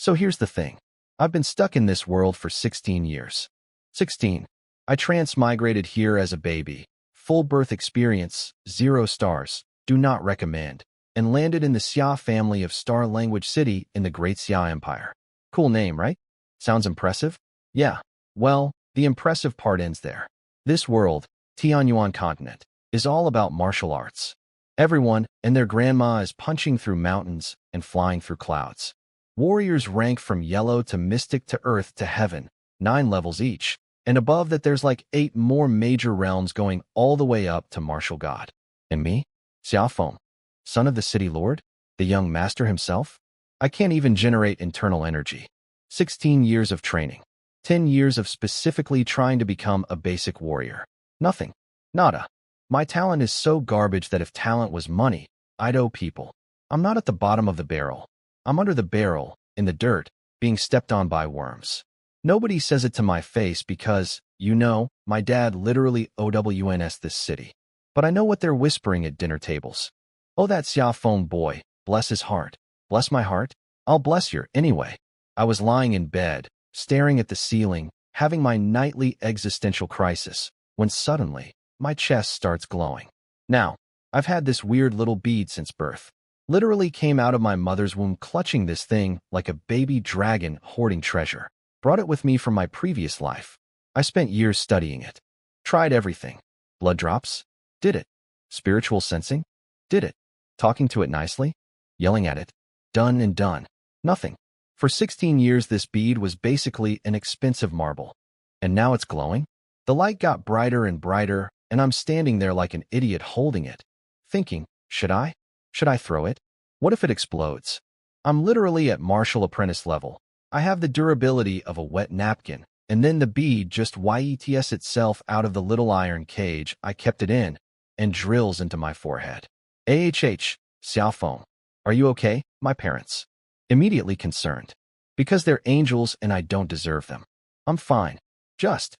So here's the thing. I've been stuck in this world for 16 years. 16. I transmigrated here as a baby. Full birth experience, 0 stars, do not recommend, and landed in the Xia family of star language city in the Great Xia Empire. Cool name, right? Sounds impressive? Yeah. Well, the impressive part ends there. This world, Tianyuan continent, is all about martial arts. Everyone and their grandma is punching through mountains and flying through clouds. Warriors rank from yellow to mystic to earth to heaven, 9 levels each, and above that there's like 8 more major realms going all the way up to martial god. And me? Xia Feng, son of the city lord? The young master himself? I can't even generate internal energy. 16 years of training. 10 years of specifically trying to become a basic warrior. Nothing. Nada. My talent is so garbage that if talent was money, I'd owe people. I'm not at the bottom of the barrel. I'm under the barrel, in the dirt, being stepped on by worms. Nobody says it to my face because, you know, my dad literally OWNS this city. But I know what they're whispering at dinner tables. Oh, that Xia Feng boy, bless his heart. Bless my heart? I'll bless your anyway. I was lying in bed, staring at the ceiling, having my nightly existential crisis, when suddenly, my chest starts glowing. Now, I've had this weird little bead since birth. Literally came out of my mother's womb clutching this thing like a baby dragon hoarding treasure. Brought it with me from my previous life. I spent years studying it. Tried everything. Blood drops? Did it. Spiritual sensing? Did it. Talking to it nicely? Yelling at it? Done and done. Nothing. For 16 years this bead was basically an expensive marble. And now it's glowing? The light got brighter and brighter, and I'm standing there like an idiot holding it, thinking, should I? Should I throw it? What if it explodes? I'm literally at martial apprentice level. I have the durability of a wet napkin, and then the bead just YETS itself out of the little iron cage I kept it in, and drills into my forehead. AHH, Xia Feng. Are you okay, my parents? Immediately concerned. Because they're angels and I don't deserve them. I'm fine. Just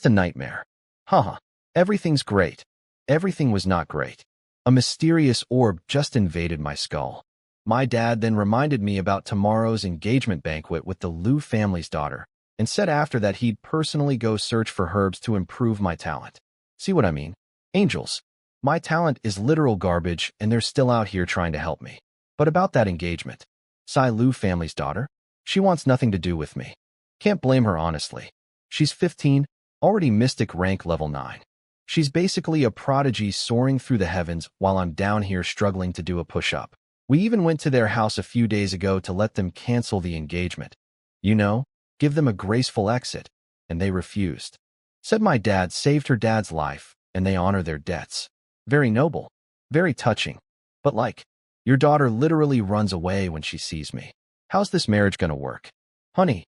a nightmare. Haha. Everything's great. Everything was not great. A mysterious orb just invaded my skull. My dad then reminded me about tomorrow's engagement banquet with the Liu family's daughter, and said after that he'd personally go search for herbs to improve my talent. See what I mean? Angels. My talent is literal garbage and they're still out here trying to help me. But about that engagement. Liu family's daughter? She wants nothing to do with me. Can't blame her honestly. She's 15, already mystic rank level 9. She's basically a prodigy soaring through the heavens while I'm down here struggling to do a push-up. We even went to their house a few days ago to let them cancel the engagement. You know, give them a graceful exit, and they refused. Said my dad saved her dad's life, and they honor their debts. Very noble, very touching. But like, your daughter literally runs away when she sees me. How's this marriage gonna work? Honey,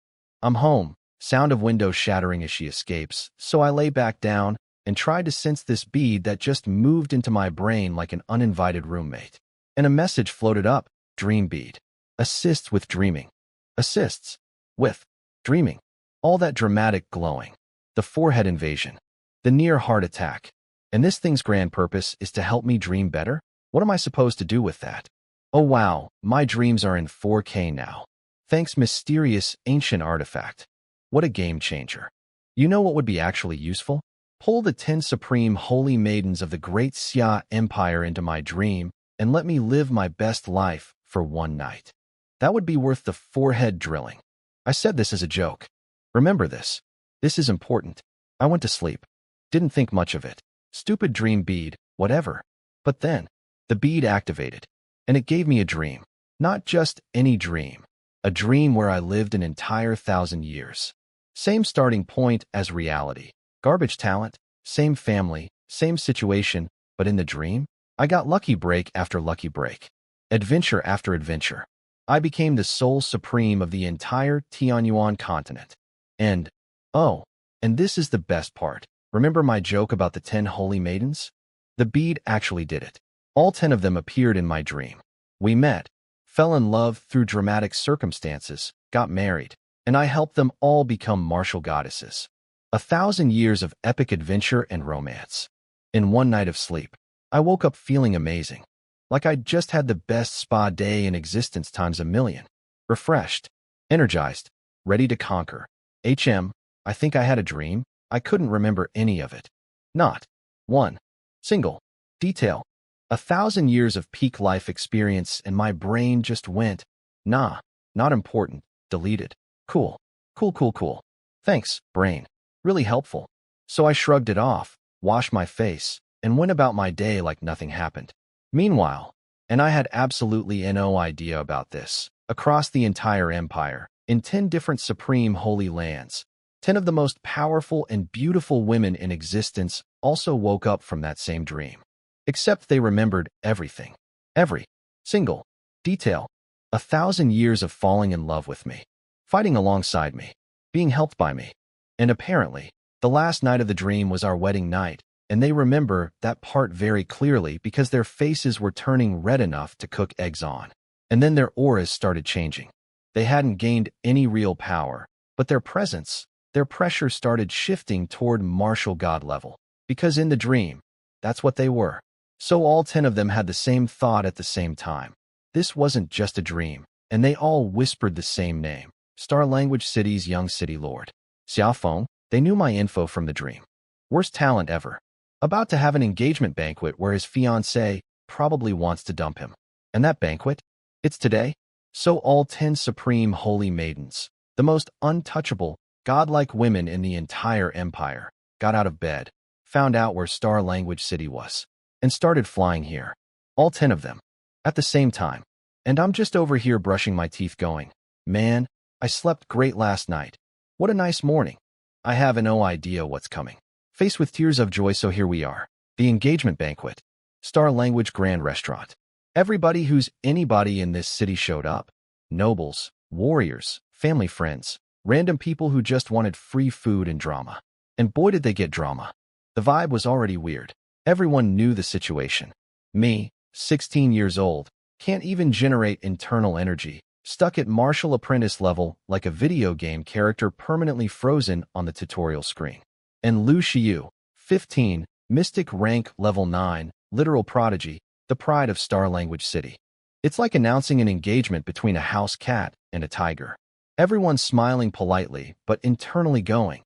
I'm home. Sound of windows shattering as she escapes, so I lay back down and tried to sense this bead that just moved into my brain like an uninvited roommate. And a message floated up, Dream Bead. Assists with dreaming. Assists with dreaming. All that dramatic glowing. The forehead invasion. The near heart attack. And this thing's grand purpose is to help me dream better? What am I supposed to do with that? Oh wow, my dreams are in 4K now. Thanks mysterious ancient artifact. What a game changer. You know what would be actually useful? Pull the 10 supreme holy maidens of the Great Xia Empire into my dream and let me live my best life for one night. That would be worth the forehead drilling. I said this as a joke. Remember this. This is important. I went to sleep. Didn't think much of it. Stupid dream bead, whatever. But then, the bead activated, and it gave me a dream. Not just any dream. A dream where I lived an entire 1,000 years. Same starting point as reality. Garbage talent, same family, same situation, but in the dream, I got lucky break after lucky break. Adventure after adventure. I became the sole supreme of the entire Tianyuan continent. And, oh, and this is the best part. Remember my joke about the 10 holy maidens? The bead actually did it. All 10 of them appeared in my dream. We met, fell in love through dramatic circumstances, got married, and I helped them all become martial goddesses. 1,000 years of epic adventure and romance. In one night of sleep, I woke up feeling amazing. Like I'd just had the best spa day in existence times a million. Refreshed. energized, ready to conquer. I think I had a dream. I couldn't remember any of it. Not one single detail. 1,000 years of peak life experience and my brain just went, nah, not important, deleted. Cool, cool, cool, cool. Thanks, brain. Really helpful. So I shrugged it off, washed my face, and went about my day like nothing happened. Meanwhile, and I had absolutely no idea about this, across the entire empire, in 10 different supreme holy lands, 10 of the most powerful and beautiful women in existence also woke up from that same dream. Except they remembered everything. Every single detail. 1,000 years of falling in love with me, fighting alongside me, being helped by me. And apparently, the last night of the dream was our wedding night, and they remember that part very clearly because their faces were turning red enough to cook eggs on. And then their auras started changing. They hadn't gained any real power, but their presence, their pressure started shifting toward martial god level. Because in the dream, that's what they were. So all 10 of them had the same thought at the same time. This wasn't just a dream, and they all whispered the same name. Star Language City's young city lord. Xia Feng. They knew my info from the dream. Worst talent ever. About to have an engagement banquet where his fiancée probably wants to dump him. And that banquet? It's today? So all 10 supreme holy maidens, the most untouchable, godlike women in the entire empire, got out of bed, found out where Star Language City was, and started flying here. All 10 of them. At the same time. And I'm just over here brushing my teeth going, man, I slept great last night. What a nice morning. I have no idea what's coming. Faced with tears of joy, so here we are. The engagement banquet. Star Language Grand Restaurant. Everybody who's anybody in this city showed up. Nobles, warriors, family friends, random people who just wanted free food and drama. And boy did they get drama. The vibe was already weird. Everyone knew the situation. Me, 16 years old, can't even generate internal energy, stuck at martial apprentice level like a video game character permanently frozen on the tutorial screen. And Lu Xiu, 15, mystic rank level 9, literal prodigy, the pride of Star Language City. It's like announcing an engagement between a house cat and a tiger. Everyone's smiling politely, but internally going,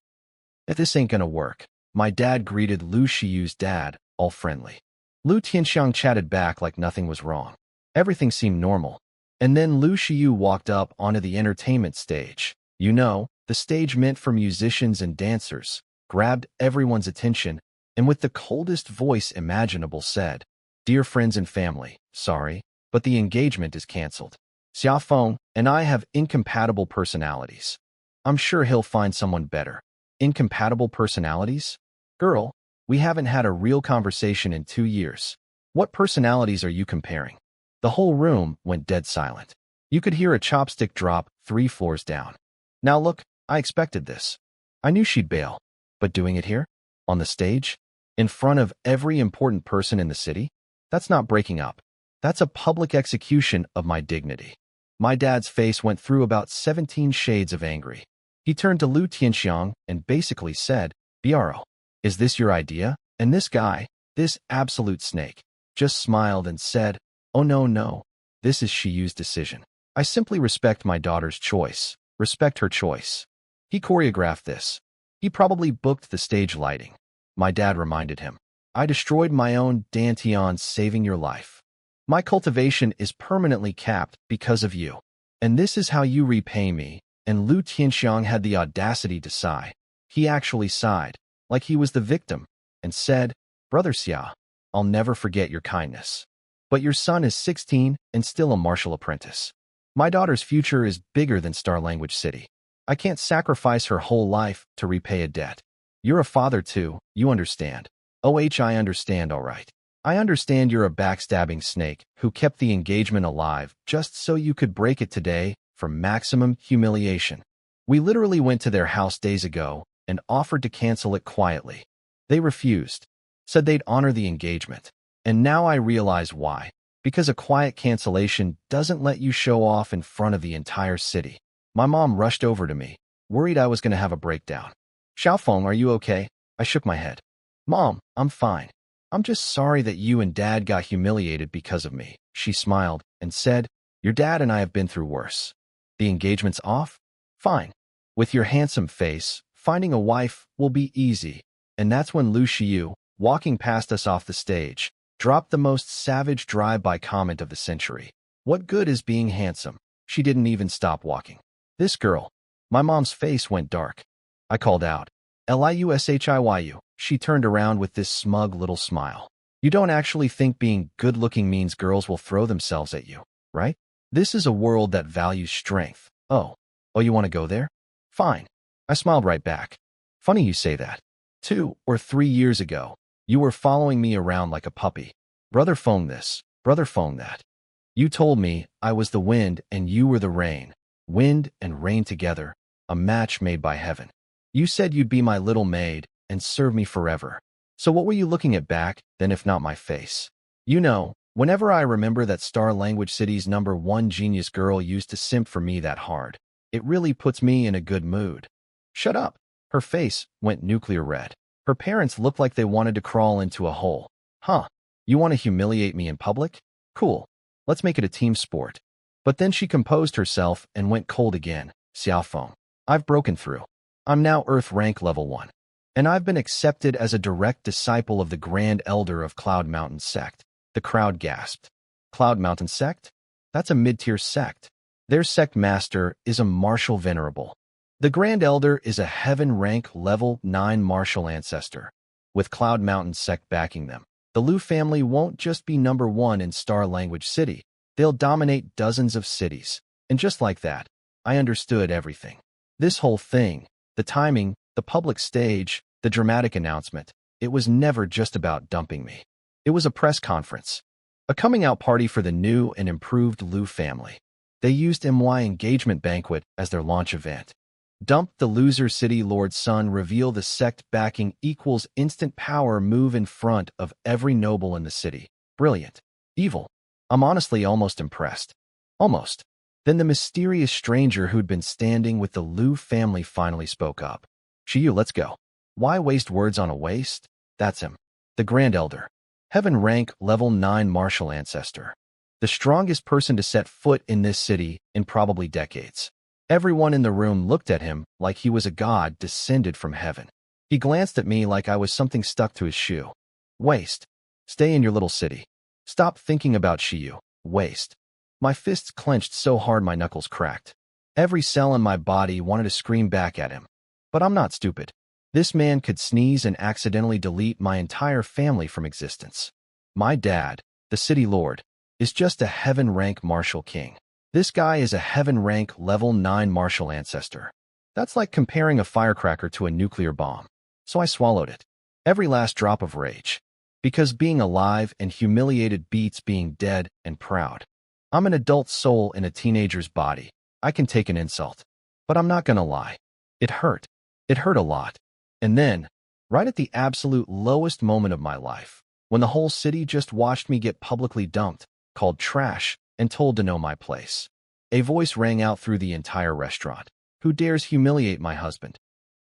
if this ain't gonna work. My dad greeted Lu Xiu's dad, all friendly. Lu Tianxiang chatted back like nothing was wrong. Everything seemed normal. And then Lu Xiu walked up onto the entertainment stage. You know, the stage meant for musicians and dancers, grabbed everyone's attention, and with the coldest voice imaginable said, "Dear friends and family, sorry, but the engagement is canceled. Xia Feng and I have incompatible personalities. I'm sure he'll find someone better." Incompatible personalities? Girl, we haven't had a real conversation in 2 years. What personalities are you comparing? The whole room went dead silent. You could hear a chopstick drop 3 floors down. Now look, I expected this. I knew she'd bail. But doing it here? On the stage? In front of every important person in the city? That's not breaking up. That's a public execution of my dignity. My dad's face went through about 17 shades of angry. He turned to Lu Tianxiang and basically said, "Bro, is this your idea?" And this guy, this absolute snake, just smiled and said, "Oh no, this is Xiu's decision. I simply respect my daughter's choice, respect her choice." He choreographed this. He probably booked the stage lighting. My dad reminded him, "I destroyed my own Dantian saving your life. My cultivation is permanently capped because of you. And this is how you repay me." And Lu Tianxiang had the audacity to sigh. He actually sighed, like he was the victim, and said, "Brother Xia, I'll never forget your kindness. But your son is 16 and still a martial apprentice. My daughter's future is bigger than Star Language City. I can't sacrifice her whole life to repay a debt. You're a father too, you understand." I understand, all right. I understand you're a backstabbing snake who kept the engagement alive just so you could break it today for maximum humiliation. We literally went to their house days ago and offered to cancel it quietly. They refused, said they'd honor the engagement. And now I realize why. Because a quiet cancellation doesn't let you show off in front of the entire city. My mom rushed over to me, worried I was going to have a breakdown. "Xia Feng, are you okay?" I shook my head. "Mom, I'm fine. I'm just sorry that you and Dad got humiliated because of me." She smiled and said, "Your dad and I have been through worse." The engagement's off? Fine. With your handsome face, finding a wife will be easy. And that's when Lu Xiyu, walking past us off the stage, dropped the most savage drive-by comment of the century. What good is being handsome? She didn't even stop walking. This girl. My mom's face went dark. I called out, "Liushiyu." She turned around with this smug little smile. You don't actually think being good-looking means girls will throw themselves at you, right? This is a world that values strength. Oh, you want to go there? Fine. I smiled right back. Funny you say that. 2 or 3 years ago, you were following me around like a puppy. Brother phone this, brother phone that. You told me I was the wind and you were the rain. Wind and rain together, a match made by heaven. You said you'd be my little maid and serve me forever. So what were you looking at back then if not my face? You know, whenever I remember that Star Language City's #1 genius girl used to simp for me that hard, it really puts me in a good mood. Shut up. Her face went nuclear red. Her parents looked like they wanted to crawl into a hole. Huh, you want to humiliate me in public? Cool. Let's make it a team sport. But then she composed herself and went cold again. Xia Feng. I've broken through. I'm now Earth rank level 1. And I've been accepted as a direct disciple of the Grand Elder of Cloud Mountain Sect. The crowd gasped. Cloud Mountain Sect? That's a mid-tier sect. Their sect master is a martial venerable. The Grand Elder is a heaven rank level 9 martial ancestor. With Cloud Mountain Sect backing them, the Lu family won't just be #1 in Star Language City. They'll dominate dozens of cities. And just like that, I understood everything. This whole thing, the timing, the public stage, the dramatic announcement, it was never just about dumping me. It was a press conference. A coming-out party for the new and improved Lu family. They used MY Engagement Banquet as their launch event. Dump the loser city lord's son, reveal the sect backing equals instant power, move in front of every noble in the city. Brilliant. Evil. I'm honestly almost impressed. Almost. Then the mysterious stranger who'd been standing with the Lu family finally spoke up. Xiyu, let's go. Why waste words on a waste? That's him. The Grand Elder. Heaven rank level 9 martial ancestor. The strongest person to set foot in this city in probably decades. Everyone in the room looked at him like he was a god descended from heaven. He glanced at me like I was something stuck to his shoe. Waste. Stay in your little city. Stop thinking about Xiyu. Waste. My fists clenched so hard my knuckles cracked. Every cell in my body wanted to scream back at him. But I'm not stupid. This man could sneeze and accidentally delete my entire family from existence. My dad, the city lord, is just a heaven rank martial king. This guy is a heaven rank level 9 martial ancestor. That's like comparing a firecracker to a nuclear bomb. So I swallowed it. Every last drop of rage. Because being alive and humiliated beats being dead and proud. I'm an adult soul in a teenager's body. I can take an insult. But I'm not gonna lie. It hurt. It hurt a lot. And then, right at the absolute lowest moment of my life, when the whole city just watched me get publicly dumped, called trash, and told to know my place, a voice rang out through the entire restaurant. Who dares humiliate my husband?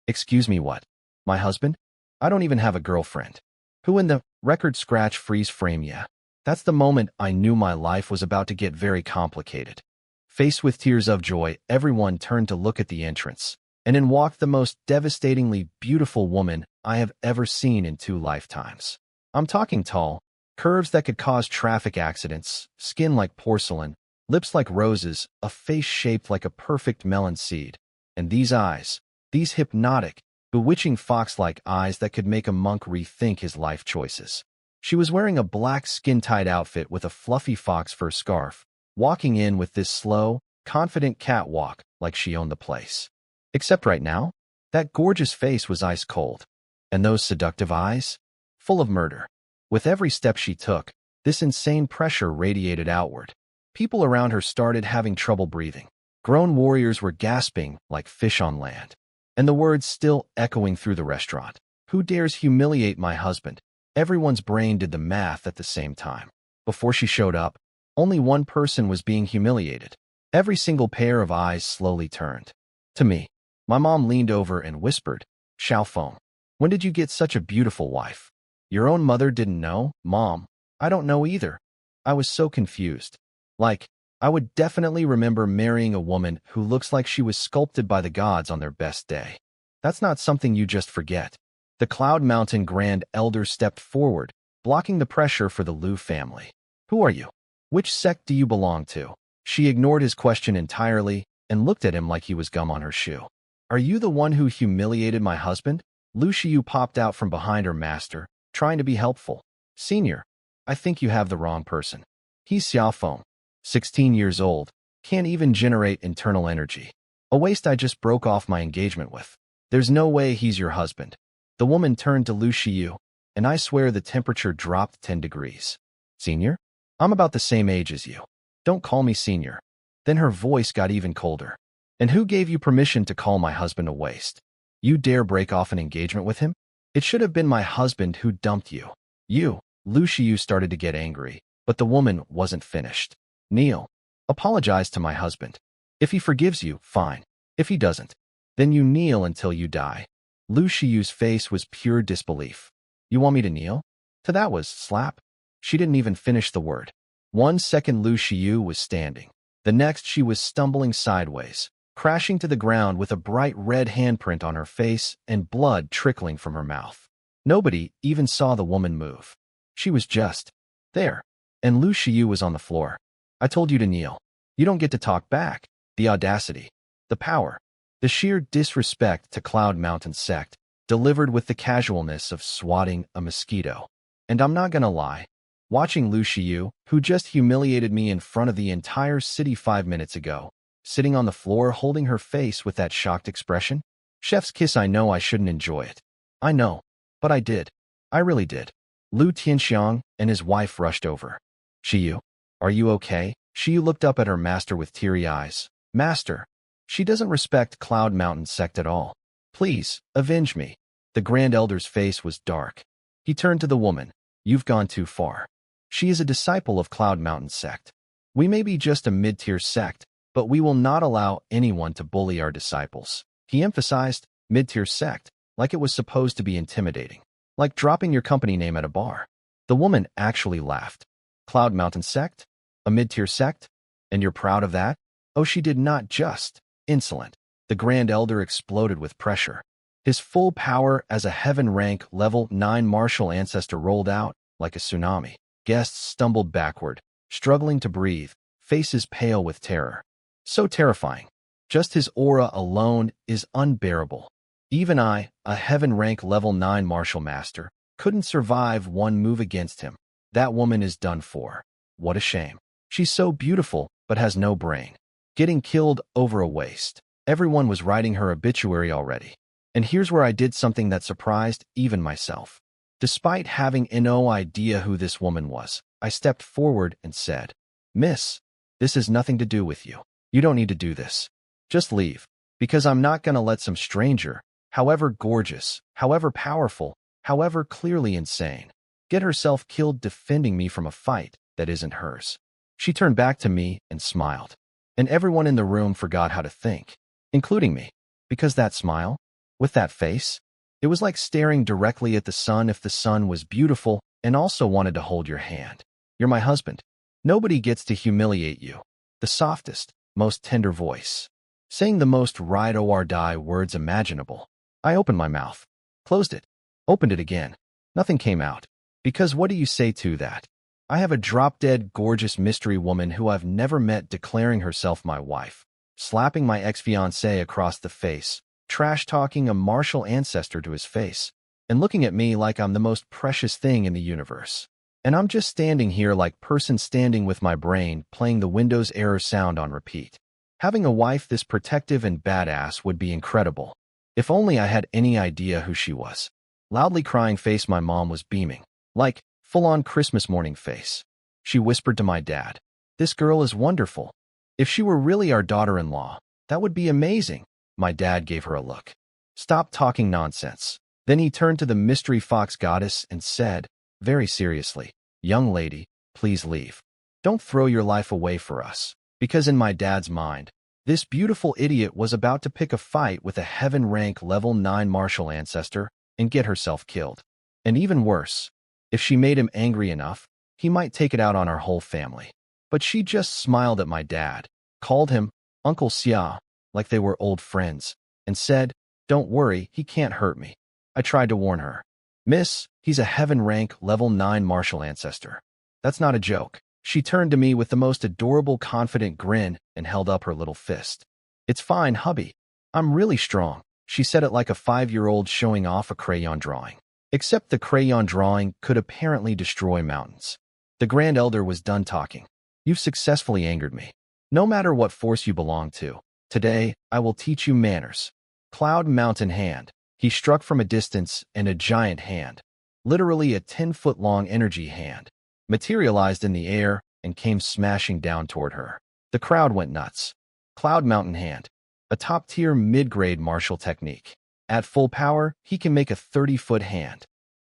Excuse me, what? My husband? I don't even have a girlfriend. Who in the record scratch freeze frame? Yeah. That's the moment I knew my life was about to get very complicated. Faced with tears of joy, everyone turned to look at the entrance, and in walked the most devastatingly beautiful woman I have ever seen in 2 lifetimes. I'm talking tall, curves that could cause traffic accidents, skin like porcelain, lips like roses, a face shaped like a perfect melon seed, and these eyes, these hypnotic, bewitching fox-like eyes that could make a monk rethink his life choices. She was wearing a black skin-tight outfit with a fluffy fox fur scarf, walking in with this slow, confident catwalk like she owned the place. Except right now, that gorgeous face was ice cold, and those seductive eyes, full of murder. With every step she took, this insane pressure radiated outward. People around her started having trouble breathing. Grown warriors were gasping like fish on land. And the words still echoing through the restaurant. Who dares humiliate my husband? Everyone's brain did the math at the same time. Before she showed up, only one person was being humiliated. Every single pair of eyes slowly turned to me. My mom leaned over and whispered, Xia Feng, when did you get such a beautiful wife? Your own mother didn't know? Mom, I don't know either. I was so confused. Like, I would definitely remember marrying a woman who looks like she was sculpted by the gods on their best day. That's not something you just forget. The Cloud Mountain Grand Elder stepped forward, blocking the pressure for the Liu family. Who are you? Which sect do you belong to? She ignored his question entirely and looked at him like he was gum on her shoe. Are you the one who humiliated my husband? Lu Xiu popped out from behind her master, trying to be helpful. Senior, I think you have the wrong person. He's Xia Feng, 16 years old, can't even generate internal energy. A waste I just broke off my engagement with. There's no way he's your husband. The woman turned to Lu Xiu, and I swear the temperature dropped 10 degrees. Senior? I'm about the same age as you. Don't call me senior. Then her voice got even colder. And who gave you permission to call my husband a waste? You dare break off an engagement with him? It should have been my husband who dumped you. You. Lu Xiu started to get angry, but the woman wasn't finished. Kneel. Apologize to my husband. If he forgives you, fine. If he doesn't, then you kneel until you die. Lu Xiu's face was pure disbelief. You want me to kneel? To that was slap. She didn't even finish the word. 1 second Lu Xiu was standing. The next she was stumbling sideways, crashing to the ground with a bright red handprint on her face and blood trickling from her mouth. Nobody even saw the woman move. She was just there, and Lu Xiu was on the floor. I told you to kneel. You don't get to talk back. The audacity, the power, the sheer disrespect to Cloud Mountain sect, delivered with the casualness of swatting a mosquito. And I'm not gonna lie, watching Lu Xiu, who just humiliated me in front of the entire city 5 minutes ago, sitting on the floor holding her face with that shocked expression, chef's kiss. I know I shouldn't enjoy it. I know, but I did. I really did. Lu Tianxiang and his wife rushed over. Xiu, are you okay? Xiu looked up at her master with teary eyes. Master, she doesn't respect Cloud Mountain sect at all. Please, avenge me. The Grand Elder's face was dark. He turned to the woman. You've gone too far. She is a disciple of Cloud Mountain sect. We may be just a mid-tier sect, but we will not allow anyone to bully our disciples. He emphasized mid-tier sect, like it was supposed to be intimidating, like dropping your company name at a bar. The woman actually laughed. Cloud Mountain sect? A mid-tier sect? And you're proud of that? Oh, she did not just. Insolent. The Grand Elder exploded with pressure. His full power as a heaven-rank level 9 martial ancestor rolled out like a tsunami. Guests stumbled backward, struggling to breathe, faces pale with terror. So terrifying. Just his aura alone is unbearable. Even I, a heaven-rank level 9 martial master, couldn't survive one move against him. That woman is done for. What a shame. She's so beautiful, but has no brain. Getting killed over a waste. Everyone was writing her obituary already. And here's where I did something that surprised even myself. Despite having no idea who this woman was, I stepped forward and said, Miss, this has nothing to do with you. You don't need to do this. Just leave, because I'm not going to let some stranger, however gorgeous, however powerful, however clearly insane, get herself killed defending me from a fight that isn't hers. She turned back to me and smiled. And everyone in the room forgot how to think, including me, because that smile, with that face, it was like staring directly at the sun if the sun was beautiful and also wanted to hold your hand. You're my husband. Nobody gets to humiliate you. The softest, most tender voice, saying the most ride or die words imaginable. I opened my mouth, closed it, opened it again. Nothing came out. Because what do you say to that? I have a drop-dead gorgeous mystery woman who I've never met declaring herself my wife, slapping my ex-fiancé across the face, trash-talking a martial ancestor to his face, and looking at me like I'm the most precious thing in the universe. And I'm just standing here like person standing with my brain playing the Windows error sound on repeat. Having a wife this protective and badass would be incredible. If only I had any idea who she was. Loudly crying face, my mom was beaming, like full-on Christmas morning face. She whispered to my dad, "This girl is wonderful. If she were really our daughter-in-law, that would be amazing." My dad gave her a look. "Stop talking nonsense." Then he turned to the mystery fox goddess and said, very seriously, "Young lady, please leave. Don't throw your life away for us." Because in my dad's mind, this beautiful idiot was about to pick a fight with a heaven-rank level 9 martial ancestor and get herself killed. And even worse, if she made him angry enough, he might take it out on our whole family. But she just smiled at my dad, called him Uncle Xia, like they were old friends, and said, "Don't worry, he can't hurt me." I tried to warn her. "Miss, he's a heaven rank level 9 martial ancestor. That's not a joke." She turned to me with the most adorable confident grin and held up her little fist. "It's fine, hubby. I'm really strong." She said it like a 5-year-old showing off a crayon drawing. Except the crayon drawing could apparently destroy mountains. The Grand Elder was done talking. "You've successfully angered me. No matter what force you belong to, today I will teach you manners." Cloud Mountain Hand. He struck from a distance, and a giant hand, literally a 10-foot-long energy hand, materialized in the air and came smashing down toward her. The crowd went nuts. Cloud Mountain Hand, a top-tier mid-grade martial technique. At full power, he can make a 30-foot hand.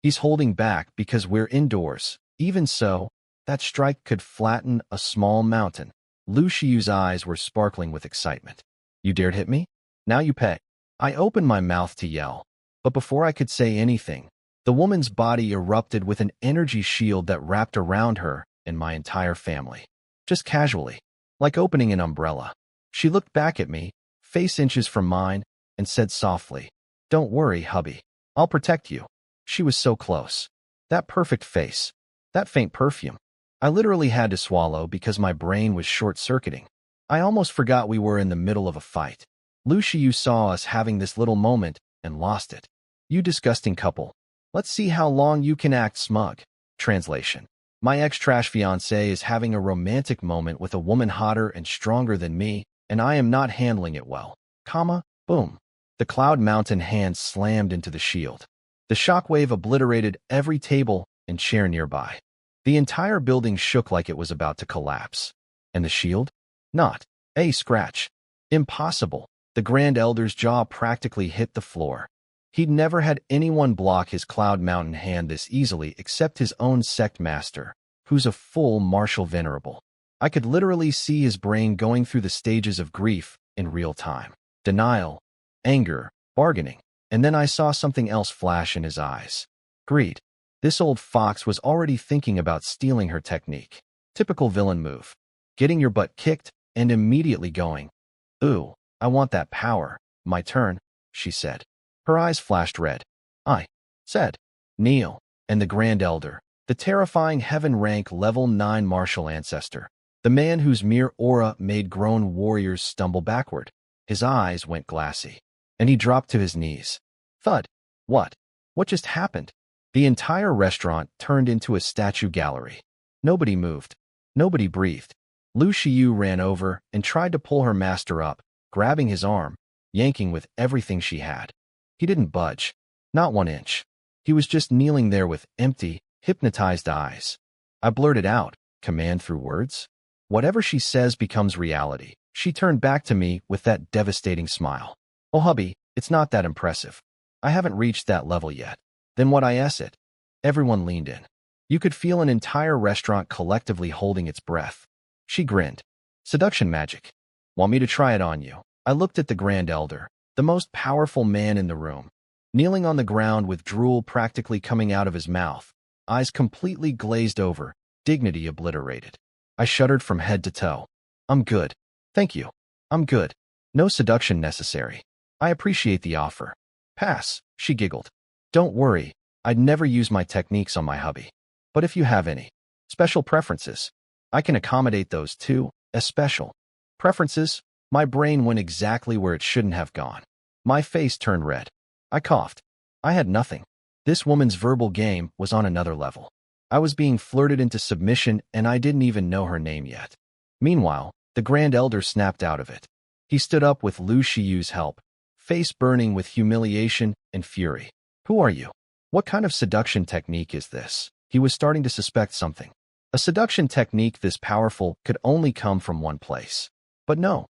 He's holding back because we're indoors. Even so, that strike could flatten a small mountain. Lu Shiyu's eyes were sparkling with excitement. "You dared hit me? Now you pay." I opened my mouth to yell, but before I could say anything, the woman's body erupted with an energy shield that wrapped around her and my entire family. Just casually, like opening an umbrella. She looked back at me, face inches from mine, and said softly, "Don't worry, hubby. I'll protect you." She was so close. That perfect face. That faint perfume. I literally had to swallow because my brain was short-circuiting. I almost forgot we were in the middle of a fight. Lu Shiyu saw us having this little moment and lost it. "You disgusting couple. Let's see how long you can act smug." Translation. My ex-trash fiancé is having a romantic moment with a woman hotter and stronger than me, and I am not handling it well. Boom. The Cloud Mountain hand slammed into the shield. The shockwave obliterated every table and chair nearby. The entire building shook like it was about to collapse. And the shield? Not a scratch. Impossible. The Grand Elder's jaw practically hit the floor. He'd never had anyone block his Cloud Mountain hand this easily except his own sect master, who's a full martial venerable. I could literally see his brain going through the stages of grief in real time. Denial, anger, bargaining, and then I saw something else flash in his eyes. Greed. This old fox was already thinking about stealing her technique. Typical villain move. Getting your butt kicked and immediately going, "Ooh, I want that power. My turn," she said. Her eyes flashed red. I said, "Kneel." And the Grand Elder, the terrifying heaven rank level 9 martial ancestor, the man whose mere aura made grown warriors stumble backward. His eyes went glassy, and he dropped to his knees. Thud. What? What just happened? The entire restaurant turned into a statue gallery. Nobody moved. Nobody breathed. Lu Shiyu ran over and tried to pull her master up, grabbing his arm, yanking with everything she had. He didn't budge. Not 1 inch. He was just kneeling there with empty, hypnotized eyes. I blurted out, "Command through words?" "Whatever she says becomes reality." She turned back to me with that devastating smile. "Oh, hubby, it's not that impressive. I haven't reached that level yet." "Then what I it?" Everyone leaned in. You could feel an entire restaurant collectively holding its breath. She grinned. "Seduction magic. Want me to try it on you?" I looked at the Grand Elder, the most powerful man in the room, kneeling on the ground with drool practically coming out of his mouth, eyes completely glazed over, dignity obliterated. I shuddered from head to toe. "I'm good. Thank you. I'm good. No seduction necessary. I appreciate the offer." "Pass," she giggled. "Don't worry, I'd never use my techniques on my hubby. But if you have any special preferences, I can accommodate those too." Special preferences? My brain went exactly where it shouldn't have gone. My face turned red. I coughed. I had nothing. This woman's verbal game was on another level. I was being flirted into submission and I didn't even know her name yet. Meanwhile, the Grand Elder snapped out of it. He stood up with Lu Shiyu's help, face burning with humiliation and fury. "Who are you? What kind of seduction technique is this?" He was starting to suspect something. A seduction technique this powerful could only come from one place. But no.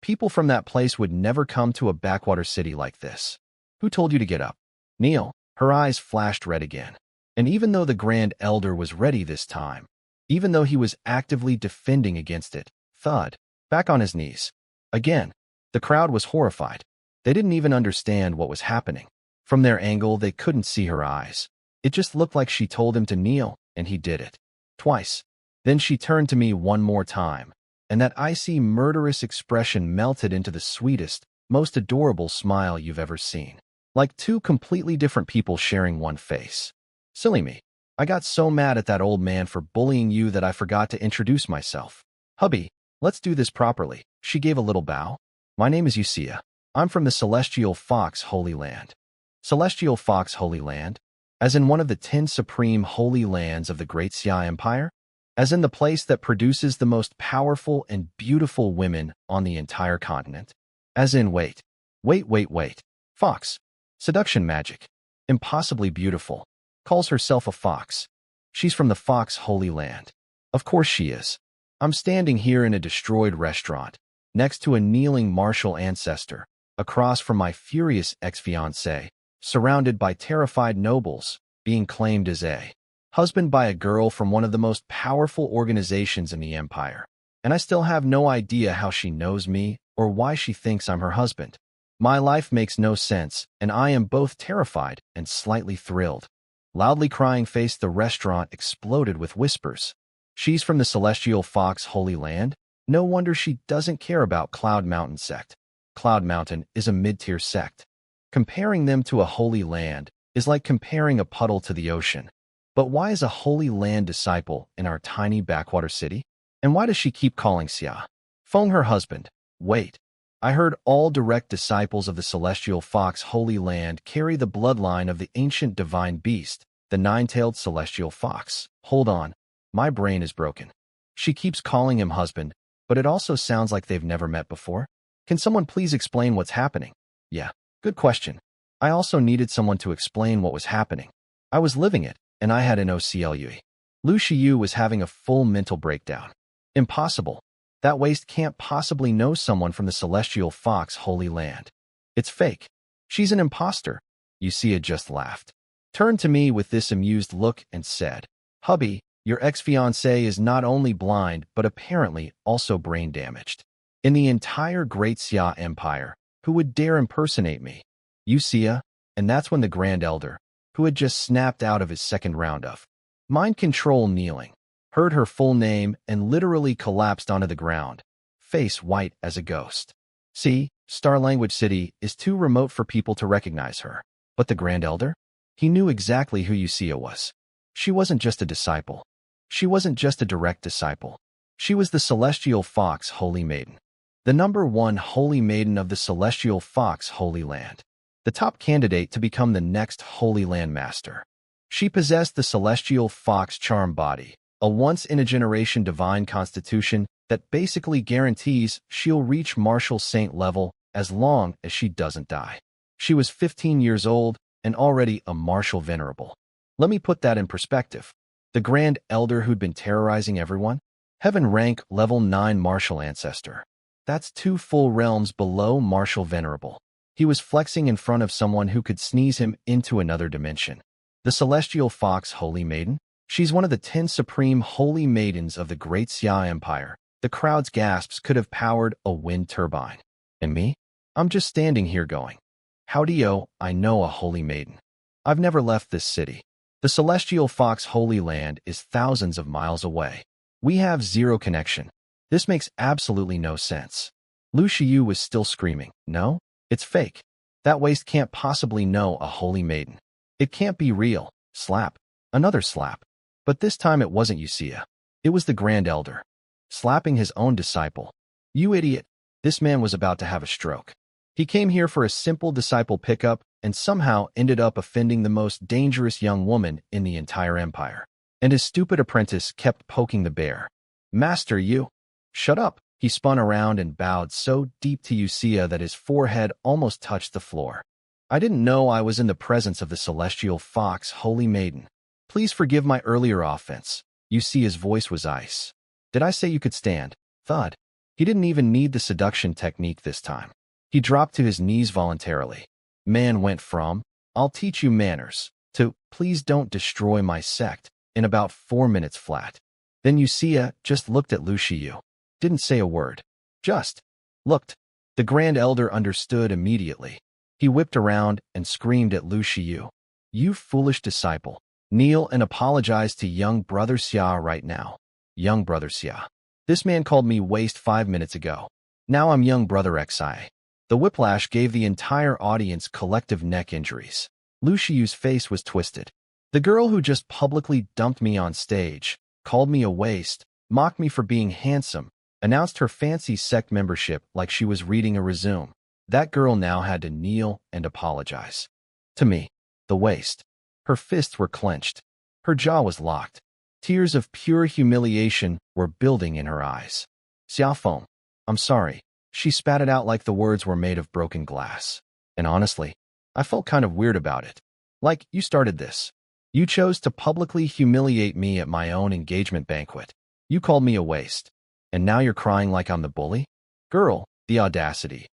People from that place would never come to a backwater city like this. "Who told you to get up?" "Kneel." Her eyes flashed red again. And even though the Grand Elder was ready this time, even though he was actively defending against it, thud, back on his knees. Again, the crowd was horrified. They didn't even understand what was happening. From their angle, they couldn't see her eyes. It just looked like she told him to kneel, and he did it. Twice. Then she turned to me one more time, and that icy, murderous expression melted into the sweetest, most adorable smile you've ever seen. Like two completely different people sharing one face. Silly me. I got so mad at that old man for bullying you that I forgot to introduce myself. Hubby, let's do this properly. She gave a little bow. My name is Xia. I'm from the Celestial Fox Holy Land. Celestial Fox Holy Land? As in one of the 10 supreme holy lands of the Great Xia Empire? As in the place that produces the most powerful and beautiful women on the entire continent? As in, wait. Fox. Seduction magic. Impossibly beautiful. Calls herself a fox. She's from the Fox Holy Land. Of course she is. I'm standing here in a destroyed restaurant, next to a kneeling martial ancestor, across from my furious ex-fiancée, surrounded by terrified nobles, being claimed as a husband by a girl from one of the most powerful organizations in the empire. And I still have no idea how she knows me or why she thinks I'm her husband. My life makes no sense, and I am both terrified and slightly thrilled. Loudly crying face, the restaurant exploded with whispers. She's from the Celestial Fox Holy Land? No wonder she doesn't care about Cloud Mountain sect. Cloud Mountain is a mid-tier sect. Comparing them to a holy land is like comparing a puddle to the ocean. But why is a holy land disciple in our tiny backwater city? And why does she keep calling Xia Feng her husband? Wait. I heard all direct disciples of the Celestial Fox Holy Land carry the bloodline of the ancient divine beast, the nine-tailed Celestial Fox. Hold on. My brain is broken. She keeps calling him husband, but it also sounds like they've never met before. Can someone please explain what's happening? Yeah, good question. I also needed someone to explain what was happening. I was living it, and I had an OCLUE. Lu Shiyu was having a full mental breakdown. Impossible. That waste can't possibly know someone from the Celestial Fox Holy Land. It's fake. She's an imposter. Yusia just laughed. Turned to me with this amused look and said, Hubby, your ex-fiancée is not only blind but apparently also brain damaged. In the entire Great Xia Empire, who would dare impersonate me? Yusia, and that's when the Grand Elder, who had just snapped out of his second round of mind control kneeling, heard her full name and literally collapsed onto the ground, face white as a ghost. See, Star Language City is too remote for people to recognize her. But the Grand Elder? He knew exactly who Yusia was. She wasn't just a disciple. She wasn't just a direct disciple. She was the Celestial Fox Holy Maiden. The #1 Holy Maiden of the Celestial Fox Holy Land. The top candidate to become the next Holy Land Master. She possessed the Celestial Fox Charm Body, a once-in-a-generation divine constitution that basically guarantees she'll reach martial saint level as long as she doesn't die. She was 15 years old and already a martial venerable. Let me put that in perspective. The Grand Elder who'd been terrorizing everyone? Heaven rank level 9 martial ancestor. That's 2 full realms below martial venerable. He was flexing in front of someone who could sneeze him into another dimension. The Celestial Fox Holy Maiden? She's one of the 10 supreme holy maidens of the Great Xia Empire. The crowd's gasps could have powered a wind turbine. And me? I'm just standing here going, howdy-o, I know a holy maiden. I've never left this city. The Celestial Fox Holy Land is thousands of miles away. We have zero connection. This makes absolutely no sense. Lu Shiyu was still screaming, no, it's fake. That waste can't possibly know a holy maiden. It can't be real. Slap. Another slap. But this time it wasn't Yusia. It was the Grand Elder. Slapping his own disciple. You idiot. This man was about to have a stroke. He came here for a simple disciple pickup and somehow ended up offending the most dangerous young woman in the entire empire. And his stupid apprentice kept poking the bear. Master, you. Shut up. He spun around and bowed so deep to Yusia that his forehead almost touched the floor. I didn't know I was in the presence of the Celestial Fox Holy Maiden. Please forgive my earlier offense. Yusia's voice was ice. Did I say you could stand? Thud. He didn't even need the seduction technique this time. He dropped to his knees voluntarily. Man went from, I'll teach you manners, to, please don't destroy my sect, in about 4 minutes flat. Then Yusia just looked at Lu Shiyu. Didn't say a word. Just looked. The Grand Elder understood immediately. He whipped around and screamed at Lu Shiyu. You foolish disciple. Kneel and apologize to young brother Xia right now. young brother Xia. This man called me waste 5 minutes ago. Now I'm young brother Xia. The whiplash gave the entire audience collective neck injuries. Lu Shiyu's face was twisted. The girl who just publicly dumped me on stage, called me a waste, mocked me for being handsome, announced her fancy sect membership like she was reading a resume. That girl now had to kneel and apologize. To me, the waste. Her fists were clenched. Her jaw was locked. Tears of pure humiliation were building in her eyes. Xia Feng, I'm sorry. She spat it out like the words were made of broken glass. And honestly, I felt kind of weird about it. Like, you started this. You chose to publicly humiliate me at my own engagement banquet. You called me a waste. And now you're crying like I'm the bully? Girl, the audacity.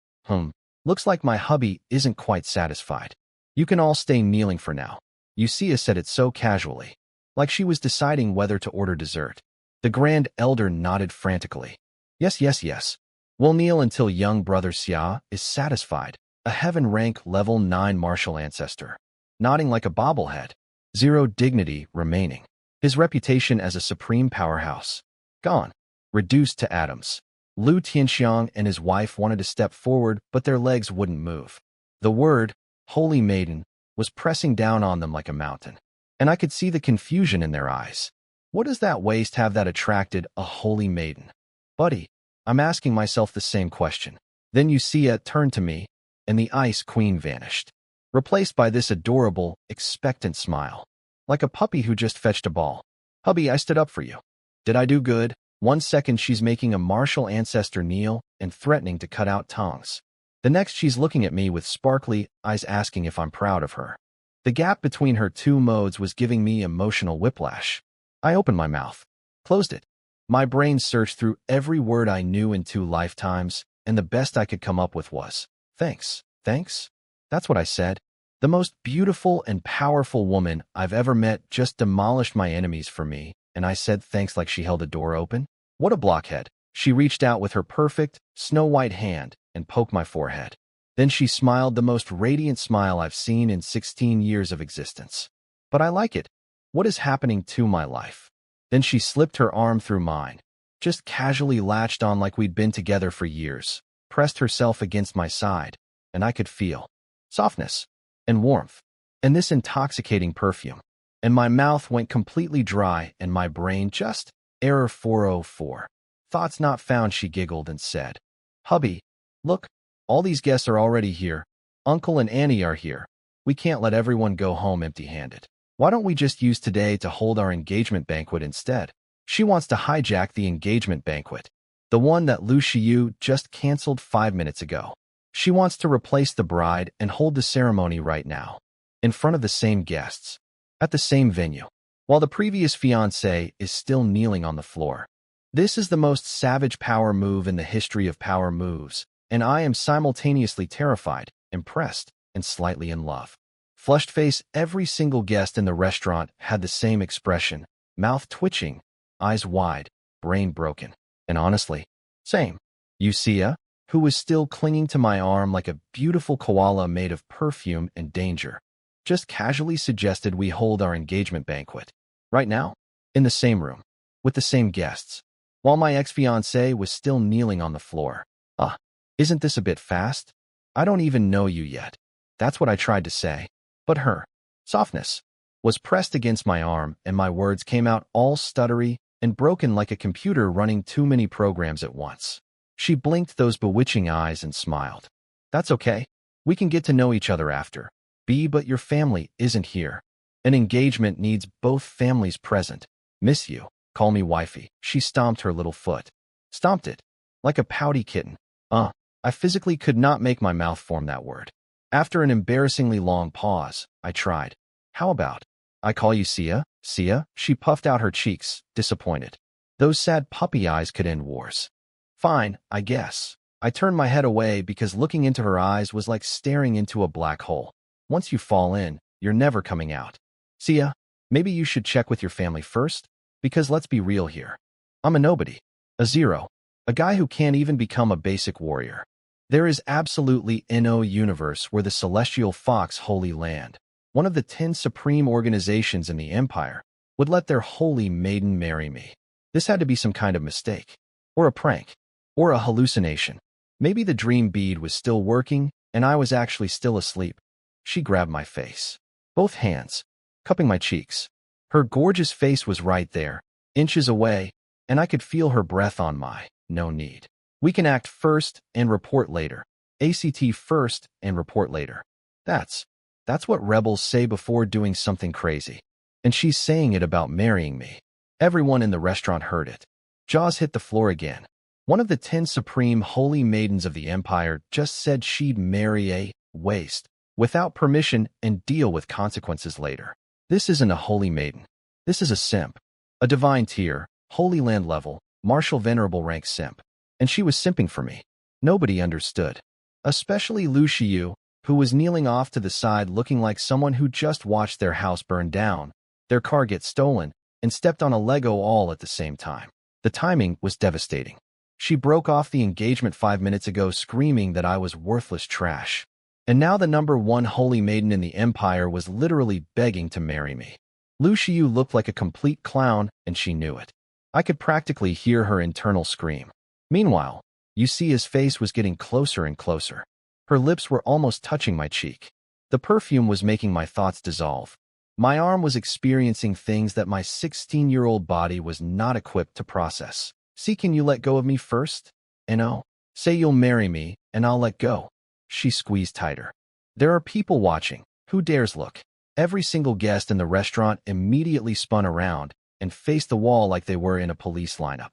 Looks like my hubby isn't quite satisfied. You can all stay kneeling for now. Xia said it so casually, like she was deciding whether to order dessert. The grand elder nodded frantically. Yes, yes, yes. We'll kneel until young brother Xia is satisfied, a heaven-rank level 9 martial ancestor. Nodding like a bobblehead. Zero dignity remaining. His reputation as a supreme powerhouse. Gone. Reduced to atoms. Lu Tianxiang and his wife wanted to step forward, but their legs wouldn't move. The word, holy maiden, was pressing down on them like a mountain. And I could see the confusion in their eyes. What does that waist have that attracted a holy maiden? Buddy, I'm asking myself the same question. Then Xia turned to me, and the ice queen vanished, replaced by this adorable, expectant smile. Like a puppy who just fetched a ball. Hubby, I stood up for you. Did I do good? 1 second she's making a martial ancestor kneel and threatening to cut out tongues. The next she's looking at me with sparkly eyes asking if I'm proud of her. The gap between her two modes was giving me emotional whiplash. I opened my mouth, closed it. My brain searched through every word I knew in 2 lifetimes, and the best I could come up with was, thanks, thanks. That's what I said. The most beautiful and powerful woman I've ever met just demolished my enemies for me, and I said thanks like she held a door open. What a blockhead. She reached out with her perfect, snow-white hand and poked my forehead. Then she smiled the most radiant smile I've seen in 16 years of existence. But I like it. What is happening to my life? Then she slipped her arm through mine, just casually latched on like we'd been together for years, pressed herself against my side, and I could feel softness and warmth and this intoxicating perfume. And my mouth went completely dry and my brain just, error 404. Thoughts not found, she giggled and said. Hubby, look, all these guests are already here. Uncle and Annie are here. We can't let everyone go home empty-handed. Why don't we just use today to hold our engagement banquet instead? She wants to hijack the engagement banquet, the one that Lu Shiyu just canceled 5 minutes ago. She wants to replace the bride and hold the ceremony right now, in front of the same guests, at the same venue, while the previous fiancé is still kneeling on the floor. This is the most savage power move in the history of power moves, and I am simultaneously terrified, impressed, and slightly in love. Flushed face, every single guest in the restaurant had the same expression, mouth twitching, eyes wide, brain broken, and honestly, same. Xia, who was still clinging to my arm like a beautiful koala made of perfume and danger, just casually suggested we hold our engagement banquet. Right now, in the same room, with the same guests, while my ex-fiancé was still kneeling on the floor. Isn't this a bit fast? I don't even know you yet. That's what I tried to say. But her softness was pressed against my arm, and my words came out all stuttery and broken like a computer running too many programs at once. She blinked those bewitching eyes and smiled. That's okay. We can get to know each other after. But your family isn't here. An engagement needs both families present. Miss you. Call me wifey. She stomped her little foot. Stomped it. Like a pouty kitten. I physically could not make my mouth form that word. After an embarrassingly long pause, I tried. How about, I call you Xia? Xia? She puffed out her cheeks, disappointed. Those sad puppy eyes could end wars. Fine, I guess. I turned my head away because looking into her eyes was like staring into a black hole. Once you fall in, you're never coming out. Xia, maybe you should check with your family first? Because let's be real here. I'm a nobody. A zero. A guy who can't even become a basic warrior. There is absolutely no universe where the Celestial Fox Holy Land, one of the 10 supreme organizations in the Empire, would let their holy maiden marry me. This had to be some kind of mistake, or a prank, or a hallucination. Maybe the dream bead was still working, and I was actually still asleep. She grabbed my face, both hands, cupping my cheeks. Her gorgeous face was right there, inches away, and I could feel her breath on my, no need. We can act first and report later. ACT first and report later. That's what rebels say before doing something crazy. And she's saying it about marrying me. Everyone in the restaurant heard it. Jaws hit the floor again. One of the 10 supreme holy maidens of the empire just said she'd marry a waste without permission and deal with consequences later. This isn't a holy maiden. This is a simp. A divine tier, Holy Land level, martial venerable rank simp. And she was simping for me. Nobody understood. Especially Lu Xiu, who was kneeling off to the side looking like someone who just watched their house burn down, their car get stolen, and stepped on a Lego all at the same time. The timing was devastating. She broke off the engagement 5 minutes ago screaming that I was worthless trash. And now the #1 holy maiden in the empire was literally begging to marry me. Lu Xiu looked like a complete clown, and she knew it. I could practically hear her internal scream. Meanwhile, Yuxia's face was getting closer and closer. Her lips were almost touching my cheek. The perfume was making my thoughts dissolve. My arm was experiencing things that my 16-year-old body was not equipped to process. See, can you let go of me first? No. Say you'll marry me, and I'll let go. She squeezed tighter. There are people watching. Who dares look? Every single guest in the restaurant immediately spun around and faced the wall like they were in a police lineup.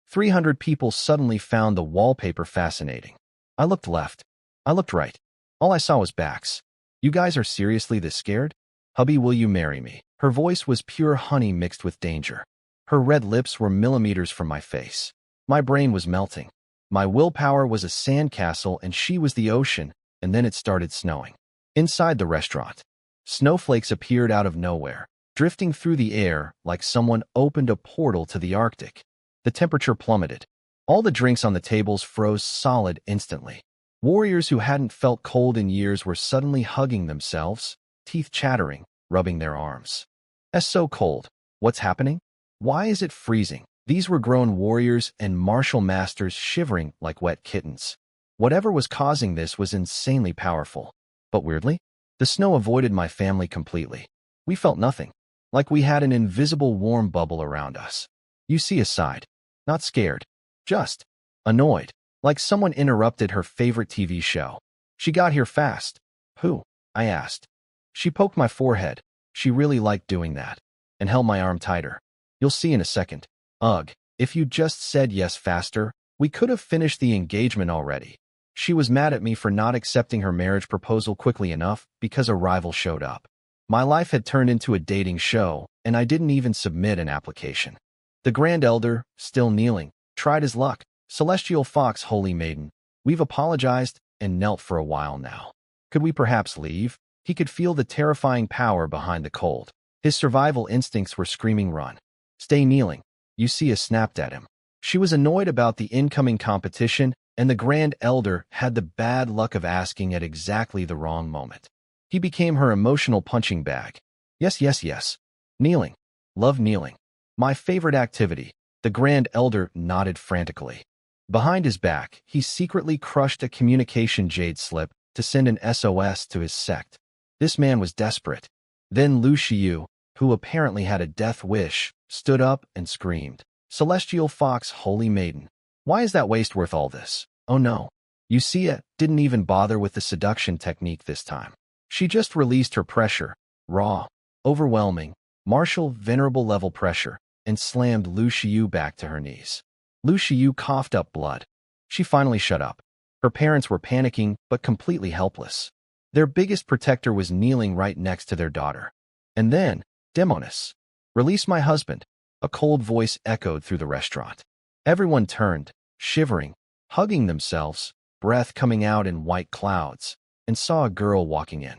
300 people suddenly found the wallpaper fascinating. I looked left. I looked right. All I saw was backs. You guys are seriously this scared? Hubby, will you marry me? Her voice was pure honey mixed with danger. Her red lips were millimeters from my face. My brain was melting. My willpower was a sandcastle and she was the ocean, and then it started snowing. Inside the restaurant, snowflakes appeared out of nowhere, drifting through the air like someone opened a portal to the Arctic. The temperature plummeted. All the drinks on the tables froze solid instantly. Warriors who hadn't felt cold in years were suddenly hugging themselves, teeth chattering, rubbing their arms. It's so cold. What's happening? Why is it freezing? These were grown warriors and martial masters shivering like wet kittens. Whatever was causing this was insanely powerful. But weirdly, the snow avoided my family completely. We felt nothing, like we had an invisible warm bubble around us. Yuxia sighed, not scared, just annoyed, like someone interrupted her favorite TV show. She got here fast. Who? I asked. She poked my forehead. She really liked doing that, and held my arm tighter. You'll see in a second. Ugh, if you just said yes faster, we could have finished the engagement already. She was mad at me for not accepting her marriage proposal quickly enough because a rival showed up. My life had turned into a dating show, and I didn't even submit an application. The Grand Elder, still kneeling, tried his luck. Celestial Fox, Holy Maiden, we've apologized and knelt for a while now. Could we perhaps leave? He could feel the terrifying power behind the cold. His survival instincts were screaming run. Stay kneeling. Yuxia snapped at him. She was annoyed about the incoming competition, and the Grand Elder had the bad luck of asking at exactly the wrong moment. He became her emotional punching bag. Yes, yes, yes. Kneeling. Love kneeling. My favorite activity. The Grand Elder nodded frantically. Behind his back, he secretly crushed a communication jade slip to send an SOS to his sect. This man was desperate. Then Lu Xiu, who apparently had a death wish, stood up and screamed. Celestial Fox, Holy Maiden. Why is that waste worth all this? Oh no. Yuxia didn't even bother with the seduction technique this time. She just released her pressure, raw, overwhelming, martial, venerable level pressure, and slammed Lu Xiu back to her knees. Lu Xiu coughed up blood. She finally shut up. Her parents were panicking, but completely helpless. Their biggest protector was kneeling right next to their daughter. And then, Demonis. Release my husband. A cold voice echoed through the restaurant. Everyone turned, shivering, hugging themselves, breath coming out in white clouds, and saw a girl walking in.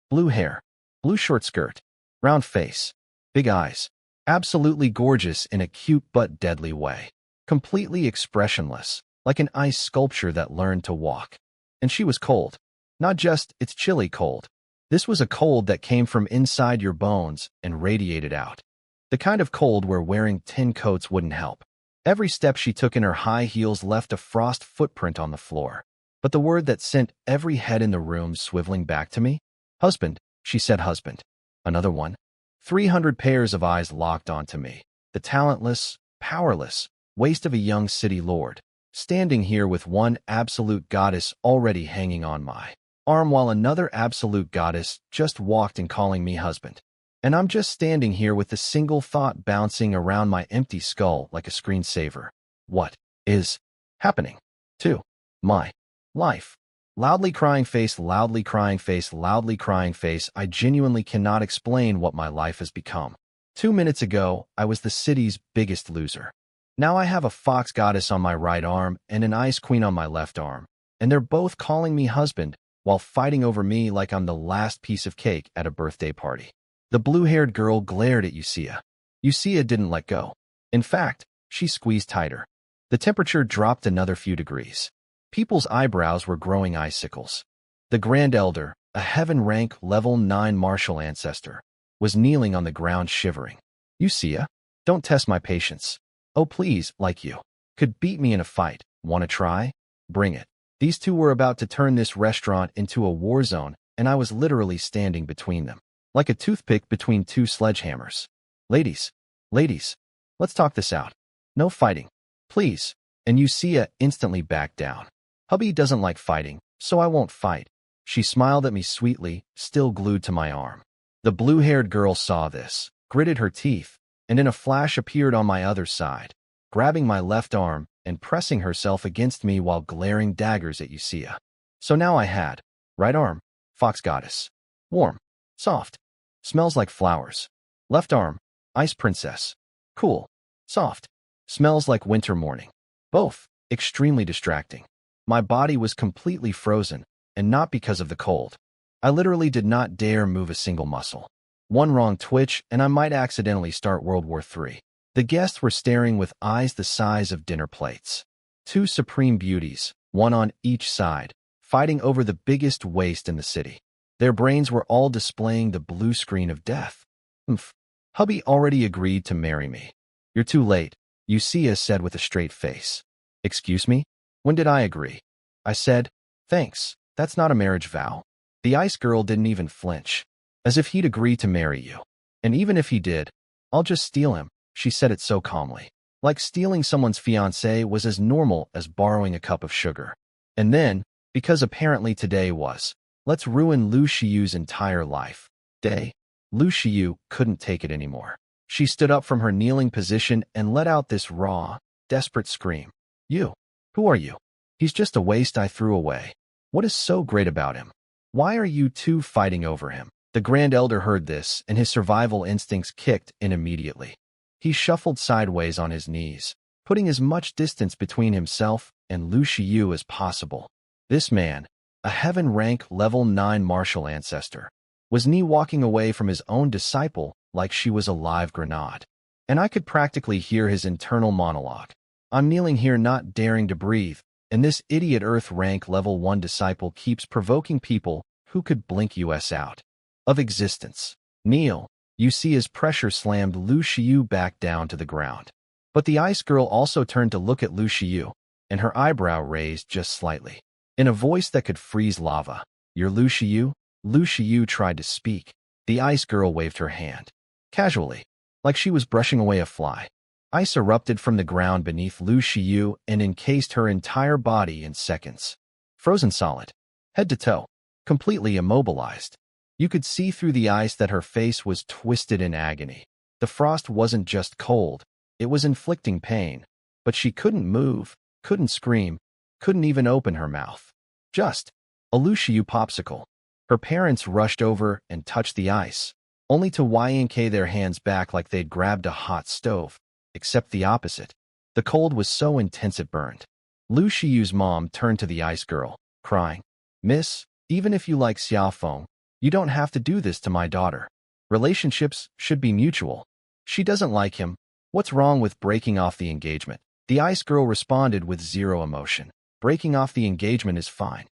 Blue hair, blue short skirt, round face, big eyes, absolutely gorgeous in a cute but deadly way. Completely expressionless, like an ice sculpture that learned to walk. And she was cold. Not just, it's chilly cold. This was a cold that came from inside your bones and radiated out. The kind of cold where wearing 10 coats wouldn't help. Every step she took in her high heels left a frost footprint on the floor. But the word that sent every head in the room swiveling back to me? Husband, she said, husband. Another one. 300 pairs of eyes locked onto me. The talentless, powerless waste of a young city lord, standing here with one absolute goddess already hanging on my arm while another absolute goddess just walked in calling me husband. And I'm just standing here with the single thought bouncing around my empty skull like a screensaver. What is happening to my life? Loudly crying face, loudly crying face, loudly crying face. I genuinely cannot explain what my life has become. 2 minutes ago, I was the city's biggest loser. Now I have a fox goddess on my right arm and an ice queen on my left arm, and they're both calling me husband while fighting over me like I'm the last piece of cake at a birthday party. The blue-haired girl glared at Xia. Xia didn't let go. In fact, she squeezed tighter. The temperature dropped another few degrees. People's eyebrows were growing icicles. The Grand Elder, a heaven-rank level 9 martial ancestor, was kneeling on the ground shivering. Xia, don't test my patience. Oh please, like you could beat me in a fight. Wanna try? Bring it. These two were about to turn this restaurant into a war zone, and I was literally standing between them, like a toothpick between two sledgehammers. Ladies, let's talk this out. No fighting, please. And Xia instantly backed down. Hubby doesn't like fighting, so I won't fight. She smiled at me sweetly, still glued to my arm. The blue-haired girl saw this, gritted her teeth, and in a flash appeared on my other side, grabbing my left arm and pressing herself against me while glaring daggers at Xia. So now I had right arm, fox goddess, warm, soft, smells like flowers. Left arm, ice princess, cool, soft, smells like winter morning. Both extremely distracting. My body was completely frozen, and not because of the cold. I literally did not dare move a single muscle. One wrong twitch, and I might accidentally start World War III. The guests were staring with eyes the size of dinner plates. Two supreme beauties, one on each side, fighting over the biggest waist in the city. Their brains were all displaying the blue screen of death. Hubby already agreed to marry me. You're too late, Xia said with a straight face. Excuse me? When did I agree? I said, thanks, that's not a marriage vow. The ice girl didn't even flinch, as if he'd agree to marry you. And even if he did, I'll just steal him, she said it so calmly. Like stealing someone's fiancé was as normal as borrowing a cup of sugar. And then, because apparently today was, let's ruin Lu Shiyu's entire life day, Lu Shiyu couldn't take it anymore. She stood up from her kneeling position and let out this raw, desperate scream. You. Who are you? He's just a waste I threw away. What is so great about him? Why are you two fighting over him? The Grand Elder heard this, and his survival instincts kicked in immediately. He shuffled sideways on his knees, putting as much distance between himself and Lu Shiyu as possible. This man, a heaven-rank level 9 martial ancestor, was walking away from his own disciple like she was a live grenade. And I could practically hear his internal monologue. I'm kneeling here not daring to breathe, and this idiot Earth rank level 1 disciple keeps provoking people who could blink us out of existence. Kneel. You see as pressure slammed Lu Shiyu back down to the ground. But the ice girl also turned to look at Lu Shiyu, and her eyebrow raised just slightly. In a voice that could freeze lava, "You're Lu Shiyu?" Lu Shiyu tried to speak. The ice girl waved her hand. Casually, like she was brushing away a fly. Ice erupted from the ground beneath Lu Shiyu and encased her entire body in seconds. Frozen solid, head to toe, completely immobilized. You could see through the ice that her face was twisted in agony. The frost wasn't just cold, it was inflicting pain. But she couldn't move, couldn't scream, couldn't even open her mouth. Just a Lu Shiyu popsicle. Her parents rushed over and touched the ice, only to yank their hands back like they'd grabbed a hot stove. Except the opposite. The cold was so intense it burned. Lu Shiyu's mom turned to the ice girl, crying, "Miss, even if you like Xia Feng, you don't have to do this to my daughter. Relationships should be mutual. She doesn't like him. What's wrong with breaking off the engagement?" The ice girl responded with zero emotion. Breaking off the engagement is fine.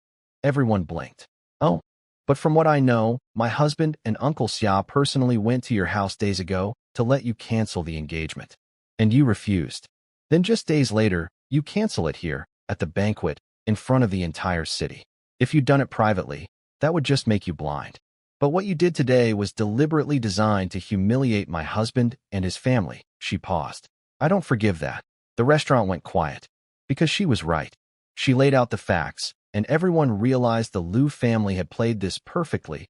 Everyone blinked. Oh, But from what I know, my husband and Uncle Xia personally went to your house days ago to let you cancel the engagement. And you refused. Then just days later, you cancel it here, at the banquet, in front of the entire city. If you'd done it privately, that would just make you blind. But what you did today was deliberately designed to humiliate my husband and his family. She paused. I don't forgive that. The restaurant went quiet. Because she was right. She laid out the facts, and everyone realized the Liu family had played this perfectly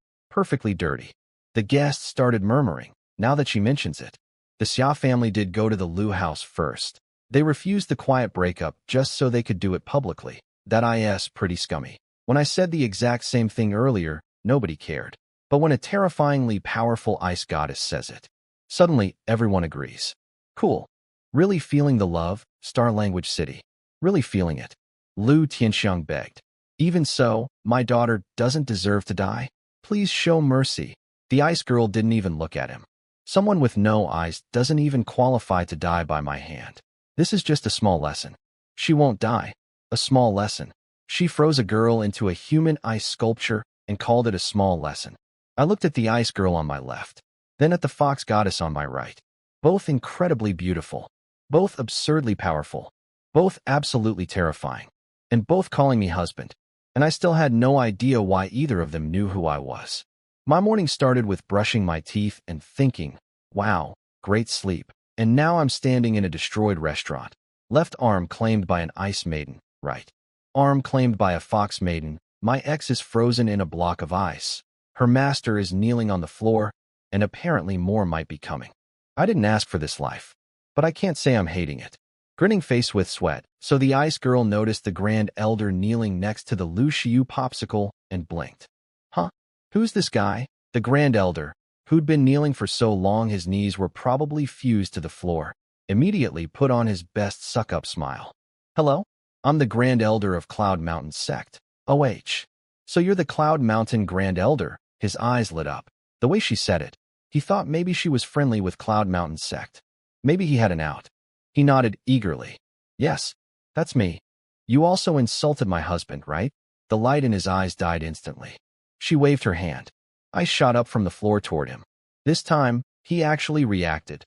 dirty. The guests started murmuring, now that she mentions it. The Xia family did go to the Liu house first. They refused the quiet breakup just so they could do it publicly. That is pretty scummy. When I said the exact same thing earlier, nobody cared. But when a terrifyingly powerful ice goddess says it, suddenly everyone agrees. Cool. Really feeling the love, Star Language City. Really feeling it. Liu Tianxiang begged. Even so, my daughter doesn't deserve to die. Please show mercy. The ice girl didn't even look at him. Someone with no eyes doesn't even qualify to die by my hand. This is just a small lesson. She won't die. A small lesson. She froze a girl into a human ice sculpture and called it a small lesson. I looked at the ice girl on my left, then at the fox goddess on my right. Both incredibly beautiful. Both absurdly powerful. Both absolutely terrifying. And both calling me husband. And I still had no idea why either of them knew who I was. My morning started with brushing my teeth and thinking, wow, great sleep. And now I'm standing in a destroyed restaurant. Left arm claimed by an ice maiden, right arm claimed by a fox maiden. My ex is frozen in a block of ice. Her master is kneeling on the floor, and apparently more might be coming. I didn't ask for this life, but I can't say I'm hating it. Grinning face with sweat, so the ice girl noticed the Grand Elder kneeling next to the Lu Xiu popsicle and blinked. Huh? Who's this guy? The Grand Elder, who'd been kneeling for so long his knees were probably fused to the floor, immediately put on his best suck-up smile. Hello? I'm the Grand Elder of Cloud Mountain Sect. OH. So you're the Cloud Mountain Grand Elder? His eyes lit up. The way she said it, he thought maybe she was friendly with Cloud Mountain Sect. Maybe he had an out. He nodded eagerly. Yes, that's me. You also insulted my husband, right? The light in his eyes died instantly. She waved her hand. I shot up from the floor toward him. This time, he actually reacted,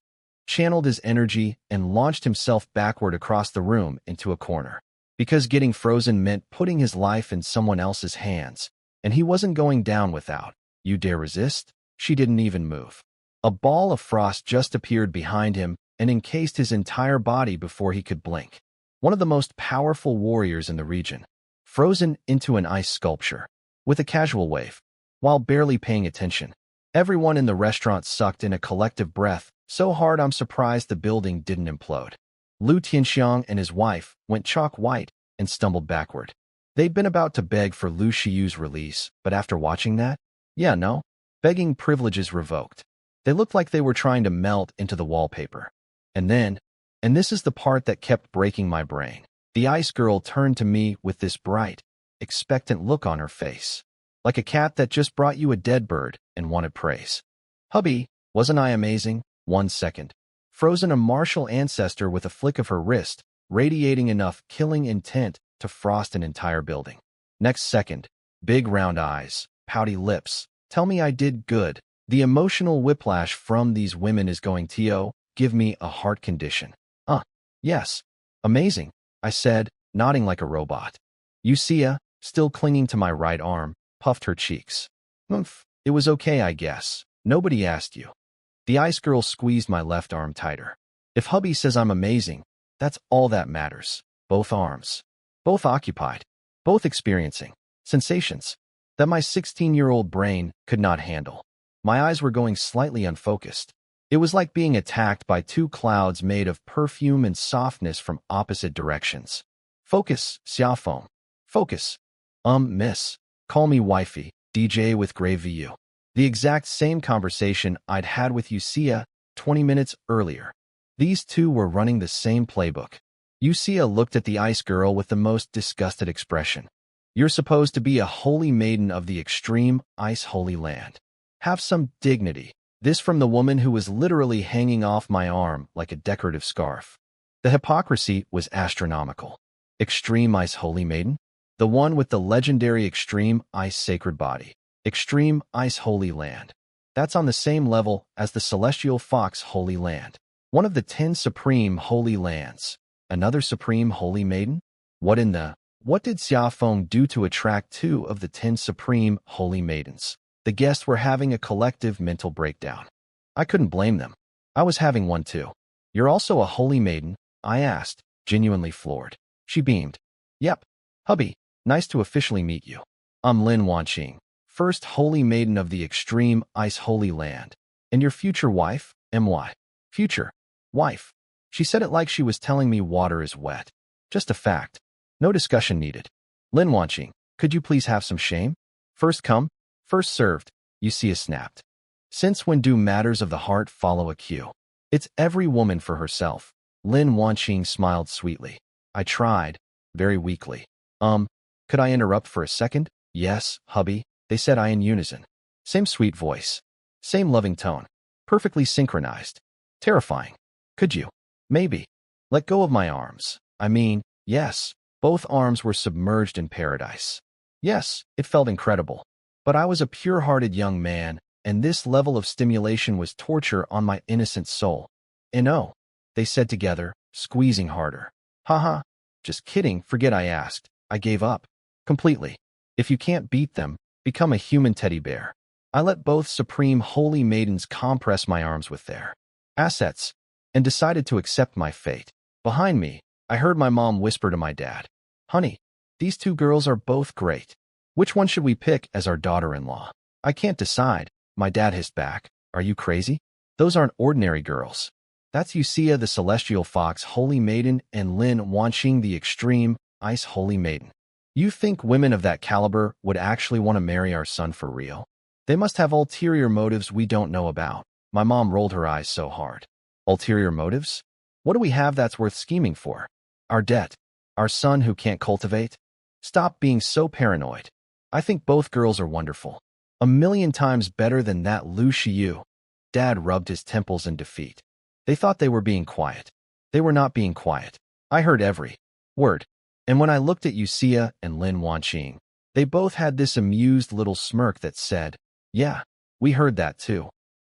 channeled his energy, and launched himself backward across the room into a corner. Because getting frozen meant putting his life in someone else's hands, and he wasn't going down without. You dare resist? She didn't even move. A ball of frost just appeared behind him and encased his entire body before he could blink. One of the most powerful warriors in the region, frozen into an ice sculpture, with a casual wave, while barely paying attention. Everyone in the restaurant sucked in a collective breath, so hard I'm surprised the building didn't implode. Liu Tianxiang and his wife went chalk white and stumbled backward. They'd been about to beg for Lu Xiu's release, but after watching that, begging privileges revoked. They looked like they were trying to melt into the wallpaper. And then, and this is the part that kept breaking my brain, the ice girl turned to me with this bright, expectant look on her face, like a cat that just brought you a dead bird and wanted praise. Hubby, wasn't I amazing? 1 second. Frozen a martial ancestor with a flick of her wrist, radiating enough killing intent to frost an entire building. Next second, big round eyes, pouty lips. Tell me I did good. The emotional whiplash from these women is going to give me a heart condition. Yes. Amazing, I said, nodding like a robot. Xia, still clinging to my right arm, puffed her cheeks. It was okay, I guess. Nobody asked you. The ice girl squeezed my left arm tighter. If hubby says I'm amazing, that's all that matters. Both arms. Both occupied. Both experiencing sensations that my 16-year-old brain could not handle. My eyes were going slightly unfocused. It was like being attacked by two clouds made of perfume and softness from opposite directions. Focus, Xia Feng. Focus. Miss. Call me wifey, DJ with grave VU. The exact same conversation I'd had with Xia 20 minutes earlier. These two were running the same playbook. Xia looked at the ice girl with the most disgusted expression. You're supposed to be a holy maiden of the extreme ice holy land. Have some dignity. This from the woman who was literally hanging off my arm like a decorative scarf. The hypocrisy was astronomical. Extreme ice holy maiden? The one with the legendary extreme ice sacred body. Extreme Ice Holy Land. That's on the same level as the Celestial Fox Holy Land. One of the 10 Supreme Holy Lands. Another Supreme Holy Maiden? What did Xia Feng do to attract 2 of the 10 Supreme Holy Maidens? The guests were having a collective mental breakdown. I couldn't blame them. I was having one too. You're also a holy maiden? I asked, genuinely floored. She beamed. Yep. Hubby, nice to officially meet you. I'm Lin Wanqing, first holy maiden of the Extreme Ice Holy Land. And your future wife? My. Future. Wife. She said it like she was telling me water is wet. Just a fact. No discussion needed. Lin Wanqing, could you please have some shame? First come, first served, Xia snapped. Since when do matters of the heart follow a cue? It's every woman for herself. Lin Wanqing smiled sweetly. I tried, very weakly. Could I interrupt for a second? Yes, hubby, they said in unison. Same sweet voice. Same loving tone. Perfectly synchronized. Terrifying. Could you? Maybe. Let go of my arms. I mean, yes, both arms were submerged in paradise. Yes, it felt incredible. But I was a pure-hearted young man, and this level of stimulation was torture on my innocent soul. And oh, they said together, squeezing harder. Haha, just kidding, forget I asked. I gave up. Completely. If you can't beat them, become a human teddy bear. I let both supreme holy maidens compress my arms with their assets, and decided to accept my fate. Behind me, I heard my mom whisper to my dad, Honey, these 2 girls are both great. Which one should we pick as our daughter-in-law? I can't decide, my dad hissed back. Are you crazy? Those aren't ordinary girls. That's Xia the Celestial Fox Holy Maiden and Lin Wanqing the Extreme Ice Holy Maiden. You think women of that caliber would actually want to marry our son for real? They must have ulterior motives we don't know about. My mom rolled her eyes so hard. Ulterior motives? What do we have that's worth scheming for? Our debt. Our son who can't cultivate? Stop being so paranoid. I think both girls are wonderful. 1,000,000 times better than that Lu Shiyu. Dad rubbed his temples in defeat. They thought they were being quiet. They were not being quiet. I heard every word. And when I looked at Xia and Lin Wanqing, they both had this amused little smirk that said, Yeah, we heard that too.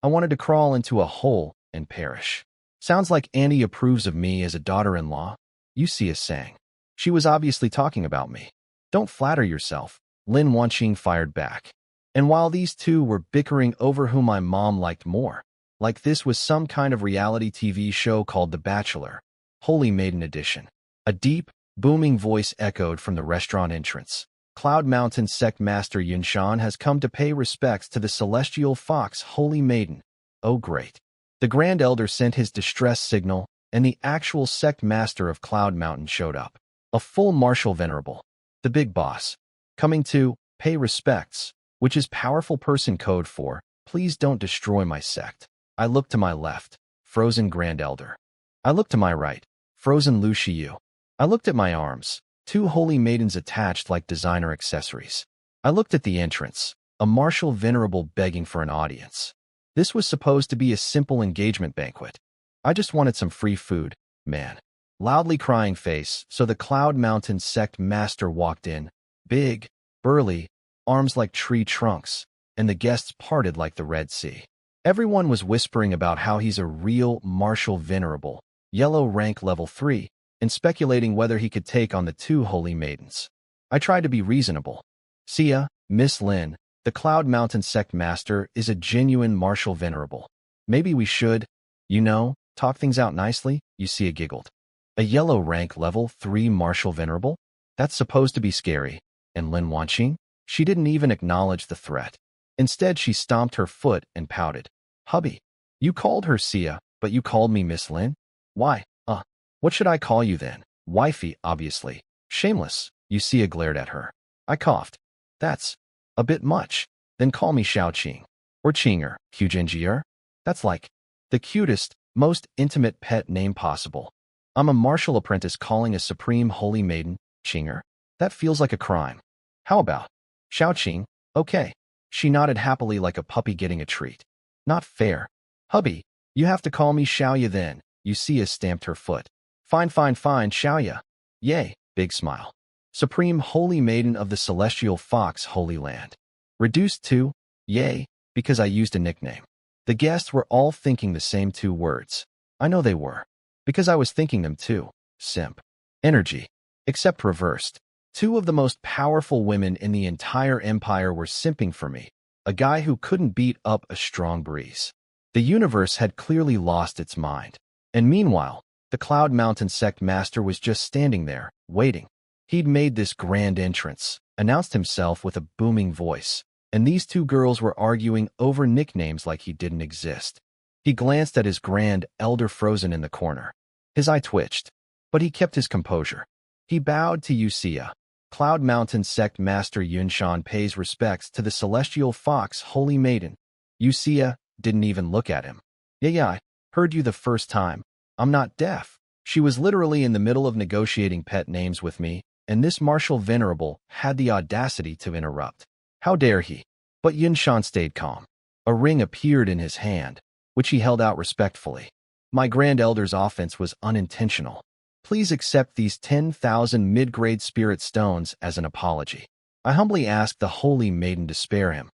I wanted to crawl into a hole and perish. Sounds like Annie approves of me as a daughter-in-law, Xia sang. She was obviously talking about me. Don't flatter yourself, Lin Wanqing fired back. And while these 2 were bickering over who my mom liked more, like this was some kind of reality TV show called The Bachelor, Holy Maiden Edition. A deep, booming voice echoed from the restaurant entrance. Cloud Mountain Sect Master Yunshan has come to pay respects to the Celestial Fox Holy Maiden. Oh great. The Grand Elder sent his distress signal, and the actual sect master of Cloud Mountain showed up. A full martial venerable. The big boss. Coming to pay respects, which is powerful person code for, please don't destroy my sect. I looked to my left, frozen Grand Elder. I looked to my right, frozen Lu Shiyu. I looked at my arms, 2 holy maidens attached like designer accessories. I looked at the entrance, a martial venerable begging for an audience. This was supposed to be a simple engagement banquet. I just wanted some free food, man. Loudly crying face, so the Cloud Mountain sect master walked in, big, burly, arms like tree trunks, and the guests parted like the Red Sea. Everyone was whispering about how he's a real martial venerable, yellow rank level 3, and speculating whether he could take on the 2 holy maidens. I tried to be reasonable. Xia, Miss Lin, the Cloud Mountain sect master is a genuine martial venerable. Maybe we should, talk things out nicely, Xia giggled. A yellow rank level 3 martial venerable? That's supposed to be scary. And Lin Wanqing? She didn't even acknowledge the threat. Instead, she stomped her foot and pouted. Hubby, you called her Xia, but you called me Miss Lin? Why? What should I call you then? Wifey, obviously. Shameless, Xia glared at her. I coughed. That's a bit much. Then call me Xiaoqing. Or Qinger, Hujinjier. That's like the cutest, most intimate pet name possible. I'm a martial apprentice calling a supreme holy maiden, Qinger. That feels like a crime. How about Xiaoqing? Okay. She nodded happily like a puppy getting a treat. Not fair. Hubby, you have to call me Xiaoya then, Xia stamped her foot. Fine, Xiaoya. Yay, big smile. Supreme Holy Maiden of the Celestial Fox Holy Land. Reduced to, yay, because I used a nickname. The guests were all thinking the same two words. I know they were. Because I was thinking them too. Simp. Energy. Except reversed. Two of the most powerful women in the entire empire were simping for me. A guy who couldn't beat up a strong breeze. The universe had clearly lost its mind. And meanwhile, the Cloud Mountain sect master was just standing there, waiting. He'd made this grand entrance, announced himself with a booming voice, and these two girls were arguing over nicknames like he didn't exist. He glanced at his grand elder frozen in the corner. His eye twitched, but he kept his composure. He bowed to Xia. Cloud Mountain sect master Yunshan pays respects to the celestial fox holy maiden. Xia didn't even look at him. Yeah, I heard you the first time. I'm not deaf. She was literally in the middle of negotiating pet names with me, and this martial venerable had the audacity to interrupt. How dare he? But Yunshan stayed calm. A ring appeared in his hand, which he held out respectfully. My grand elder's offense was unintentional. Please accept these 10,000 mid-grade spirit stones as an apology. I humbly asked the holy maiden to spare him.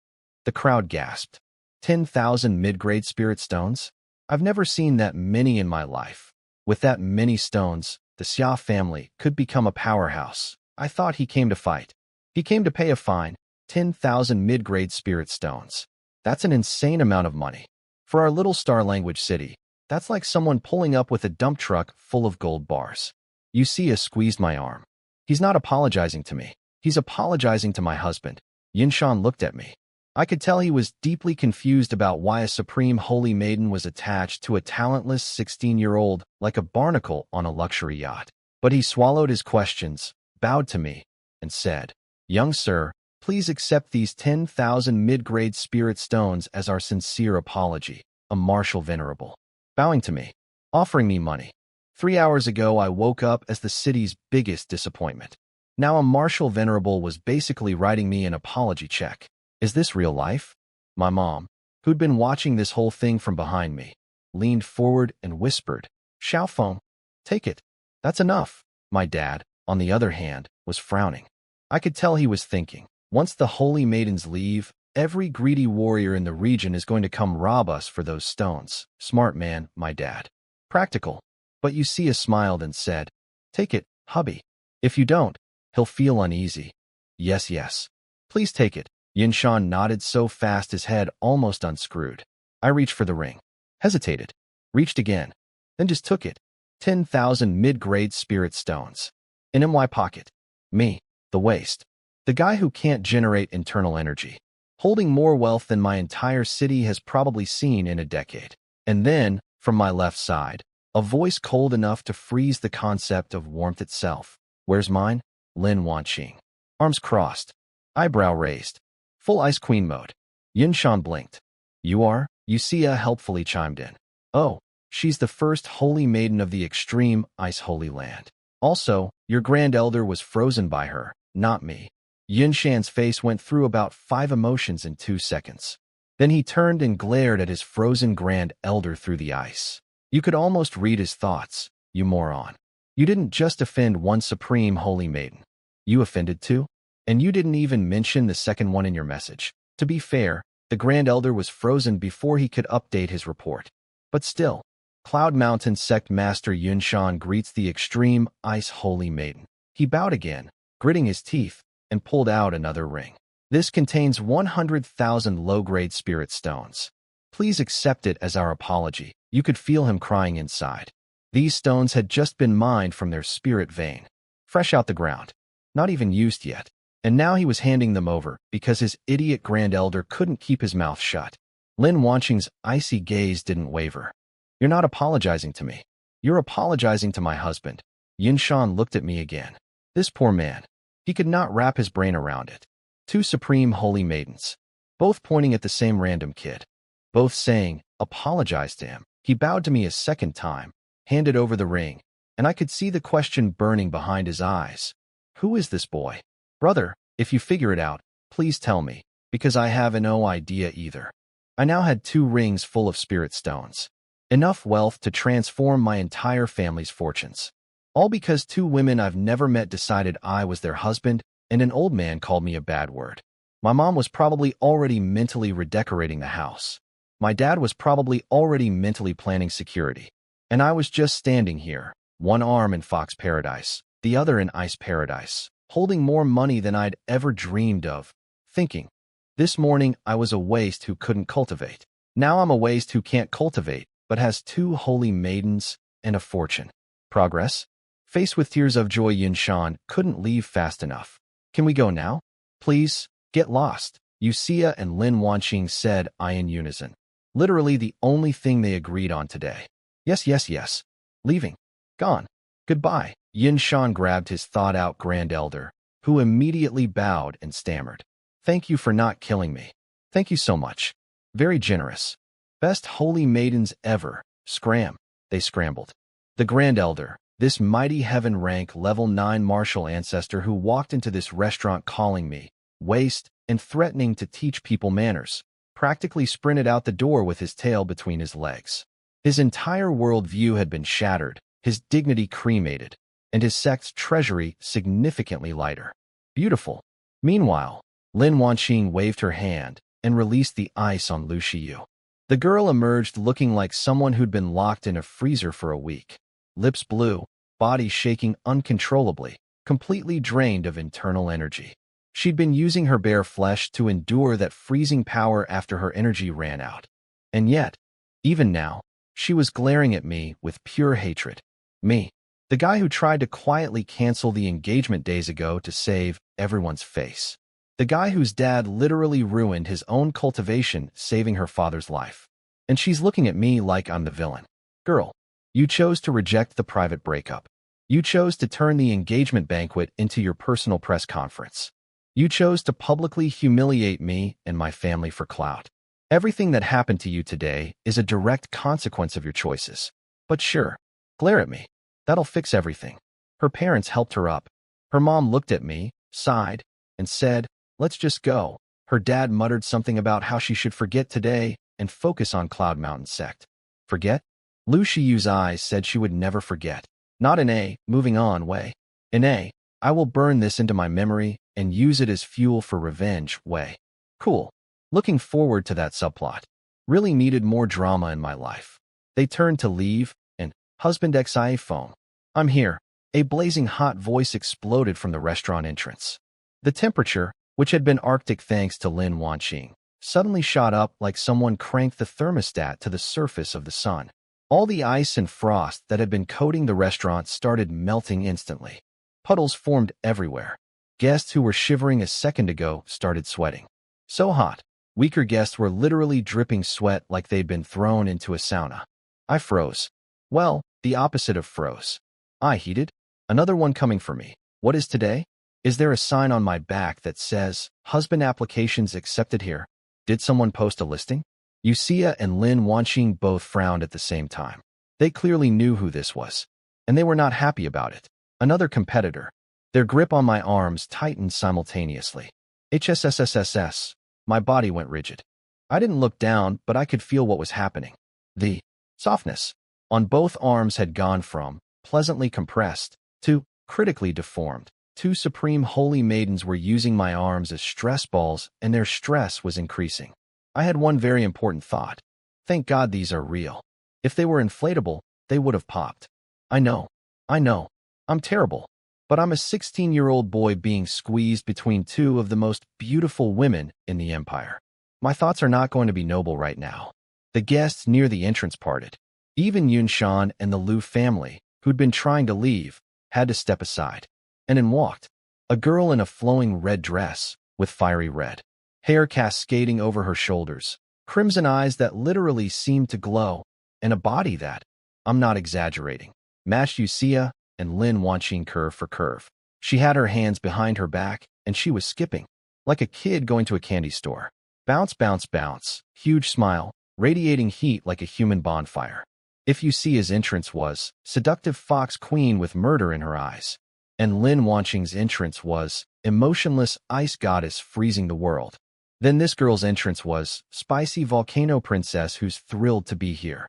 The crowd gasped. 10,000 mid-grade spirit stones? I've never seen that many in my life. With that many stones, the Xia family could become a powerhouse. I thought he came to fight. He came to pay a fine. 10,000 mid-grade spirit stones. That's an insane amount of money. For our little star language city, that's like someone pulling up with a dump truck full of gold bars. Xia squeezed my arm. He's not apologizing to me. He's apologizing to my husband. Yunshan looked at me. I could tell he was deeply confused about why a supreme holy maiden was attached to a talentless 16-year-old like a barnacle on a luxury yacht. But he swallowed his questions, bowed to me, and said, "Young sir, please accept these 10,000 mid-grade spirit stones as our sincere apology, a martial venerable." Bowing to me, offering me money. 3 hours ago, I woke up as the city's biggest disappointment. Now a martial venerable was basically writing me an apology check. Is this real life? My mom, who'd been watching this whole thing from behind me, leaned forward and whispered, "Xia Feng, take it. That's enough." My dad, on the other hand, was frowning. I could tell he was thinking, once the holy maidens leave, every greedy warrior in the region is going to come rob us for those stones. Smart man, my dad. Practical. But Xia smiled and said, "Take it, hubby. If you don't, he'll feel uneasy." Yes. Please take it." Yunshan nodded so fast his head almost unscrewed. I reached for the ring. Hesitated. Reached again. Then just took it. 10,000 mid-grade spirit stones. In my pocket. Me, the waste. The guy who can't generate internal energy. Holding more wealth than my entire city has probably seen in a decade. And then, from my left side, a voice cold enough to freeze the concept of warmth itself. Where's mine? Lin Wanqing. Arms crossed. Eyebrow raised. Full Ice Queen mode. Yunshan blinked. You are? Xia helpfully chimed in. Oh, she's the first holy maiden of the extreme ice holy land. Also, your grand elder was frozen by her, not me. Yunshan's face went through about 5 emotions in 2 seconds. Then he turned and glared at his frozen grand elder through the ice. You could almost read his thoughts. You moron. You didn't just offend one supreme holy maiden. You offended 2? And you didn't even mention the second one in your message. To be fair, the Grand Elder was frozen before he could update his report. But still, Cloud Mountain Sect Master Yunshan greets the extreme Ice Holy Maiden. He bowed again, gritting his teeth, and pulled out another ring. This contains 100,000 low-grade spirit stones. Please accept it as our apology. You could feel him crying inside. These stones had just been mined from their spirit vein. Fresh out the ground. Not even used yet. And now he was handing them over because his idiot Grand Elder couldn't keep his mouth shut. Lin Wanqing's icy gaze didn't waver. You're not apologizing to me. You're apologizing to my husband. Yunshan looked at me again. This poor man. He could not wrap his brain around it. 2 supreme holy maidens. Both pointing at the same random kid. Both saying, apologize to him. He bowed to me a second time, handed over the ring, and I could see the question burning behind his eyes. Who is this boy? Brother, if you figure it out, please tell me, because I have no idea either. I now had 2 rings full of spirit stones. Enough wealth to transform my entire family's fortunes. All because 2 women I've never met decided I was their husband, and an old man called me a bad word. My mom was probably already mentally redecorating the house. My dad was probably already mentally planning security. And I was just standing here, one arm in Fox Paradise, the other in Ice Paradise, holding more money than I'd ever dreamed of, thinking, this morning I was a waste who couldn't cultivate. Now I'm a waste who can't cultivate, but has 2 holy maidens and a fortune. Progress? Faced with tears of joy, Yunshan couldn't leave fast enough. Can we go now? Please, get lost, Xia and Lin Wanqing said in unison. Literally the only thing they agreed on today. Yes, yes, yes. Leaving. Gone. Goodbye. Yunshan grabbed his thought-out grand elder, who immediately bowed and stammered. Thank you for not killing me. Thank you so much. Very generous. Best holy maidens ever. Scram. They scrambled. The grand elder, this mighty heaven rank level 9 martial ancestor who walked into this restaurant calling me waste and threatening to teach people manners, practically sprinted out the door with his tail between his legs. His entire worldview had been shattered, his dignity cremated, and his sect's treasury significantly lighter. Beautiful. Meanwhile, Lin Wanqing waved her hand and released the ice on Lu Shiyu. The girl emerged looking like someone who'd been locked in a freezer for a week. Lips blue, body shaking uncontrollably, completely drained of internal energy. She'd been using her bare flesh to endure that freezing power after her energy ran out. And yet, even now, she was glaring at me with pure hatred. Me, the guy who tried to quietly cancel the engagement days ago to save everyone's face. The guy whose dad literally ruined his own cultivation saving her father's life. And she's looking at me like I'm the villain. Girl, you chose to reject the private breakup. You chose to turn the engagement banquet into your personal press conference. You chose to publicly humiliate me and my family for clout. Everything that happened to you today is a direct consequence of your choices. But sure, glare at me. That'll fix everything. Her parents helped her up. Her mom looked at me, sighed, and said, let's just go. Her dad muttered something about how she should forget today and focus on Cloud Mountain sect. Forget? Lu Shiyu's eyes said she would never forget. Not in a moving on way. In a I will burn this into my memory and use it as fuel for revenge way. Cool. Looking forward to that subplot. Really needed more drama in my life. They turned to leave, and husband Xia Feng. I'm here. A blazing hot voice exploded from the restaurant entrance. The temperature, which had been Arctic thanks to Lin Wanqing, suddenly shot up like someone cranked the thermostat to the surface of the sun. All the ice and frost that had been coating the restaurant started melting instantly. Puddles formed everywhere. Guests who were shivering a second ago started sweating. So hot, weaker guests were literally dripping sweat like they'd been thrown into a sauna. I froze. Well, the opposite of froze. I heated. Another one coming for me. What is today? Is there a sign on my back that says, husband applications accepted here? Did someone post a listing? Xia and Lin Wanqing both frowned at the same time. They clearly knew who this was, and they were not happy about it. Another competitor. Their grip on my arms tightened simultaneously. HSSSSS. My body went rigid. I didn't look down, but I could feel what was happening. The softness on both arms had gone from pleasantly compressed to critically deformed. 2 supreme holy maidens were using my arms as stress balls, and their stress was increasing. I had one very important thought. Thank God these are real. If they were inflatable, they would have popped. I know. I'm terrible. But I'm a 16-year-old boy being squeezed between 2 of the most beautiful women in the empire. My thoughts are not going to be noble right now. The guests near the entrance parted. Even Yunshan and the Lu family, who'd been trying to leave, had to step aside. And in walked a girl in a flowing red dress with fiery red hair cascading over her shoulders, crimson eyes that literally seemed to glow, and a body that, I'm not exaggerating, matched Xia and Lin Wanqing curve for curve. She had her hands behind her back, and she was skipping, like a kid going to a candy store. Bounce, bounce, bounce, huge smile, radiating heat like a human bonfire. If Xia's entrance was seductive fox queen with murder in her eyes, and Lin Wanqing's entrance was emotionless ice goddess freezing the world, then this girl's entrance was spicy volcano princess who's thrilled to be here.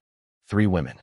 3 women.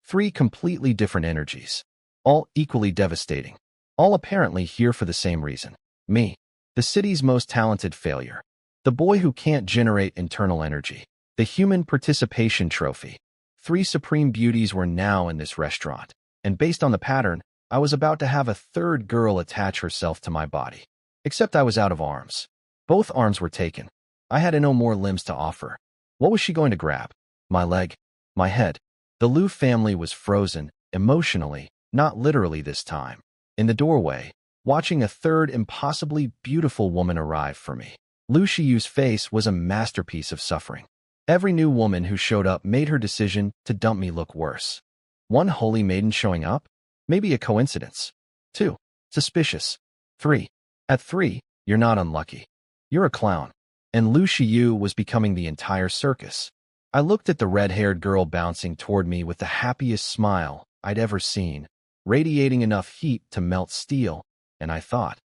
3 completely different energies. All equally devastating. All apparently here for the same reason. Me. The city's most talented failure. The boy who can't generate internal energy. The human participation trophy. 3 supreme beauties were now in this restaurant, and based on the pattern, I was about to have a third girl attach herself to my body. Except I was out of arms. Both arms were taken. I had no more limbs to offer. What was she going to grab? My leg? My head? The Liu family was frozen, emotionally, not literally this time. In the doorway, watching a third impossibly beautiful woman arrive for me. Liu Shiyu's face was a masterpiece of suffering. Every new woman who showed up made her decision to dump me look worse. 1 holy maiden showing up? Maybe a coincidence. 2. Suspicious. 3. At 3, you're not unlucky. You're a clown. And Liu Shiyu was becoming the entire circus. I looked at the red-haired girl bouncing toward me with the happiest smile I'd ever seen, radiating enough heat to melt steel, and I thought,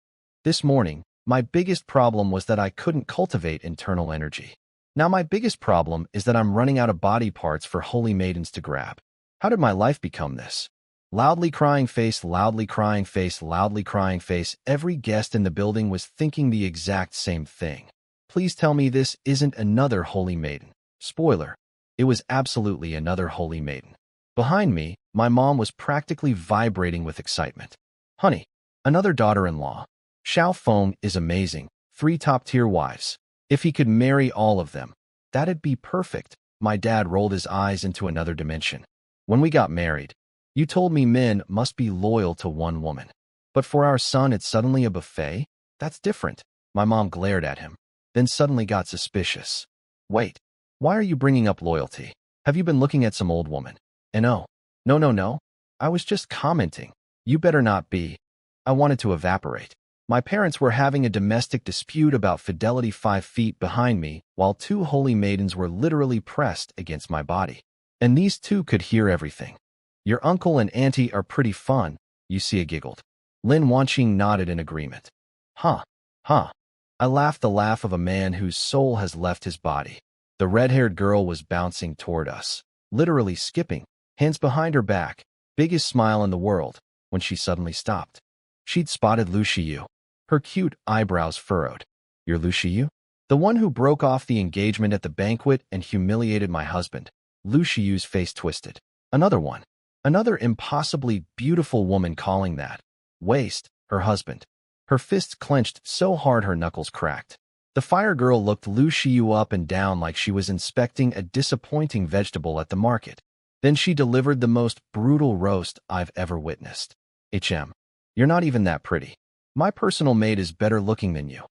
this morning, my biggest problem was that I couldn't cultivate internal energy. Now my biggest problem is that I'm running out of body parts for holy maidens to grab. How did my life become this? Loudly crying face, loudly crying face, loudly crying face. Every guest in the building was thinking the exact same thing. Please tell me this isn't another holy maiden. Spoiler, it was absolutely another holy maiden. Behind me, my mom was practically vibrating with excitement. Honey, another daughter-in-law. Xia Feng is amazing. 3 top-tier wives. If he could marry all of them, that'd be perfect. My dad rolled his eyes into another dimension. When we got married, you told me men must be loyal to 1 woman. But for our son, it's suddenly a buffet? That's different. My mom glared at him, then suddenly got suspicious. Wait, why are you bringing up loyalty? Have you been looking at some old woman? And oh, no. I was just commenting. You better not be. I wanted to evaporate. My parents were having a domestic dispute about fidelity 5 feet behind me, while 2 holy maidens were literally pressed against my body. And these 2 could hear everything. Your uncle and auntie are pretty fun, Xia giggled. Lin Wanqing nodded in agreement. Huh. I laughed the laugh of a man whose soul has left his body. The red-haired girl was bouncing toward us, literally skipping, hands behind her back, biggest smile in the world, when she suddenly stopped. She'd spotted Liu Shiyu. Her cute eyebrows furrowed. You're Liu Shiyu? The one who broke off the engagement at the banquet and humiliated my husband. Liu Shiyu's face twisted. Another one. Another impossibly beautiful woman calling that. Waste, her husband. Her fists clenched so hard her knuckles cracked. The fire girl looked Liu Shiyu up and down like she was inspecting a disappointing vegetable at the market. Then she delivered the most brutal roast I've ever witnessed. You're not even that pretty. My personal maid is better looking than you.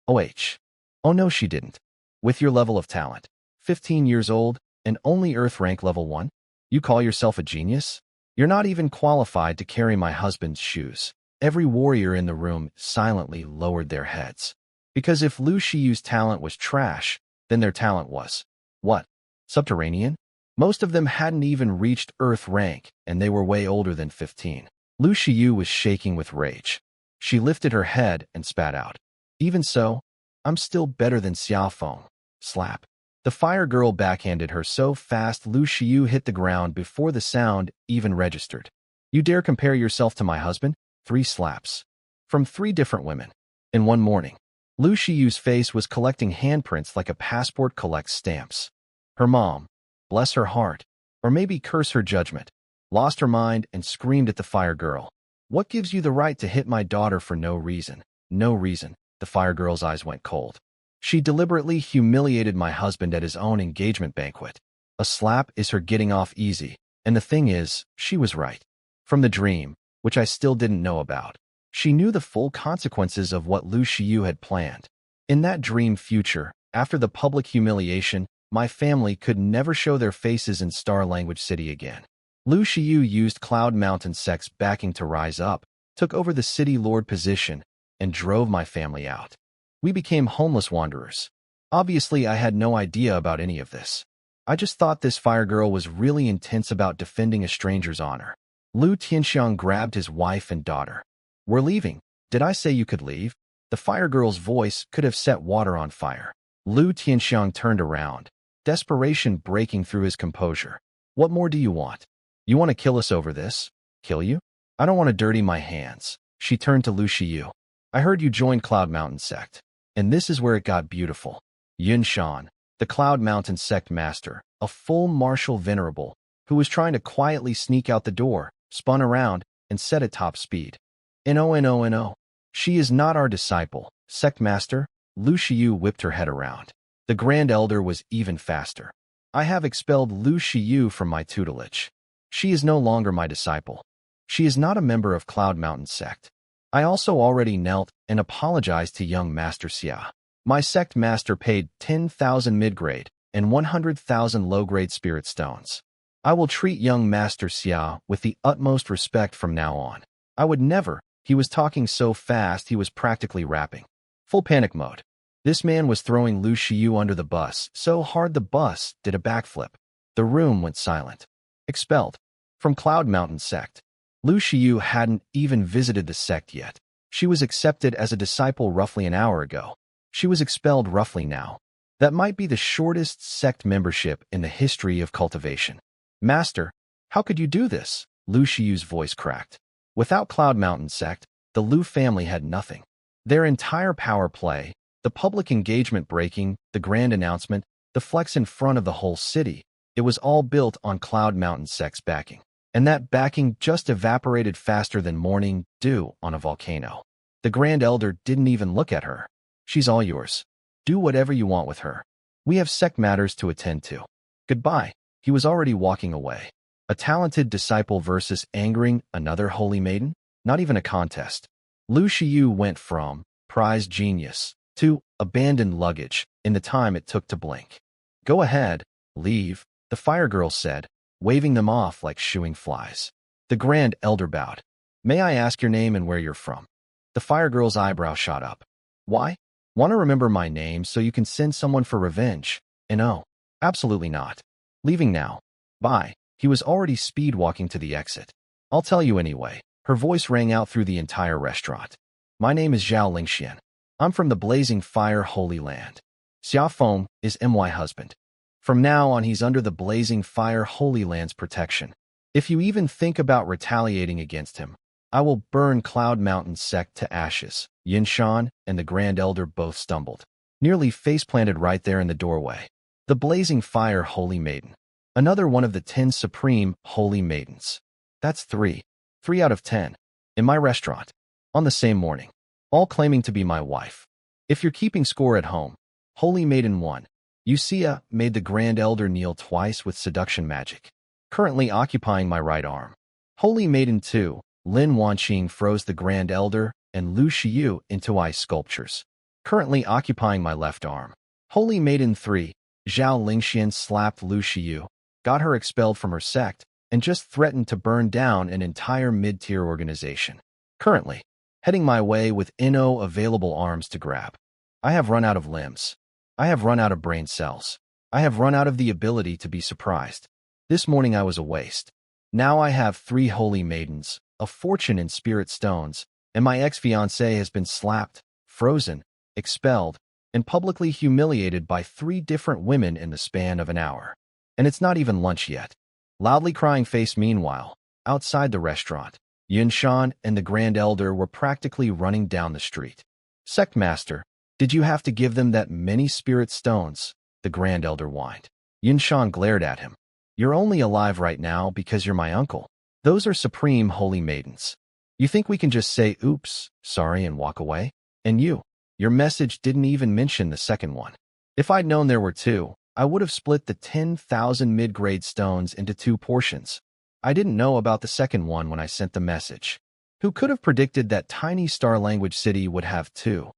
Oh no, she didn't. With your level of talent, 15 years old, and only Earth rank level 1, you call yourself a genius? You're not even qualified to carry my husband's shoes. Every warrior in the room silently lowered their heads. Because if Liu Shiyu's talent was trash, then their talent was, what? Subterranean? Most of them hadn't even reached Earth rank, and they were way older than 15. Liu Shiyu was shaking with rage. She lifted her head and spat out. Even so, I'm still better than Xia Feng. Slap. The fire girl backhanded her so fast Liu Shiyu hit the ground before the sound even registered. You dare compare yourself to my husband? 3 slaps. From 3 different women. In one morning. Liu Shiyu's face was collecting handprints like a passport collects stamps. Her mom, bless her heart, or maybe curse her judgment, lost her mind and screamed at the fire girl. What gives you the right to hit my daughter for no reason? No reason. The fire girl's eyes went cold. She deliberately humiliated my husband at his own engagement banquet. A slap is her getting off easy, and the thing is, she was right. From the dream, which I still didn't know about, she knew the full consequences of what Liu Shiyu had planned. In that dream future, after the public humiliation, my family could never show their faces in Star Language City again. Liu Shiyu used Cloud Mountain Sect's backing to rise up, took over the city lord position, and drove my family out. We became homeless wanderers. Obviously, I had no idea about any of this. I just thought this fire girl was really intense about defending a stranger's honor. Liu Tianxiang grabbed his wife and daughter. We're leaving. Did I say you could leave? The fire girl's voice could have set water on fire. Liu Tianxiang turned around, desperation breaking through his composure. What more do you want? You want to kill us over this? Kill you? I don't want to dirty my hands. She turned to Liu Shiyu. I heard you joined Cloud Mountain Sect, and this is where it got beautiful. Yunshan, the Cloud Mountain sect master, a full martial venerable, who was trying to quietly sneak out the door, spun around, and set at top speed. No. She is not our disciple, sect master. Lu Shiyu whipped her head around. The Grand Elder was even faster. I have expelled Lu Shiyu from my tutelage. She is no longer my disciple. She is not a member of Cloud Mountain sect. I also already knelt and apologized to young Master Xia. My sect master paid 10,000 mid-grade and 100,000 low-grade spirit stones. I will treat young Master Xia with the utmost respect from now on. I would never. He was talking so fast he was practically rapping. Full panic mode. This man was throwing Lu Shiyu under the bus so hard the bus did a backflip. The room went silent. Expelled. From Cloud Mountain sect. Lu Shiyu hadn't even visited the sect yet. She was accepted as a disciple roughly an hour ago. She was expelled roughly now. That might be the shortest sect membership in the history of cultivation. Master, how could you do this? Lu Shiyu's voice cracked. Without Cloud Mountain sect, the Lu family had nothing. Their entire power play, the public engagement breaking, the grand announcement, the flex in front of the whole city, it was all built on Cloud Mountain sect's backing. And that backing just evaporated faster than morning dew on a volcano. The Grand Elder didn't even look at her. She's all yours. Do whatever you want with her. We have sect matters to attend to. Goodbye. He was already walking away. A talented disciple versus angering another holy maiden? Not even a contest. Lu Shiyu went from prized genius to abandoned luggage in the time it took to blink. Go ahead, leave, the fire girl said, waving them off like shooing flies. The Grand Elder bowed. May I ask your name and where you're from? The fire girl's eyebrow shot up. Why? Want to remember my name so you can send someone for revenge? No, absolutely not. Leaving now. Bye. He was already speed-walking to the exit. I'll tell you anyway. Her voice rang out through the entire restaurant. My name is Zhao Lingxian. I'm from the Blazing Fire Holy Land. Xia Feng is my husband. From now on, he's under the Blazing Fire Holy Land's protection. If you even think about retaliating against him, I will burn Cloud Mountain sect to ashes. Yunshan and the Grand Elder both stumbled, nearly face-planted right there in the doorway. The Blazing Fire Holy Maiden. Another one of the 10 supreme holy maidens. That's 3 out of 10. In my restaurant. On the same morning. All claiming to be my wife. If you're keeping score at home, Holy Maiden 1. Xia made the Grand Elder kneel twice with seduction magic. Currently occupying my right arm. Holy Maiden 2. Lin Wanqing froze the Grand Elder and Lu Shiyu into ice sculptures. Currently occupying my left arm. Holy Maiden 3. Zhao Lingxian slapped Lu Shiyu, got her expelled from her sect, and just threatened to burn down an entire mid-tier organization. Currently, heading my way with no available arms to grab. I have run out of limbs. I have run out of brain cells. I have run out of the ability to be surprised. This morning I was a waste. Now I have 3 holy maidens, a fortune in spirit stones, and my ex-fiancée has been slapped, frozen, expelled, and publicly humiliated by 3 different women in the span of an hour. And it's not even lunch yet. Loudly crying face meanwhile, outside the restaurant, Yunshan and the Grand Elder were practically running down the street. Sect Master, did you have to give them that many spirit stones? The Grand Elder whined. Yunshan glared at him. You're only alive right now because you're my uncle. Those are supreme holy maidens. You think we can just say, oops, sorry, and walk away? And your message didn't even mention the second one. If I'd known there were 2, I would have split the 10,000 mid-grade stones into 2 portions. I didn't know about the second one when I sent the message. Who could have predicted that tiny star language city would have 2?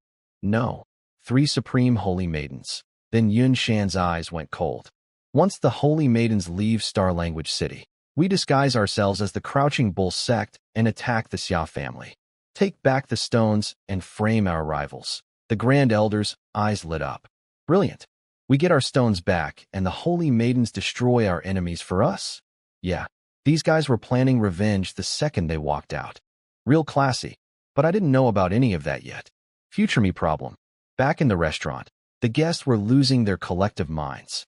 No, 3 supreme holy maidens. Then Yunshan's eyes went cold. Once the holy maidens leave star language city, we disguise ourselves as the Crouching Bull sect and attack the Xia family. Take back the stones and frame our rivals. The Grand Elder's eyes lit up. Brilliant. We get our stones back, and the holy maidens destroy our enemies for us? Yeah, these guys were planning revenge the second they walked out. Real classy, but I didn't know about any of that yet. Future me problem. Back in the restaurant, the guests were losing their collective minds.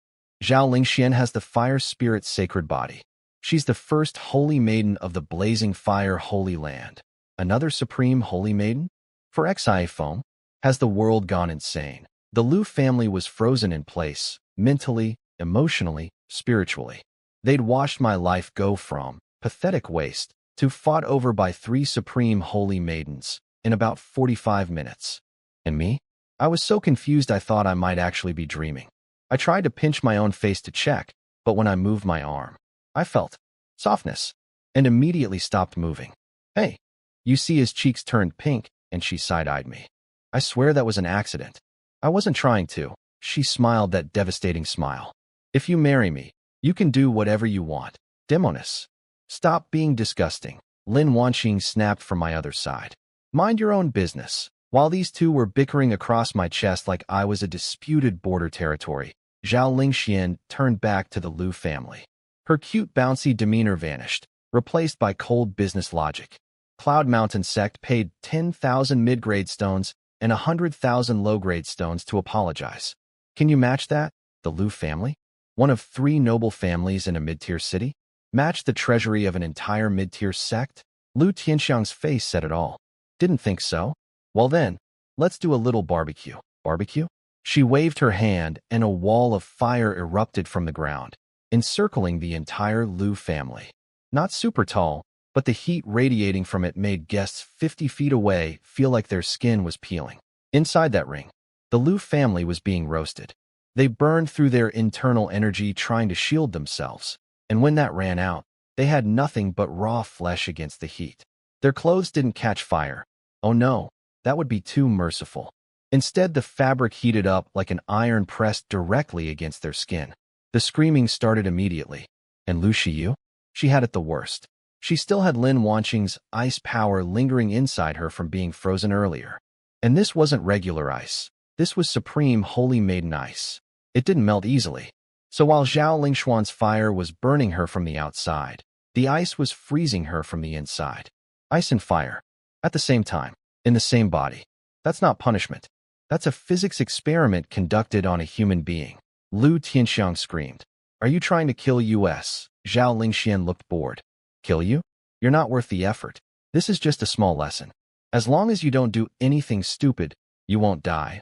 Zhao Lingxian has the fire spirit's sacred body. She's the first holy maiden of the Blazing Fire Holy Land. Another supreme holy maiden? For Xia Feng, has the world gone insane? The Liu family was frozen in place, mentally, emotionally, spiritually. They'd watched my life go from pathetic waste to fought over by 3 supreme holy maidens in about 45 minutes. And me? I was so confused I thought I might actually be dreaming. I tried to pinch my own face to check, but when I moved my arm, I felt softness and immediately stopped moving. Hey, you see his cheeks turned pink and she side-eyed me. I swear that was an accident. I wasn't trying to. She smiled that devastating smile. If you marry me, you can do whatever you want. Demoness. Stop being disgusting. Lin Wanqing snapped from my other side. Mind your own business. While these two were bickering across my chest like I was a disputed border territory, Zhao Lingxian turned back to the Liu family. Her cute bouncy demeanor vanished, replaced by cold business logic. Cloud Mountain sect paid 10,000 mid-grade stones and 100,000 low-grade stones to apologize. Can you match that? The Liu family? One of 3 noble families in a mid-tier city? Match the treasury of an entire mid-tier sect? Liu Tianxiang's face said it all. Didn't think so? Well then, let's do a little barbecue. Barbecue? She waved her hand and a wall of fire erupted from the ground, encircling the entire Liu family. Not super tall, but the heat radiating from it made guests 50 feet away feel like their skin was peeling. Inside that ring, the Liu family was being roasted. They burned through their internal energy trying to shield themselves, and when that ran out, they had nothing but raw flesh against the heat. Their clothes didn't catch fire. Oh no, that would be too merciful. Instead, the fabric heated up like an iron pressed directly against their skin. The screaming started immediately. And Lu Shiyu? She had it the worst. She still had Lin Wanqing's ice power lingering inside her from being frozen earlier. And this wasn't regular ice. This was supreme holy maiden ice. It didn't melt easily. So while Zhao Lingshuan's fire was burning her from the outside, the ice was freezing her from the inside. Ice and fire. At the same time. In the same body. That's not punishment. That's a physics experiment conducted on a human being. Liu Tianxiang screamed. Are you trying to kill us? Zhao Lingxian looked bored. Kill you? You're not worth the effort. This is just a small lesson. As long as you don't do anything stupid, you won't die,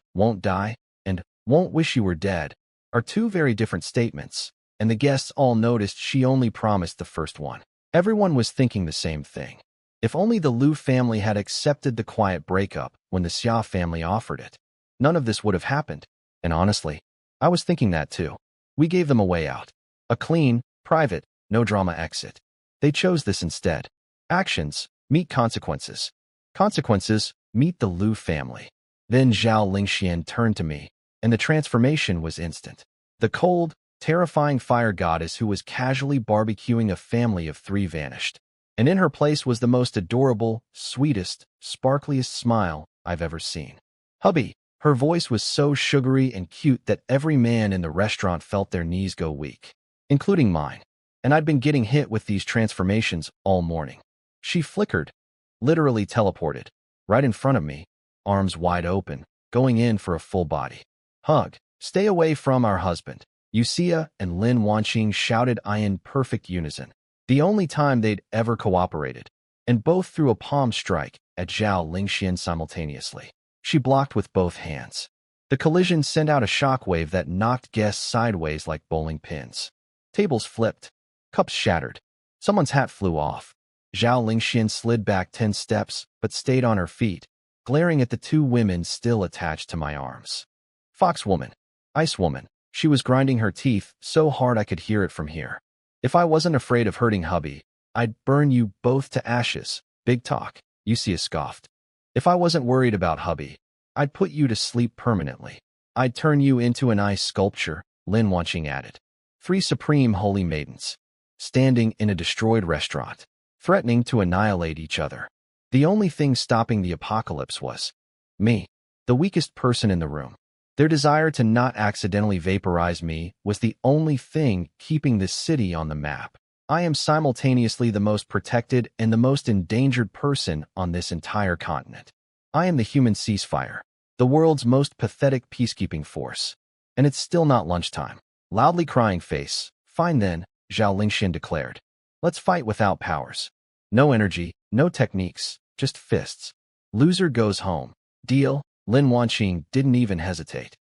and won't wish you were dead, are 2 very different statements, and the guests all noticed she only promised the first one. Everyone was thinking the same thing. If only the Liu family had accepted the quiet breakup when the Xia family offered it, none of this would have happened. And honestly, I was thinking that too. We gave them a way out. A clean, private, no drama exit. They chose this instead. Actions meet consequences. Consequences meet the Liu family. Then Zhao Lingxian turned to me, and the transformation was instant. The cold, terrifying fire goddess who was casually barbecuing a family of 3 vanished. And in her place was the most adorable, sweetest, sparkliest smile I've ever seen. Hubby. Her voice was so sugary and cute that every man in the restaurant felt their knees go weak, including mine. And I'd been getting hit with these transformations all morning. She flickered, literally teleported, right in front of me, arms wide open, going in for a full body hug. Stay away from our husband. Xia and Lin Wanqing shouted in perfect unison, the only time they'd ever cooperated, and both threw a palm strike at Zhao Lingxian simultaneously. She blocked with both hands. The collision sent out a shockwave that knocked guests sideways like bowling pins. Tables flipped. Cups shattered. Someone's hat flew off. Zhao Lingxian slid back 10 steps, but stayed on her feet, glaring at the 2 women still attached to my arms. Fox woman. Ice woman. She was grinding her teeth so hard I could hear it from here. If I wasn't afraid of hurting hubby, I'd burn you both to ashes. Big talk. Xia scoffed. If I wasn't worried about hubby, I'd put you to sleep permanently. I'd turn you into an ice sculpture, Lin Wanqing added. 3 supreme holy maidens, standing in a destroyed restaurant, threatening to annihilate each other. The only thing stopping the apocalypse was me, the weakest person in the room. Their desire to not accidentally vaporize me was the only thing keeping this city on the map. I am simultaneously the most protected and the most endangered person on this entire continent. I am the human ceasefire, the world's most pathetic peacekeeping force. And it's still not lunchtime. Loudly crying face. Fine then, Zhao Lingxian declared. Let's fight without powers. No energy, no techniques, just fists. Loser goes home. Deal? Lin Wanqing didn't even hesitate.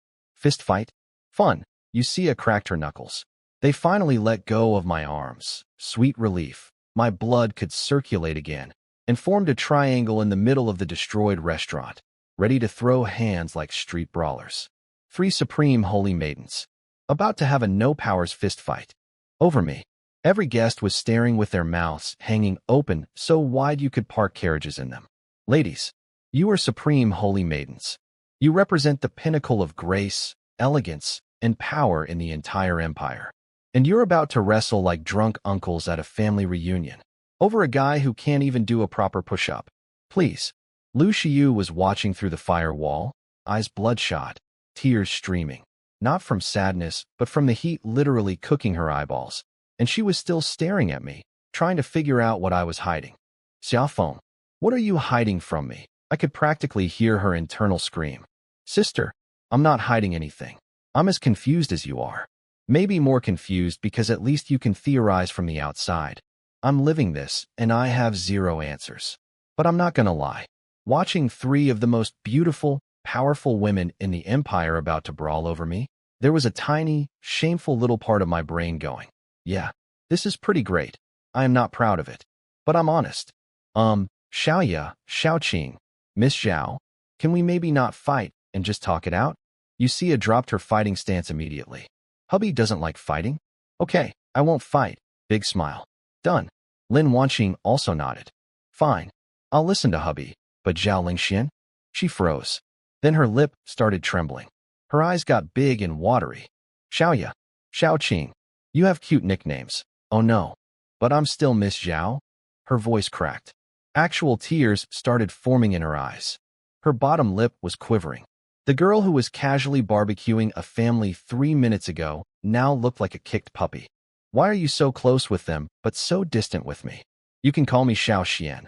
Fist fight? Fun. Xia cracked her knuckles. They finally let go of my arms. Sweet relief. My blood could circulate again, and formed a triangle in the middle of the destroyed restaurant, ready to throw hands like street brawlers. 3 supreme holy maidens, about to have a no-powers fist fight. Over me. Every guest was staring with their mouths hanging open so wide you could park carriages in them. Ladies, you are supreme holy maidens. You represent the pinnacle of grace, elegance, and power in the entire empire. And you're about to wrestle like drunk uncles at a family reunion, over a guy who can't even do a proper push-up. Please. Lu Xiu was watching through the firewall, eyes bloodshot, tears streaming, not from sadness, but from the heat literally cooking her eyeballs. And she was still staring at me, trying to figure out what I was hiding. Xia Feng, what are you hiding from me? I could practically hear her internal scream. Sister, I'm not hiding anything. I'm as confused as you are. Maybe more confused because at least you can theorize from the outside. I'm living this, and I have 0 answers. But I'm not gonna lie. Watching 3 of the most beautiful, powerful women in the empire about to brawl over me, there was a tiny, shameful little part of my brain going, yeah, this is pretty great. I am not proud of it. But I'm honest. Xiaoya, Xiaoqing, Miss Zhao, can we maybe not fight and just talk it out? Xia dropped her fighting stance immediately. Hubby doesn't like fighting? Okay, I won't fight. Big smile. Done. Lin Wanqing also nodded. Fine. I'll listen to hubby. But Zhao Lingxian? She froze. Then her lip started trembling. Her eyes got big and watery. Xiaoya, Xiaoqing, you have cute nicknames. Oh no. But I'm still Miss Zhao? Her voice cracked. Actual tears started forming in her eyes. Her bottom lip was quivering. The girl who was casually barbecuing a family 3 minutes ago now looked like a kicked puppy. Why are you so close with them, but so distant with me? You can call me Xiao Xian.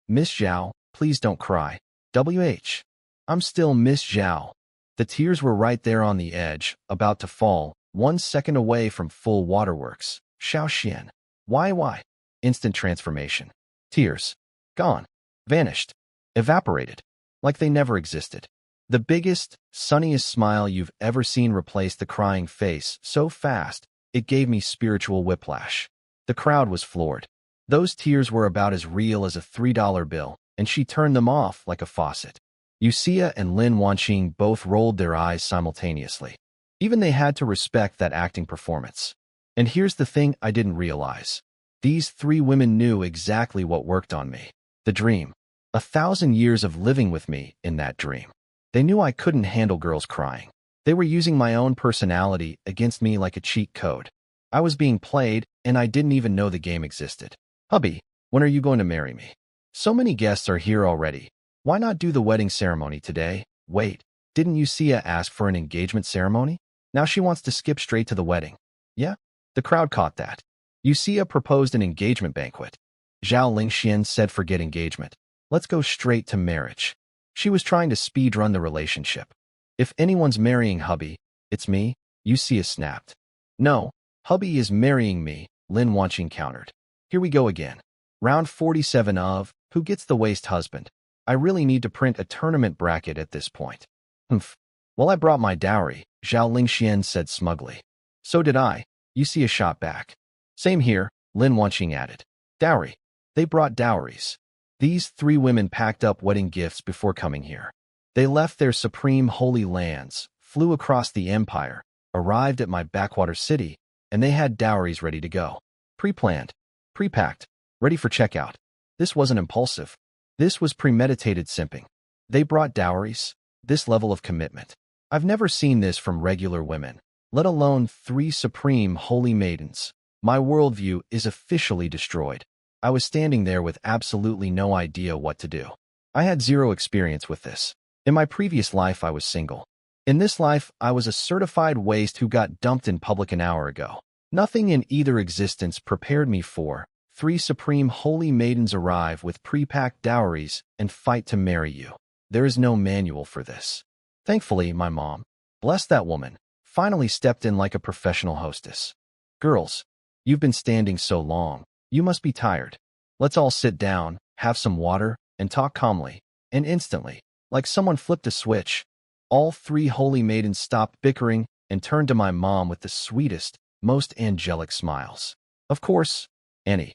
Miss Zhao, please don't cry. I'm still Miss Zhao. The tears were right there on the edge, about to fall, 1 second away from full waterworks. Xiao Xian. Why? Instant transformation. Tears. Gone. Vanished. Evaporated. Like they never existed. The biggest, sunniest smile you've ever seen replaced the crying face so fast, it gave me spiritual whiplash. The crowd was floored. Those tears were about as real as a $3 bill, and she turned them off like a faucet. Xia and Lin Wanqing both rolled their eyes simultaneously. Even they had to respect that acting performance. And here's the thing I didn't realize. These 3 women knew exactly what worked on me. The dream. 1,000 years of living with me in that dream. They knew I couldn't handle girls crying. They were using my own personality against me like a cheat code. I was being played, and I didn't even know the game existed. Hubby, when are you going to marry me? So many guests are here already. Why not do the wedding ceremony today? Wait, didn't Xia ask for an engagement ceremony? Now she wants to skip straight to the wedding. Yeah? The crowd caught that. Xia proposed an engagement banquet. Zhao Lingxian said forget engagement. Let's go straight to marriage. She was trying to speed-run the relationship. If anyone's marrying hubby, it's me, Xia snapped. No, hubby is marrying me, Lin Wanqing countered. Here we go again. Round 47 of, who gets the waist husband? I really need to print a tournament bracket at this point. Humph. Well, I brought my dowry, Zhao Lingxian said smugly. So did I, Xia shot back. Same here, Lin Wanqing added. Dowry. They brought dowries. These 3 women packed up wedding gifts before coming here. They left their supreme holy lands, flew across the empire, arrived at my backwater city, and they had dowries ready to go. Pre-planned, pre-packed, ready for checkout. This wasn't impulsive. This was premeditated simping. They brought dowries, this level of commitment. I've never seen this from regular women, let alone 3 supreme holy maidens. My worldview is officially destroyed. I was standing there with absolutely no idea what to do. I had 0 experience with this. In my previous life, I was single. In this life, I was a certified waste who got dumped in public an hour ago. Nothing in either existence prepared me for 3 supreme holy maidens arrive with pre-packed dowries and fight to marry you. There is no manual for this. Thankfully, my mom, bless that woman, finally stepped in like a professional hostess. Girls, you've been standing so long. You must be tired. Let's all sit down, have some water, and talk calmly. And instantly, like someone flipped a switch, All three holy maidens stopped bickering and turned to my mom with the sweetest, most angelic smiles. Of course, Annie.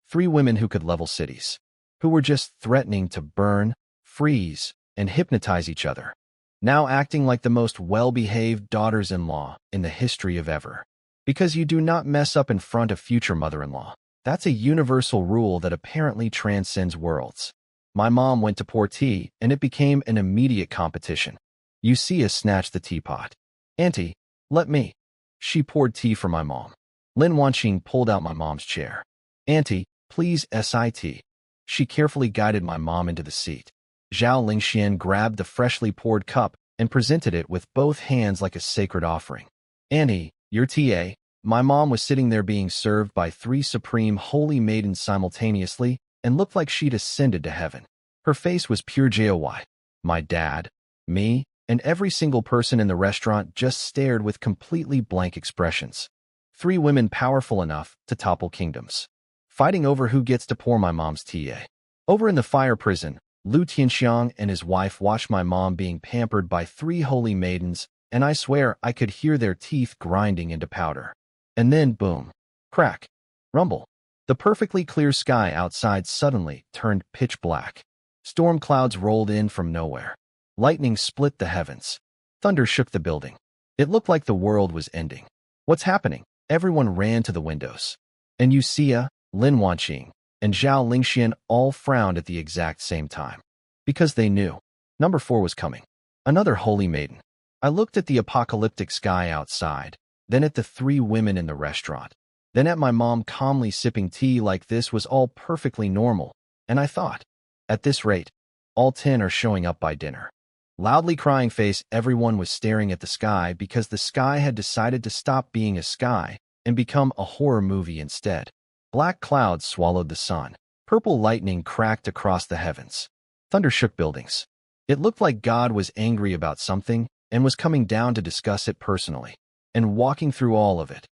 Three women who could level cities, who were just threatening to burn, freeze, and hypnotize each other, now acting like the most well-behaved daughters-in-law in the history of ever. Because you do not mess up in front of future mother-in-law. That's a universal rule that apparently transcends worlds. My mom went to pour tea, and it became an immediate competition. Xia snatched the teapot. Auntie, let me. She poured tea for my mom. Lin Wanqing pulled out my mom's chair. Auntie, please sit. She carefully guided my mom into the seat. Zhao Lingxian grabbed the freshly poured cup and presented it with both hands like a sacred offering. Auntie, your TA. My mom was sitting there being served by three supreme holy maidens simultaneously and looked like she'd ascended to heaven. Her face was pure joy. My dad, me, and every single person in the restaurant just stared with completely blank expressions. Three women powerful enough to topple kingdoms, fighting over who gets to pour my mom's TA. Over in the fire prison, Lu Tianxiang and his wife watched my mom being pampered by three holy maidens, and I swear I could hear their teeth grinding into powder. And then, boom, crack, rumble. The perfectly clear sky outside suddenly turned pitch black. Storm clouds rolled in from nowhere. Lightning split the heavens. Thunder shook the building. It looked like the world was ending. What's happening? Everyone ran to the windows. And Xia, Lin Wanqing, and Zhao Lingxian all frowned at the exact same time. Because they knew. Number 4 was coming. Another holy maiden. I looked at the apocalyptic sky outside, then at the three women in the restaurant, then at my mom calmly sipping tea like this was all perfectly normal, and I thought, at this rate, all 10 are showing up by dinner. Loudly crying face, everyone was staring at the sky because the sky had decided to stop being a sky and become a horror movie instead. Black clouds swallowed the sun. Purple lightning cracked across the heavens. Thunder shook buildings. It looked like God was angry about something and was coming down to discuss it personally. And walking through all of it,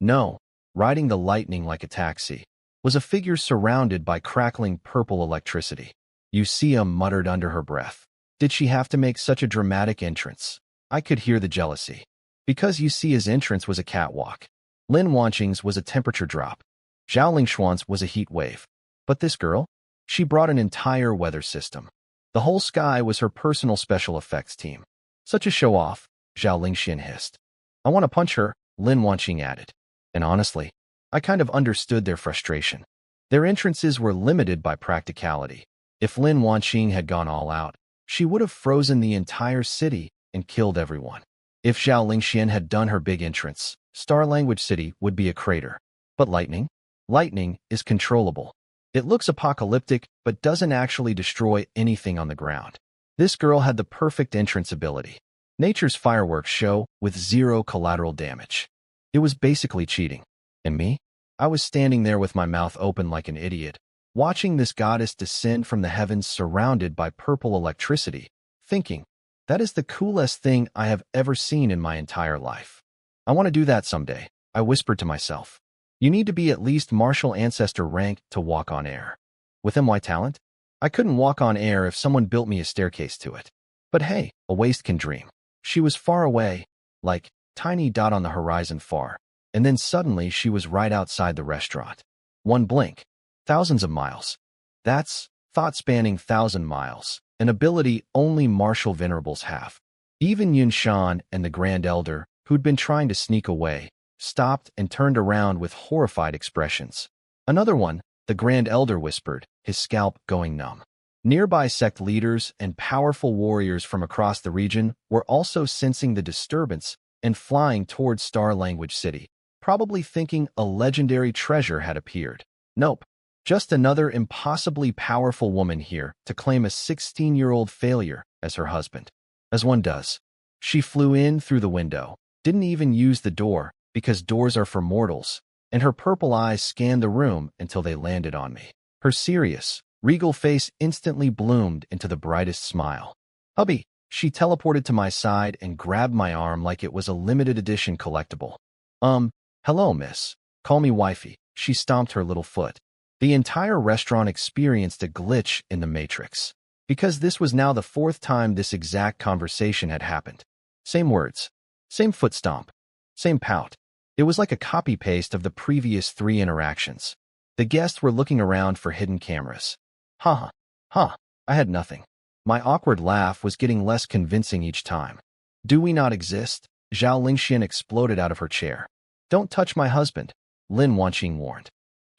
no, riding the lightning like a taxi, was a figure surrounded by crackling purple electricity. Xia muttered under her breath. Did she have to make such a dramatic entrance? I could hear the jealousy. Because Xia's entrance was a catwalk. Lin Wanqing's was a temperature drop. Zhao Lingxuan's was a heat wave. But this girl? She brought an entire weather system. The whole sky was her personal special effects team. Such a show-off, Zhao Lingxian hissed. I want to punch her, Lin Wanqing added. And honestly, I kind of understood their frustration. Their entrances were limited by practicality. If Lin Wanqing had gone all out, she would have frozen the entire city and killed everyone. If Zhao Lingxian had done her big entrance, Star Language City would be a crater. But lightning? Lightning is controllable. It looks apocalyptic, but doesn't actually destroy anything on the ground. This girl had the perfect entrance ability. Nature's fireworks show with zero collateral damage. It was basically cheating. And me? I was standing there with my mouth open like an idiot, watching this goddess descend from the heavens surrounded by purple electricity, thinking, that is the coolest thing I have ever seen in my entire life. I want to do that someday, I whispered to myself. You need to be at least martial ancestor rank to walk on air. With MY talent, I couldn't walk on air if someone built me a staircase to it. But hey, a waste can dream. She was far away, like tiny dot on the horizon far, and then suddenly she was right outside the restaurant. One blink, thousands of miles. That's thought spanning 1,000 miles, an ability only martial venerables have. Even Yun Shan and the Grand Elder, who'd been trying to sneak away, stopped and turned around with horrified expressions. Another one, the Grand Elder whispered, his scalp going numb. Nearby sect leaders and powerful warriors from across the region were also sensing the disturbance and flying towards Star Language City, probably thinking a legendary treasure had appeared. Nope, just another impossibly powerful woman here to claim a 16-year-old failure as her husband. As one does. She flew in through the window, didn't even use the door because doors are for mortals, and her purple eyes scanned the room until they landed on me. Her serious, regal face instantly bloomed into the brightest smile. Hubby, she teleported to my side and grabbed my arm like it was a limited edition collectible. Hello, miss. Call me wifey. She stomped her little foot. The entire restaurant experienced a glitch in the matrix. because this was now the fourth time this exact conversation had happened. Same words, same foot stomp, same pout. It was like a copy-paste of the previous 3 interactions. The guests were looking around for hidden cameras. Ha ha, I had nothing. My awkward laugh was getting less convincing each time. Do we not exist? Zhao Lingxian exploded out of her chair. Don't touch my husband, Lin Wanqing warned.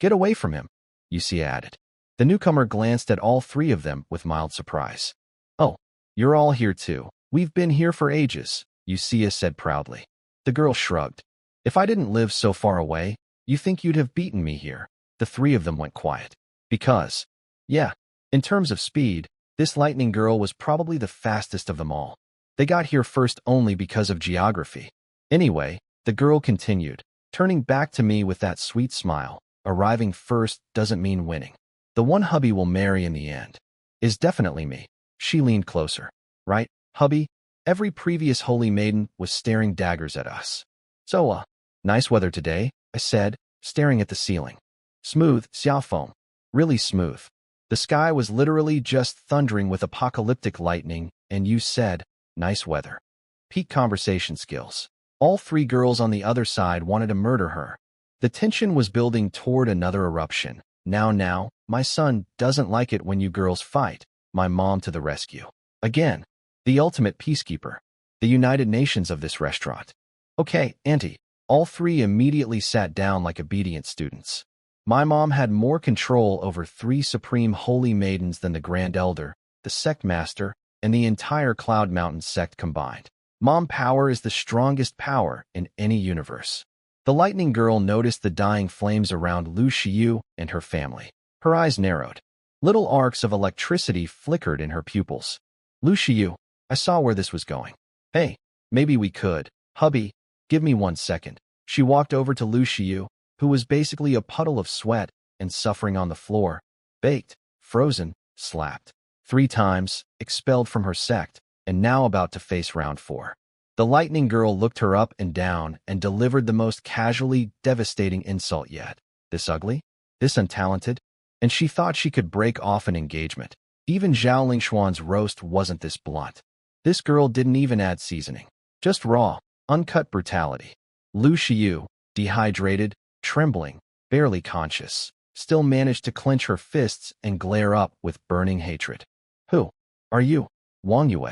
Get away from him, Yuxia added. The newcomer glanced at all 3 of them with mild surprise. Oh, you're all here too. We've been here for ages, Yuxia said proudly. The girl shrugged. If I didn't live so far away, you think you'd have beaten me here? The 3 of them went quiet. Because, yeah, in terms of speed, this lightning girl was probably the fastest of them all. They got here first only because of geography. Anyway, the girl continued, turning back to me with that sweet smile. Arriving first doesn't mean winning. The one hubby will marry in the end is definitely me. She leaned closer. Right, hubby? Every previous holy maiden was staring daggers at us. So, nice weather today, I said, staring at the ceiling. Smooth, Xia Feng. Really smooth. The sky was literally just thundering with apocalyptic lightning, and you said, nice weather. Peak conversation skills. All 3 girls on the other side wanted to murder her. The tension was building toward another eruption. Now, my son doesn't like it when you girls fight. My mom to the rescue. Again, the ultimate peacekeeper. The United Nations of this restaurant. Okay, Auntie. All 3 immediately sat down like obedient students. My mom had more control over 3 supreme holy maidens than the Grand Elder, the Sect Master, and the entire Cloud Mountain sect combined. Mom power is the strongest power in any universe. The lightning girl noticed the dying flames around Lu Shiyu and her family. Her eyes narrowed. Little arcs of electricity flickered in her pupils. Lu Shiyu, I saw where this was going. Hey, maybe we could. Hubby, give me 1 second. She walked over to Lu Shiyu, who was basically a puddle of sweat and suffering on the floor. Baked, frozen, slapped. 3 times, expelled from her sect, and now about to face round 4. The lightning girl looked her up and down and delivered the most casually devastating insult yet. This ugly? This untalented? And she thought she could break off an engagement. Even Zhao Lingshuan's roast wasn't this blunt. This girl didn't even add seasoning. Just raw, uncut brutality. Lu Shiyu, dehydrated, trembling, barely conscious, still managed to clench her fists and glare up with burning hatred. Who are you? Wang Yue.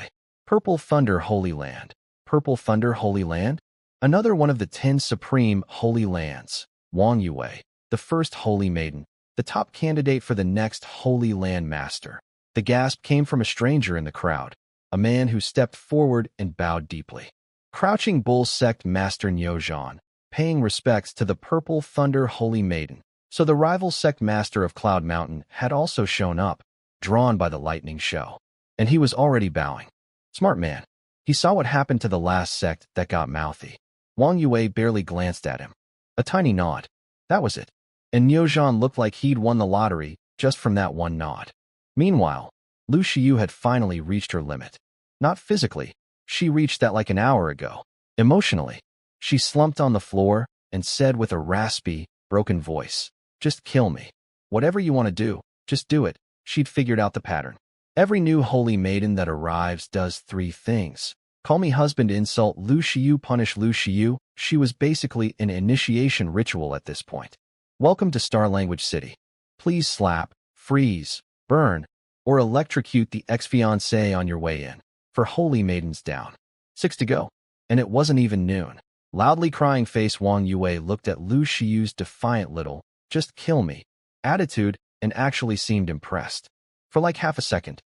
Purple Thunder Holy Land. Purple Thunder Holy Land? Another one of the 10 supreme holy lands. Wang Yue, the first holy maiden, the top candidate for the next Holy Land Master. The gasp came from a stranger in the crowd, a man who stepped forward and bowed deeply. Crouching Bull Sect Master Niuzhan, paying respects to the Purple Thunder Holy Maiden. So the rival sect master of Cloud Mountain had also shown up, drawn by the lightning show. And he was already bowing. Smart man. He saw what happened to the last sect that got mouthy. Wang Yue barely glanced at him. A tiny nod. That was it. And Niuzhan looked like he'd won the lottery just from that one nod. Meanwhile, Lu Shiyu had finally reached her limit. Not physically. She reached that like an hour ago. Emotionally. She slumped on the floor and said with a raspy, broken voice, "Just kill me. Whatever you want to do, just do it." She'd figured out the pattern. Every new holy maiden that arrives does 3 things. Call me husband, insult Lu Shiyu, punish Lu Shiyu. She was basically an initiation ritual at this point. Welcome to Star Language City. Please slap, freeze, burn, or electrocute the ex-fiancée on your way in. For holy maidens down. 6 to go. And it wasn't even noon. Loudly crying face Wang Yue looked at Lu Shiyu's defiant little, "Just kill me" attitude and actually seemed impressed. For like half a second.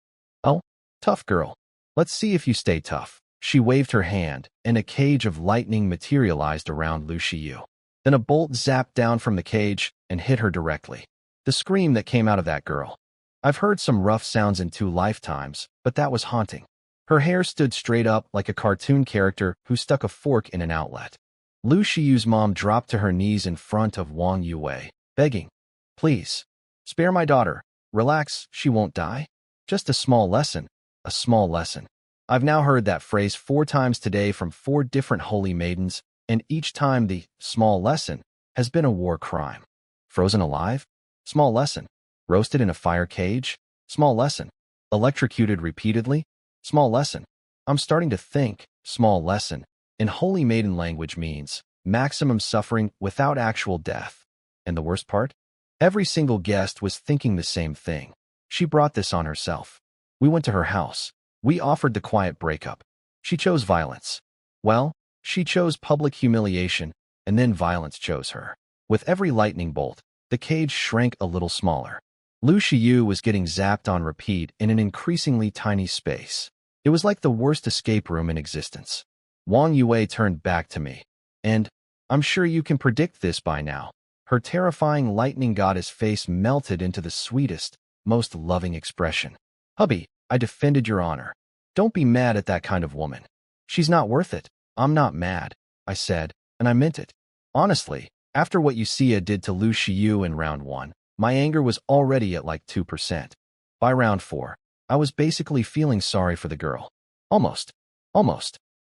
Oh, tough girl. Let's see if you stay tough. She waved her hand, and a cage of lightning materialized around Lu Shiyu. Then a bolt zapped down from the cage and hit her directly. The scream that came out of that girl. I've heard some rough sounds in 2 lifetimes, but that was haunting. Her hair stood straight up like a cartoon character who stuck a fork in an outlet. Lu Shiyu's mom dropped to her knees in front of Wang Yue, begging, "Please, spare my daughter. Relax, she won't die. Just a small lesson, a small lesson." I've now heard that phrase 4 times today from 4 different holy maidens, and each time the small lesson has been a war crime. Frozen alive? Small lesson. Roasted in a fire cage? Small lesson. Electrocuted repeatedly? Small lesson. I'm starting to think, small lesson, in Holy Maiden language means maximum suffering without actual death. And the worst part? Every single guest was thinking the same thing. She brought this on herself. We went to her house. We offered the quiet breakup. She chose violence. Well, she chose public humiliation, and then violence chose her. With every lightning bolt, the cage shrank a little smaller. Lu Shiyu was getting zapped on repeat in an increasingly tiny space. It was like the worst escape room in existence. Wang Yue turned back to me. And, I'm sure you can predict this by now, her terrifying lightning goddess face melted into the sweetest, most loving expression. Hubby, I defended your honor. Don't be mad at that kind of woman. She's not worth it. I'm not mad, I said, and I meant it. Honestly, after what Xia did to Lu Shiyu in round 1, my anger was already at like 2%. By round 4, I was basically feeling sorry for the girl. Almost.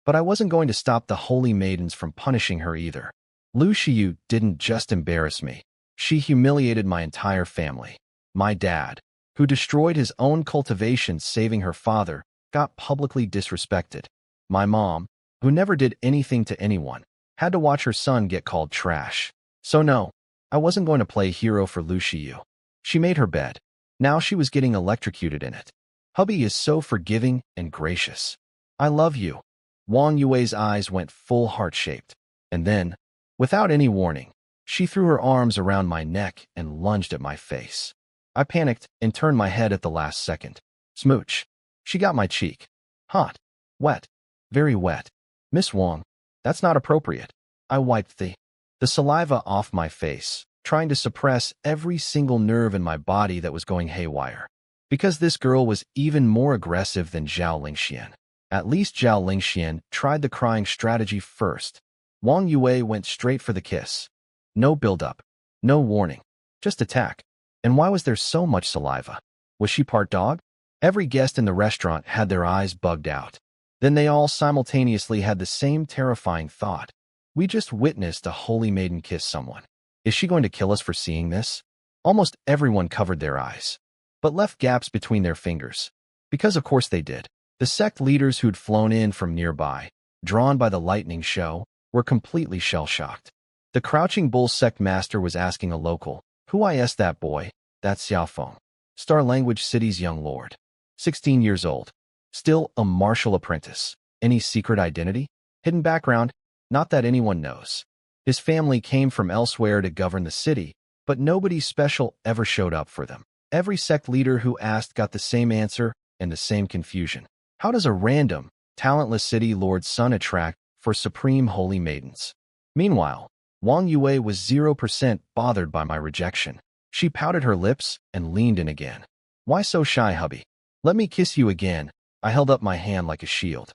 But I wasn't going to stop the holy maidens from punishing her either. Lu Shiyu didn't just embarrass me. She humiliated my entire family. My dad, who destroyed his own cultivation saving her father, got publicly disrespected. My mom, who never did anything to anyone, had to watch her son get called trash. So no, I wasn't going to play hero for Lu Shiyu. She made her bed. Now she was getting electrocuted in it. Hubby is so forgiving and gracious. I love you. Wang Yue's eyes went full heart-shaped. And then, without any warning, she threw her arms around my neck and lunged at my face. I panicked and turned my head at the last second. Smooch. She got my cheek. Hot. Wet. Very wet. Miss Wang, that's not appropriate. I wiped the saliva off my face, trying to suppress every single nerve in my body that was going haywire. Because this girl was even more aggressive than Zhao Lingxian. At least Zhao Lingxian tried the crying strategy first. Wang Yue went straight for the kiss. No build-up. No warning. Just attack. And why was there so much saliva? Was she part dog? Every guest in the restaurant had their eyes bugged out. Then they all simultaneously had the same terrifying thought. We just witnessed a holy maiden kiss someone. Is she going to kill us for seeing this? Almost everyone covered their eyes, but left gaps between their fingers. Because of course they did. The sect leaders who'd flown in from nearby, drawn by the lightning show, were completely shell-shocked. The Crouching Bull sect master was asking a local, "Who is that boy?" "That's Xia Feng, Star Language City's young lord. 16 years old. Still a martial apprentice. Any secret identity? Hidden background? Not that anyone knows. His family came from elsewhere to govern the city, but nobody special ever showed up for them. Every sect leader who asked got the same answer and the same confusion. How does a random, talentless city lord's son attract for supreme holy maidens? Meanwhile, Wang Yue was 0% bothered by my rejection. She pouted her lips and leaned in again. Why so shy, hubby? Let me kiss you again. I held up my hand like a shield.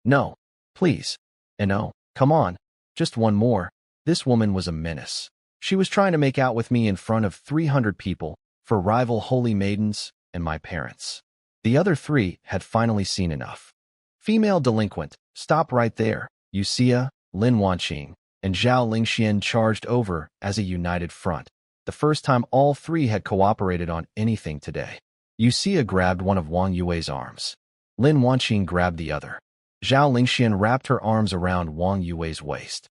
No, please. And oh, come on. Just one more. This woman was a menace. She was trying to make out with me in front of 300 people for rival holy maidens and my parents. The other 3 had finally seen enough. Female delinquent, stop right there. Xia, Lin Wanqing, and Zhao Lingxian charged over as a united front. The first time all 3 had cooperated on anything today. Xia grabbed one of Wang Yue's arms. Lin Wanqing grabbed the other. Zhao Lingxian wrapped her arms around Wang Yue's waist.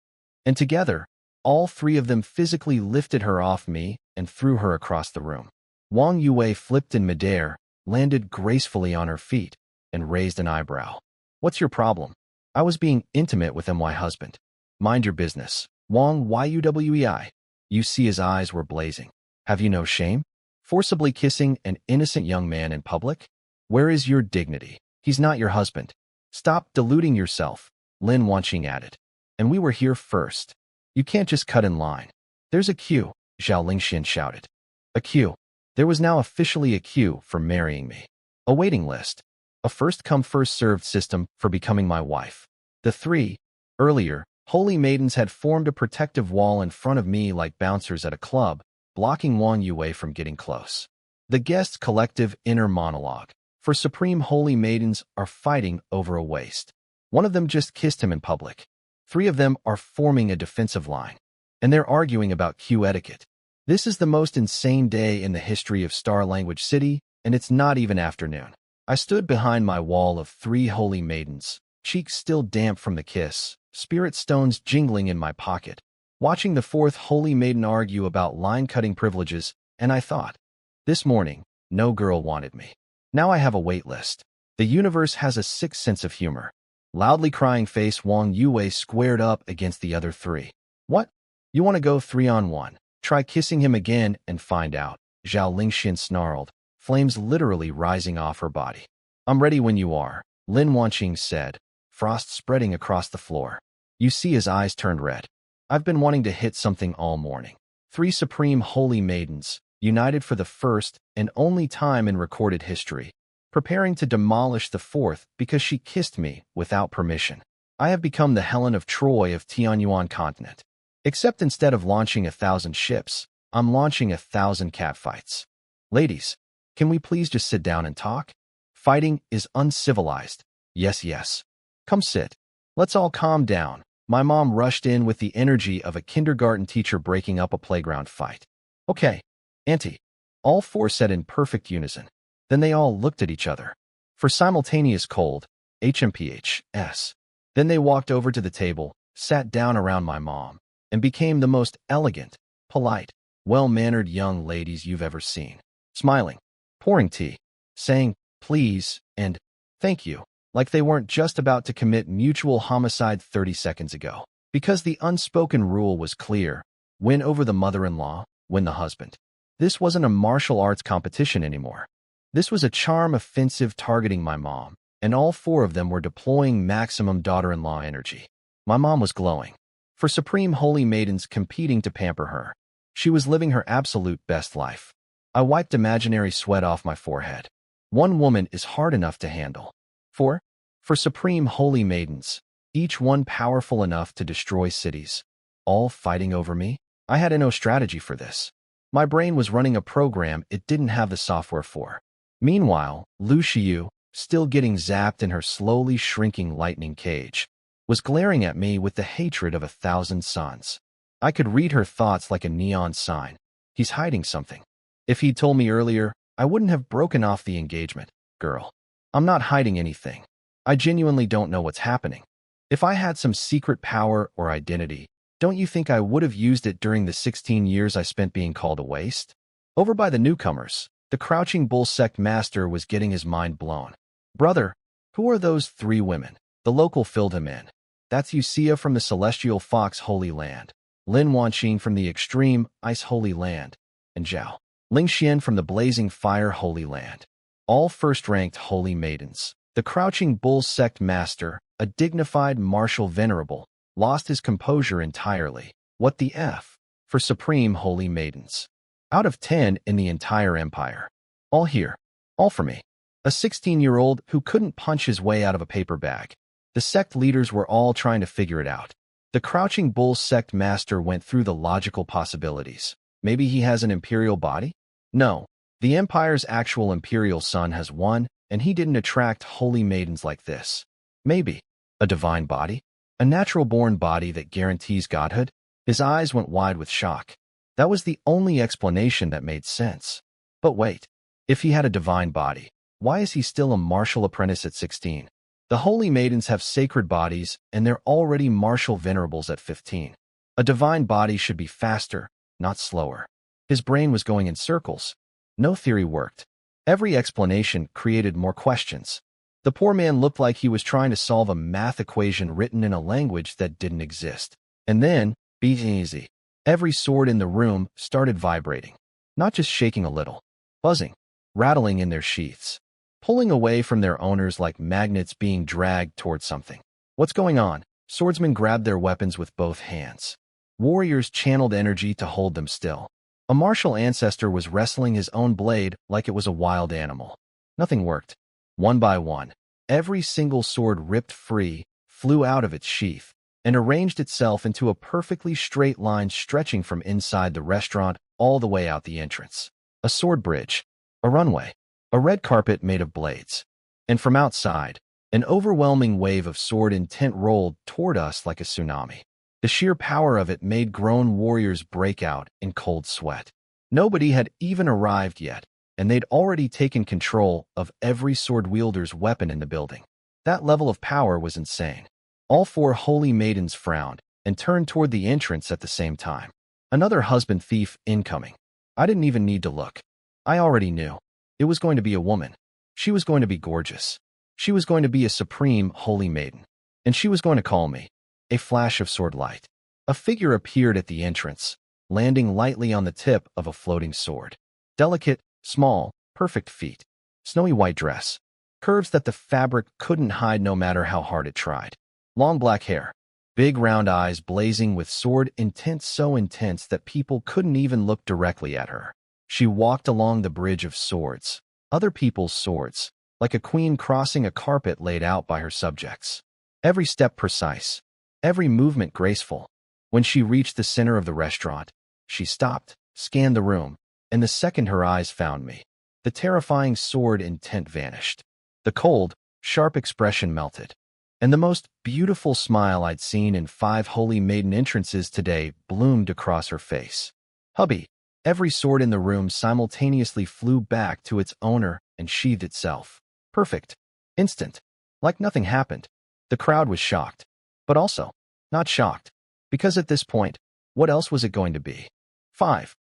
And together, all 3 of them physically lifted her off me and threw her across the room. Wang Yue flipped in midair, landed gracefully on her feet, and raised an eyebrow. What's your problem? I was being intimate with my husband. Mind your business. Wang Yuwei. Xia's eyes were blazing. Have you no shame? Forcibly kissing an innocent young man in public? Where is your dignity? He's not your husband. Stop deluding yourself, Lin Wanqing added. And we were here first. You can't just cut in line. There's a queue, Zhao Lingxian shouted. A queue. There was now officially a queue for marrying me. A waiting list. A first-come, first-served system for becoming my wife. The 3, earlier, holy maidens had formed a protective wall in front of me like bouncers at a club, blocking Wang Yue from getting close. The guests' collective inner monologue. For supreme holy maidens are fighting over a waist. One of them just kissed him in public. 3 of them are forming a defensive line. And they're arguing about queue etiquette. This is the most insane day in the history of Star Language City, and it's not even afternoon. I stood behind my wall of 3 holy maidens, cheeks still damp from the kiss, spirit stones jingling in my pocket, watching the 4th holy maiden argue about line-cutting privileges, and I thought, this morning, no girl wanted me. Now I have a wait list. The universe has a 6th sense of humor. Loudly crying face Wang Yue squared up against the other 3. What? You want to go 3-on-1? Try kissing him again and find out, Zhao Lingxian snarled, flames literally rising off her body. I'm ready when you are, Lin Wanqing said, frost spreading across the floor. You see his eyes turned red. I've been wanting to hit something all morning. 3 supreme holy maidens, united for the first and only time in recorded history, preparing to demolish the 4th because she kissed me without permission. I have become the Helen of Troy of Tianyuan continent. Except instead of launching 1,000 ships, I'm launching 1,000 catfights. Ladies, can we please just sit down and talk? Fighting is uncivilized. Yes, yes. Come sit. Let's all calm down. My mom rushed in with the energy of a kindergarten teacher breaking up a playground fight. Okay, Auntie. All 4 said in perfect unison. Then they all looked at each other. For simultaneous cold, HMPHS. Then they walked over to the table, sat down around my mom, and became the most elegant, polite, well-mannered young ladies you've ever seen. Smiling, pouring tea, saying, please, and thank you, like they weren't just about to commit mutual homicide 30 seconds ago. Because the unspoken rule was clear, win over the mother-in-law, win the husband. This wasn't a martial arts competition anymore. This was a charm offensive targeting my mom, and all 4 of them were deploying maximum daughter-in-law energy. My mom was glowing. For supreme holy maidens competing to pamper her, she was living her absolute best life. I wiped imaginary sweat off my forehead. 1 woman is hard enough to handle. 4. For supreme holy maidens, each one powerful enough to destroy cities. All fighting over me? I had no strategy for this. My brain was running a program it didn't have the software for. Meanwhile, Lu Xiu, still getting zapped in her slowly shrinking lightning cage, was glaring at me with the hatred of 1,000 suns. I could read her thoughts like a neon sign. He's hiding something. If he'd told me earlier, I wouldn't have broken off the engagement. Girl, I'm not hiding anything. I genuinely don't know what's happening. If I had some secret power or identity, don't you think I would have used it during the 16 years I spent being called a waste? Over by the newcomers, the crouching bull sect master was getting his mind blown. Brother, who are those 3 women? The local filled him in. That's Xia from the Celestial Fox Holy Land, Lin Wanqing from the Extreme Ice Holy Land, and Zhao Lingxian from the Blazing Fire Holy Land. All first-ranked holy maidens. The crouching bull sect master, a dignified martial venerable, lost his composure entirely. What the F? For supreme holy maidens. Out of 10 in the entire empire. All here. All for me. A 16-year-old who couldn't punch his way out of a paper bag. The sect leaders were all trying to figure it out. The crouching bull sect master went through the logical possibilities. Maybe he has an imperial body? No. The empire's actual imperial son has one, and he didn't attract holy maidens like this. Maybe. A divine body? A natural-born body that guarantees godhood? His eyes went wide with shock. That was the only explanation that made sense. But wait. If he had a divine body, why is he still a martial apprentice at 16? The holy maidens have sacred bodies, and they're already martial venerables at 15. A divine body should be faster, not slower. His brain was going in circles. No theory worked. Every explanation created more questions. The poor man looked like he was trying to solve a math equation written in a language that didn't exist. And then, be easy. Every sword in the room started vibrating. Not just shaking a little. Buzzing. Rattling in their sheaths. Pulling away from their owners like magnets being dragged towards something. What's going on? Swordsmen grabbed their weapons with both hands. Warriors channeled energy to hold them still. A martial ancestor was wrestling his own blade like it was a wild animal. Nothing worked. One by one, every single sword ripped free, flew out of its sheath, and arranged itself into a perfectly straight line stretching from inside the restaurant all the way out the entrance. A sword bridge. A runway. A red carpet made of blades. And from outside, an overwhelming wave of sword intent rolled toward us like a tsunami. The sheer power of it made grown warriors break out in cold sweat. Nobody had even arrived yet, and they'd already taken control of every sword wielder's weapon in the building. That level of power was insane. All four holy maidens frowned and turned toward the entrance at the same time. Another husband thief incoming. I didn't even need to look. I already knew. It was going to be a woman. She was going to be gorgeous. She was going to be a supreme holy maiden. And she was going to call me. A flash of sword light. A figure appeared at the entrance, landing lightly on the tip of a floating sword. Delicate, small, perfect feet. Snowy white dress. Curves that the fabric couldn't hide no matter how hard it tried. Long black hair. Big round eyes blazing with sword intent, so intense that people couldn't even look directly at her. She walked along the bridge of swords. Other people's swords. Like a queen crossing a carpet laid out by her subjects. Every step precise. Every movement graceful. When she reached the center of the restaurant, she stopped, scanned the room, and the second her eyes found me, the terrifying sword intent vanished. The cold, sharp expression melted, and the most beautiful smile I'd seen in 5 holy maiden entrances today bloomed across her face. Hubby! Every sword in the room simultaneously flew back to its owner and sheathed itself. Perfect. Instant. Like nothing happened. The crowd was shocked. But also, not shocked. Because at this point, what else was it going to be? 5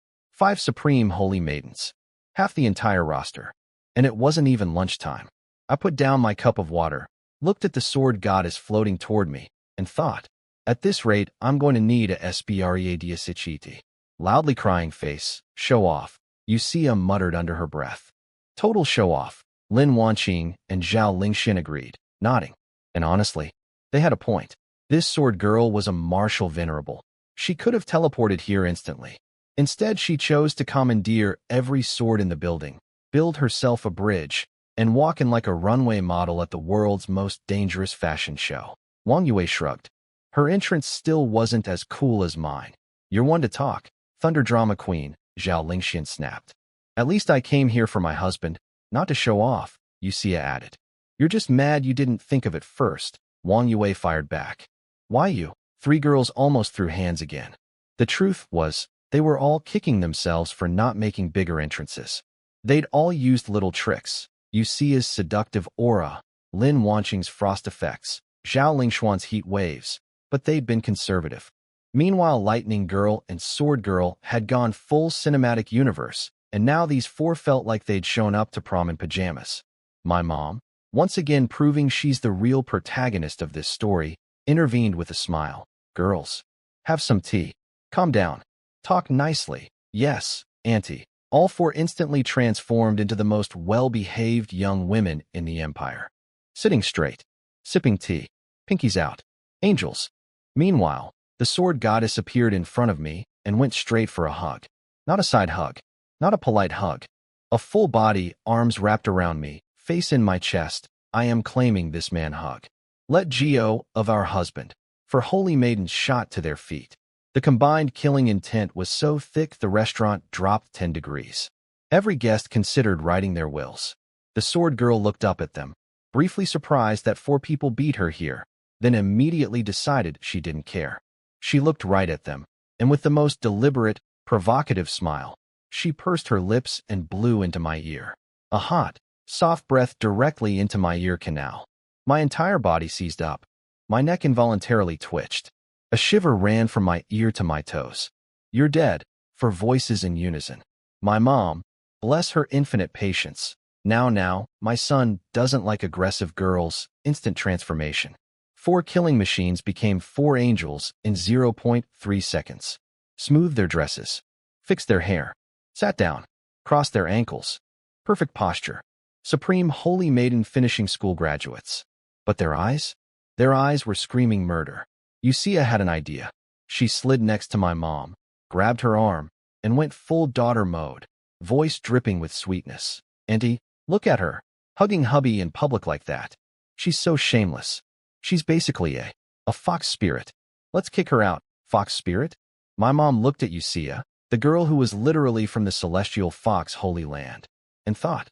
supreme holy maidens. Half the entire roster. And it wasn't even lunchtime. I put down my cup of water, looked at the sword goddess floating toward me, and thought, at this rate, I'm going to need a SBREADSICHITI. Loudly crying face, show off, Xia muttered under her breath. Total show off, Lin Wanqing and Zhao Lingxin agreed, nodding. And honestly, they had a point. This sword girl was a martial venerable. She could have teleported here instantly. Instead, she chose to commandeer every sword in the building, build herself a bridge, and walk in like a runway model at the world's most dangerous fashion show. Wang Yue shrugged. Her entrance still wasn't as cool as mine. You're one to talk, thunder drama queen, Zhao Lingxian snapped. At least I came here for my husband, not to show off, Xia added. You're just mad you didn't think of it first, Wang Yue fired back. Why you? 3 girls almost threw hands again. The truth was, they were all kicking themselves for not making bigger entrances. They'd all used little tricks. Xia's seductive aura, Lin Wanqing's frost effects, Zhao Lingshuan's heat waves, but they'd been conservative. Meanwhile, Lightning Girl and Sword Girl had gone full cinematic universe, and now these 4 felt like they'd shown up to prom in pajamas. My mom, once again proving she's the real protagonist of this story, intervened with a smile. Girls, have some tea. Calm down. Talk nicely. Yes, Auntie. All 4 instantly transformed into the most well-behaved young women in the empire. Sitting straight, sipping tea, pinkies out, angels. Meanwhile, the sword goddess appeared in front of me and went straight for a hug. Not a side hug, not a polite hug. A full body, arms wrapped around me, face in my chest. I am claiming this man hug. Let go of our husband. For holy maidens shot to their feet. The combined killing intent was so thick the restaurant dropped 10 degrees. Every guest considered writing their wills. The sword girl looked up at them, briefly surprised that 4 people beat her here, then immediately decided she didn't care. She looked right at them, and with the most deliberate, provocative smile, she pursed her lips and blew into my ear. A hot, soft breath directly into my ear canal. My entire body seized up. My neck involuntarily twitched. A shiver ran from my ear to my toes. You're dead, for voices in unison. My mom, bless her infinite patience. Now, my son doesn't like aggressive girls. Instant transformation. 4 killing machines became 4 angels in 0.3 seconds. Smoothed their dresses. Fixed their hair. Sat down. Crossed their ankles. Perfect posture. Supreme holy maiden finishing school graduates. But their eyes? Their eyes were screaming murder. Xia had an idea. She slid next to my mom, grabbed her arm, and went full daughter mode, voice dripping with sweetness. Auntie, look at her, hugging hubby in public like that. She's so shameless. She's basically a fox spirit. Let's kick her out, fox spirit. My mom looked at Xia, the girl who was literally from the celestial fox holy land, and thought,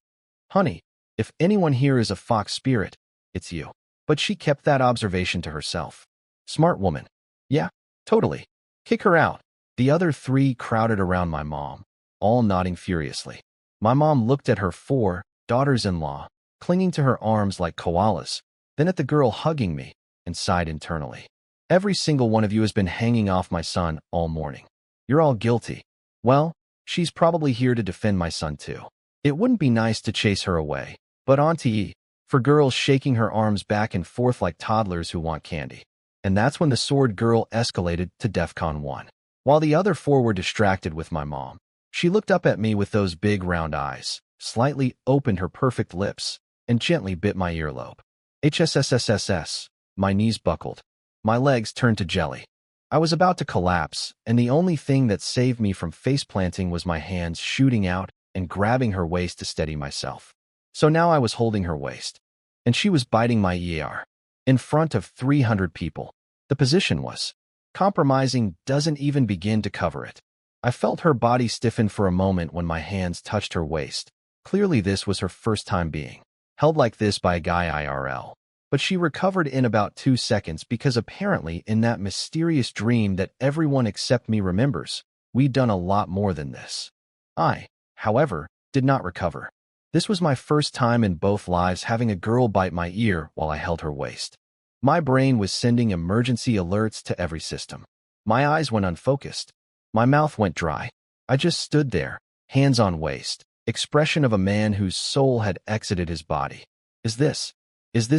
honey, if anyone here is a fox spirit, it's you. But she kept that observation to herself. Smart woman. Yeah, totally. Kick her out. The other 3 crowded around my mom, all nodding furiously. My mom looked at her 4 daughters-in-law, clinging to her arms like koalas, then at the girl hugging me, and sighed internally. Every single one of you has been hanging off my son all morning. You're all guilty. Well, she's probably here to defend my son too. It wouldn't be nice to chase her away, but Auntie, for girls shaking her arms back and forth like toddlers who want candy. And that's when the sword girl escalated to DEFCON 1. While the other 4 were distracted with my mom, she looked up at me with those big round eyes, slightly opened her perfect lips, and gently bit my earlobe. HSSSSS. My knees buckled. My legs turned to jelly. I was about to collapse, and the only thing that saved me from face-planting was my hands shooting out and grabbing her waist to steady myself. So now I was holding her waist, and she was biting my ear. In front of 300 people. The position was compromising, doesn't even begin to cover it. I felt her body stiffen for a moment when my hands touched her waist. Clearly this was her first time being held like this by a guy IRL. But she recovered in about 2 seconds because apparently in that mysterious dream that everyone except me remembers, we'd done a lot more than this. I, however, did not recover. This was my first time in both lives having a girl bite my ear while I held her waist. My brain was sending emergency alerts to every system. My eyes went unfocused. My mouth went dry. I just stood there, hands on waist, expression of a man whose soul had exited his body. Is this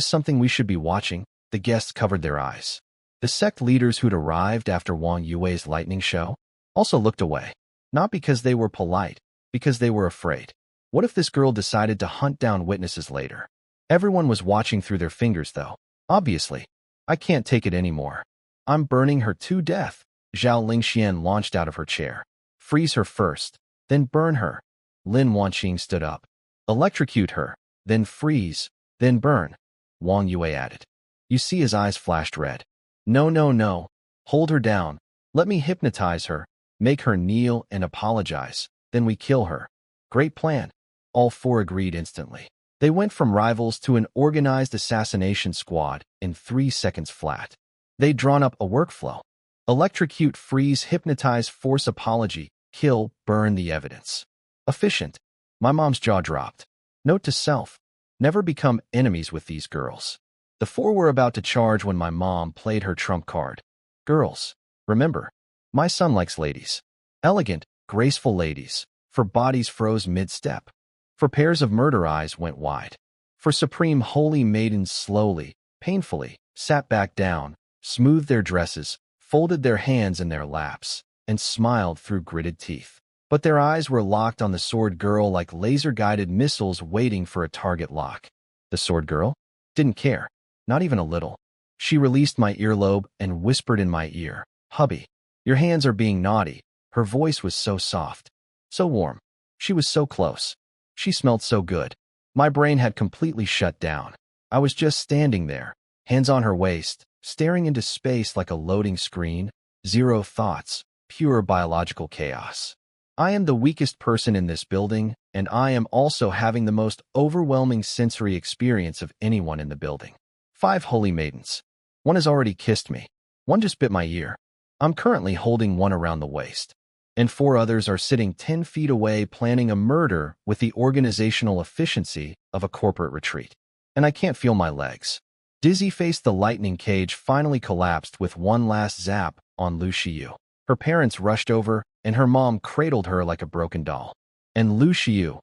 something we should be watching? The guests covered their eyes. The sect leaders who'd arrived after Wang Yue's lightning show also looked away. Not because they were polite, because they were afraid. What if this girl decided to hunt down witnesses later? Everyone was watching through their fingers, though. Obviously, I can't take it anymore. I'm burning her to death. Zhao Lingxian launched out of her chair. Freeze her first, then burn her. Lin Wanqing stood up. Electrocute her, then freeze, then burn. Wang Yue added. You see his eyes flashed red. No, no, no. Hold her down. Let me hypnotize her, make her kneel and apologize. Then we kill her. Great plan. All 4 agreed instantly. They went from rivals to an organized assassination squad in 3 seconds flat. They'd drawn up a workflow. Electrocute, freeze, hypnotize, force apology, kill, burn the evidence. Efficient. My mom's jaw dropped. Note to self. Never become enemies with these girls. The 4 were about to charge when my mom played her trump card. Girls, remember, my son likes ladies. Elegant, graceful ladies. For bodies froze mid-step. For pairs of murder eyes went wide. For supreme holy maidens slowly, painfully, sat back down, smoothed their dresses, folded their hands in their laps, and smiled through gritted teeth. But their eyes were locked on the sword girl like laser-guided missiles waiting for a target lock. The sword girl didn't care, not even a little. She released my earlobe and whispered in my ear, "Hubby, your hands are being naughty." Her voice was so soft, so warm. She was so close. She smelled so good. My brain had completely shut down. I was just standing there, hands on her waist, staring into space like a loading screen, zero thoughts, pure biological chaos. I am the weakest person in this building, and I am also having the most overwhelming sensory experience of anyone in the building. 5 holy maidens. 1 has already kissed me. 1 just bit my ear. I'm currently holding 1 around the waist. And 4 others are sitting 10 feet away planning a murder with the organizational efficiency of a corporate retreat. And I can't feel my legs. Dizzy-faced, the lightning cage finally collapsed with one last zap on Lu Xiyu. Her parents rushed over, and her mom cradled her like a broken doll. And Lu Xiyu,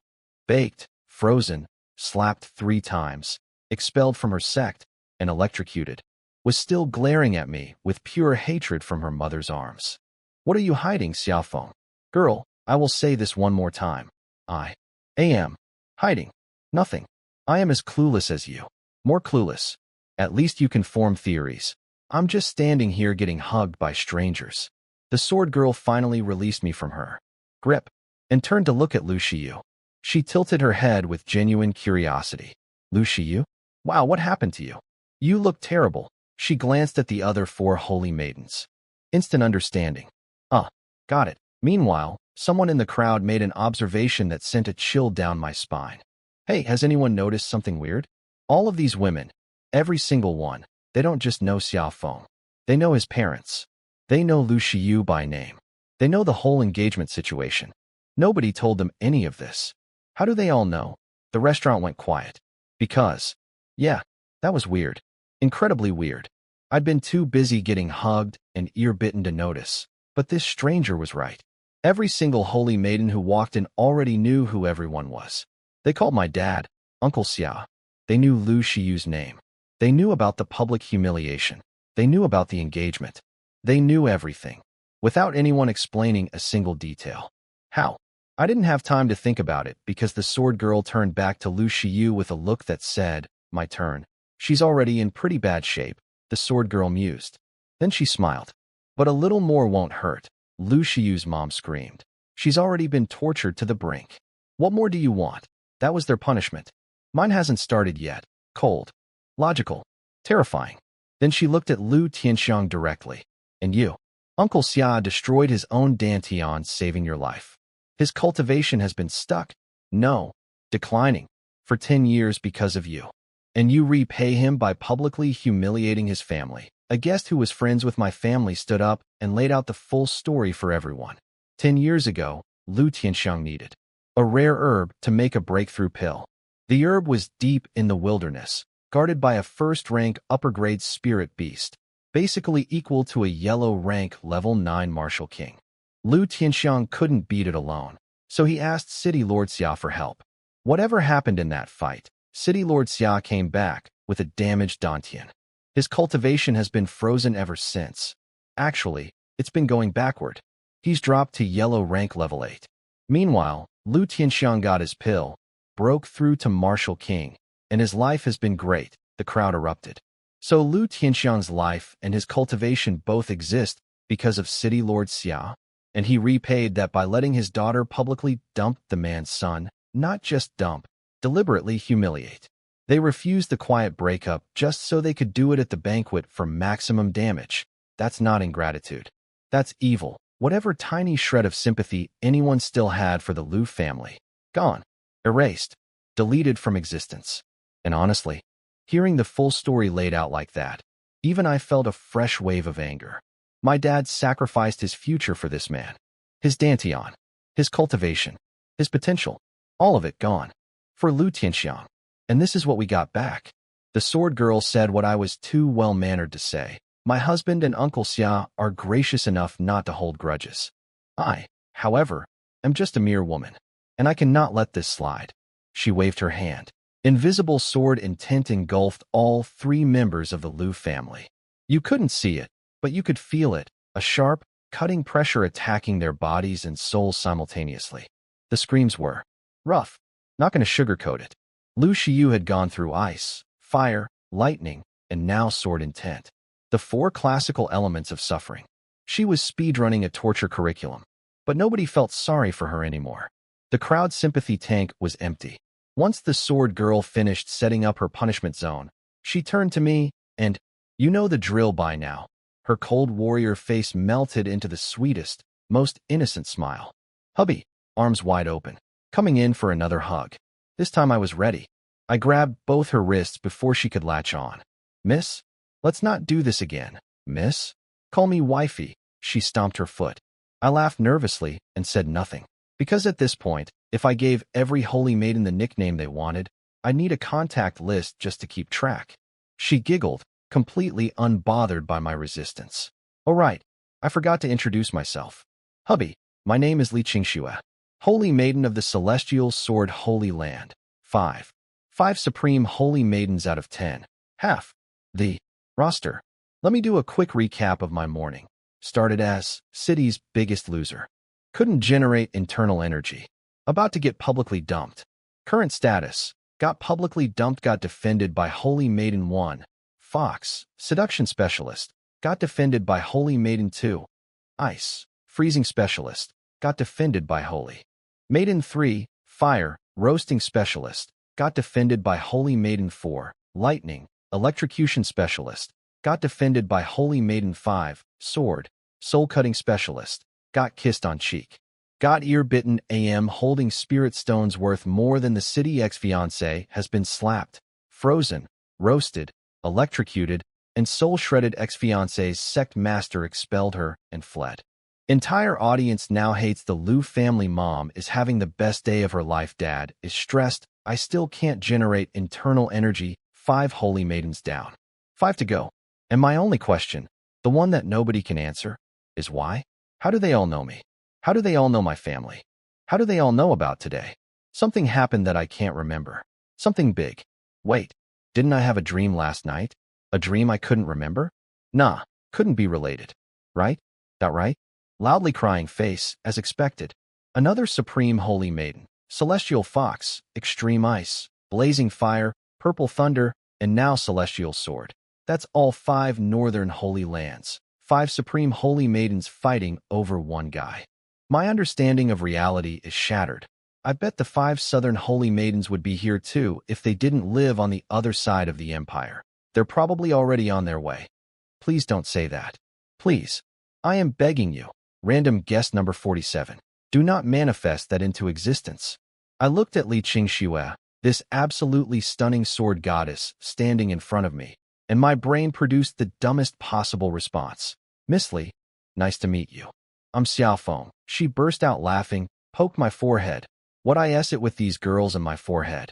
baked, frozen, slapped 3 times, expelled from her sect, and electrocuted, was still glaring at me with pure hatred from her mother's arms. What are you hiding, Xia Feng? Girl, I will say this one more time. I am hiding nothing. I am as clueless as you. More clueless. At least you can form theories. I'm just standing here getting hugged by strangers. The sword girl finally released me from her grip and turned to look at Lu Xiyu. She tilted her head with genuine curiosity. Lu Xiyu? Wow, what happened to you? You look terrible. She glanced at the other 4 holy maidens. Instant understanding. Got it. Meanwhile, someone in the crowd made an observation that sent a chill down my spine. Hey, has anyone noticed something weird? All of these women, every single one, they don't just know Xia Feng. They know his parents. They know Lu Xiyu by name. They know the whole engagement situation. Nobody told them any of this. How do they all know? The restaurant went quiet. Because, yeah, that was weird. Incredibly weird. I'd been too busy getting hugged and ear-bitten to notice. But this stranger was right. Every single holy maiden who walked in already knew who everyone was. They called my dad, Uncle Xia. They knew Lu Shiyu's name. They knew about the public humiliation. They knew about the engagement. They knew everything, without anyone explaining a single detail. How? I didn't have time to think about it because the sword girl turned back to Lu Shiyu with a look that said, "My turn." She's already in pretty bad shape, the sword girl mused. Then she smiled. But a little more won't hurt, Lu Shiyu's mom screamed. She's already been tortured to the brink. What more do you want? That was their punishment. Mine hasn't started yet. Cold. Logical. Terrifying. Then she looked at Lu Tianxiang directly. And you? Uncle Xia destroyed his own dantian, saving your life. His cultivation has been stuck. No. Declining. For 10 years because of you. And you repay him by publicly humiliating his family. A guest who was friends with my family stood up and laid out the full story for everyone. 10 years ago, Lu Tianxiang needed a rare herb to make a breakthrough pill. The herb was deep in the wilderness, guarded by a first-rank upper-grade spirit beast, basically equal to a yellow-rank level 9 martial king. Lu Tianxiang couldn't beat it alone, so he asked City Lord Xia for help. Whatever happened in that fight, City Lord Xia came back with a damaged dantian. His cultivation has been frozen ever since. Actually, it's been going backward. He's dropped to yellow rank level 8. Meanwhile, Lu Tianxiang got his pill, broke through to Martial King, and his life has been great, the crowd erupted. So Lu Tianxiang's life and his cultivation both exist because of City Lord Xia, and he repaid that by letting his daughter publicly dump the man's son, not just dump, deliberately humiliate. They refused the quiet breakup just so they could do it at the banquet for maximum damage. That's not ingratitude. That's evil. Whatever tiny shred of sympathy anyone still had for the Lu family. Gone. Erased. Deleted from existence. And honestly, hearing the full story laid out like that, even I felt a fresh wave of anger. My dad sacrificed his future for this man. His dantian. His cultivation. His potential. All of it gone. For Lu Tianxiang. And this is what we got back. The sword girl said what I was too well-mannered to say. My husband and Uncle Xia are gracious enough not to hold grudges. I, however, am just a mere woman, and I cannot let this slide. She waved her hand. Invisible sword intent engulfed all 3 members of the Lu family. You couldn't see it, but you could feel it, a sharp, cutting pressure attacking their bodies and souls simultaneously. The screams were rough, not going to sugarcoat it. Lu Shiyu had gone through ice, fire, lightning, and now sword intent. The 4 classical elements of suffering. She was speedrunning a torture curriculum, but nobody felt sorry for her anymore. The crowd sympathy tank was empty. Once the sword girl finished setting up her punishment zone, she turned to me, and, you know the drill by now. Her cold warrior face melted into the sweetest, most innocent smile. Hubby, arms wide open, coming in for another hug. This time I was ready. I grabbed both her wrists before she could latch on. Miss? Let's not do this again, miss. Call me wifey. She stomped her foot. I laughed nervously and said nothing. Because at this point, if I gave every holy maiden the nickname they wanted, I'd need a contact list just to keep track. She giggled, completely unbothered by my resistance. Oh right, I forgot to introduce myself. Hubby, my name is Li Qingxue, Holy Maiden of the Celestial Sword Holy Land. 5 Supreme Holy Maidens out of 10. Half. The roster. Let me do a quick recap of my morning. Started as city's biggest loser. Couldn't generate internal energy. About to get publicly dumped. Current status. Got publicly dumped, got defended by Holy Maiden 1. Fox. Seduction Specialist. Got defended by Holy Maiden 2. Ice. Freezing Specialist. Got defended by Holy Maiden 3. Fire. Roasting Specialist. Got defended by Holy Maiden 4. Lightning. Electrocution Specialist. Got defended by Holy Maiden 5. Sword. Soul Cutting Specialist. Got kissed on cheek. Got ear-bitten AM holding spirit stones worth more than the city ex-fiancée has been slapped, frozen, roasted, electrocuted, and soul-shredded ex-fiancée's sect master expelled her and fled. Entire audience now hates the Liu family. Mom is having the best day of her life. Dad is stressed. I still can't generate internal energy. 5 holy maidens down. 5 to go. And my only question, the one that nobody can answer, is why? How do they all know me? How do they all know my family? How do they all know about today? Something happened that I can't remember. Something big. Wait, didn't I have a dream last night? A dream I couldn't remember? Nah, couldn't be related. Right? That right? Loudly crying face, as expected. Another supreme holy maiden, celestial fox, extreme ice, blazing fire, purple thunder, and now celestial sword. That's all 5 northern holy lands. 5 supreme holy maidens fighting over one guy. My understanding of reality is shattered. I bet the 5 southern holy maidens would be here too if they didn't live on the other side of the empire. They're probably already on their way. Please don't say that. Please. I am begging you. Random guest number 47. Do not manifest that into existence. I looked at Li Qingxue, this absolutely stunning sword goddess, standing in front of me, and my brain produced the dumbest possible response. Miss Li, nice to meet you. I'm Xia Feng. She burst out laughing, poked my forehead. What I it with these girls in my forehead,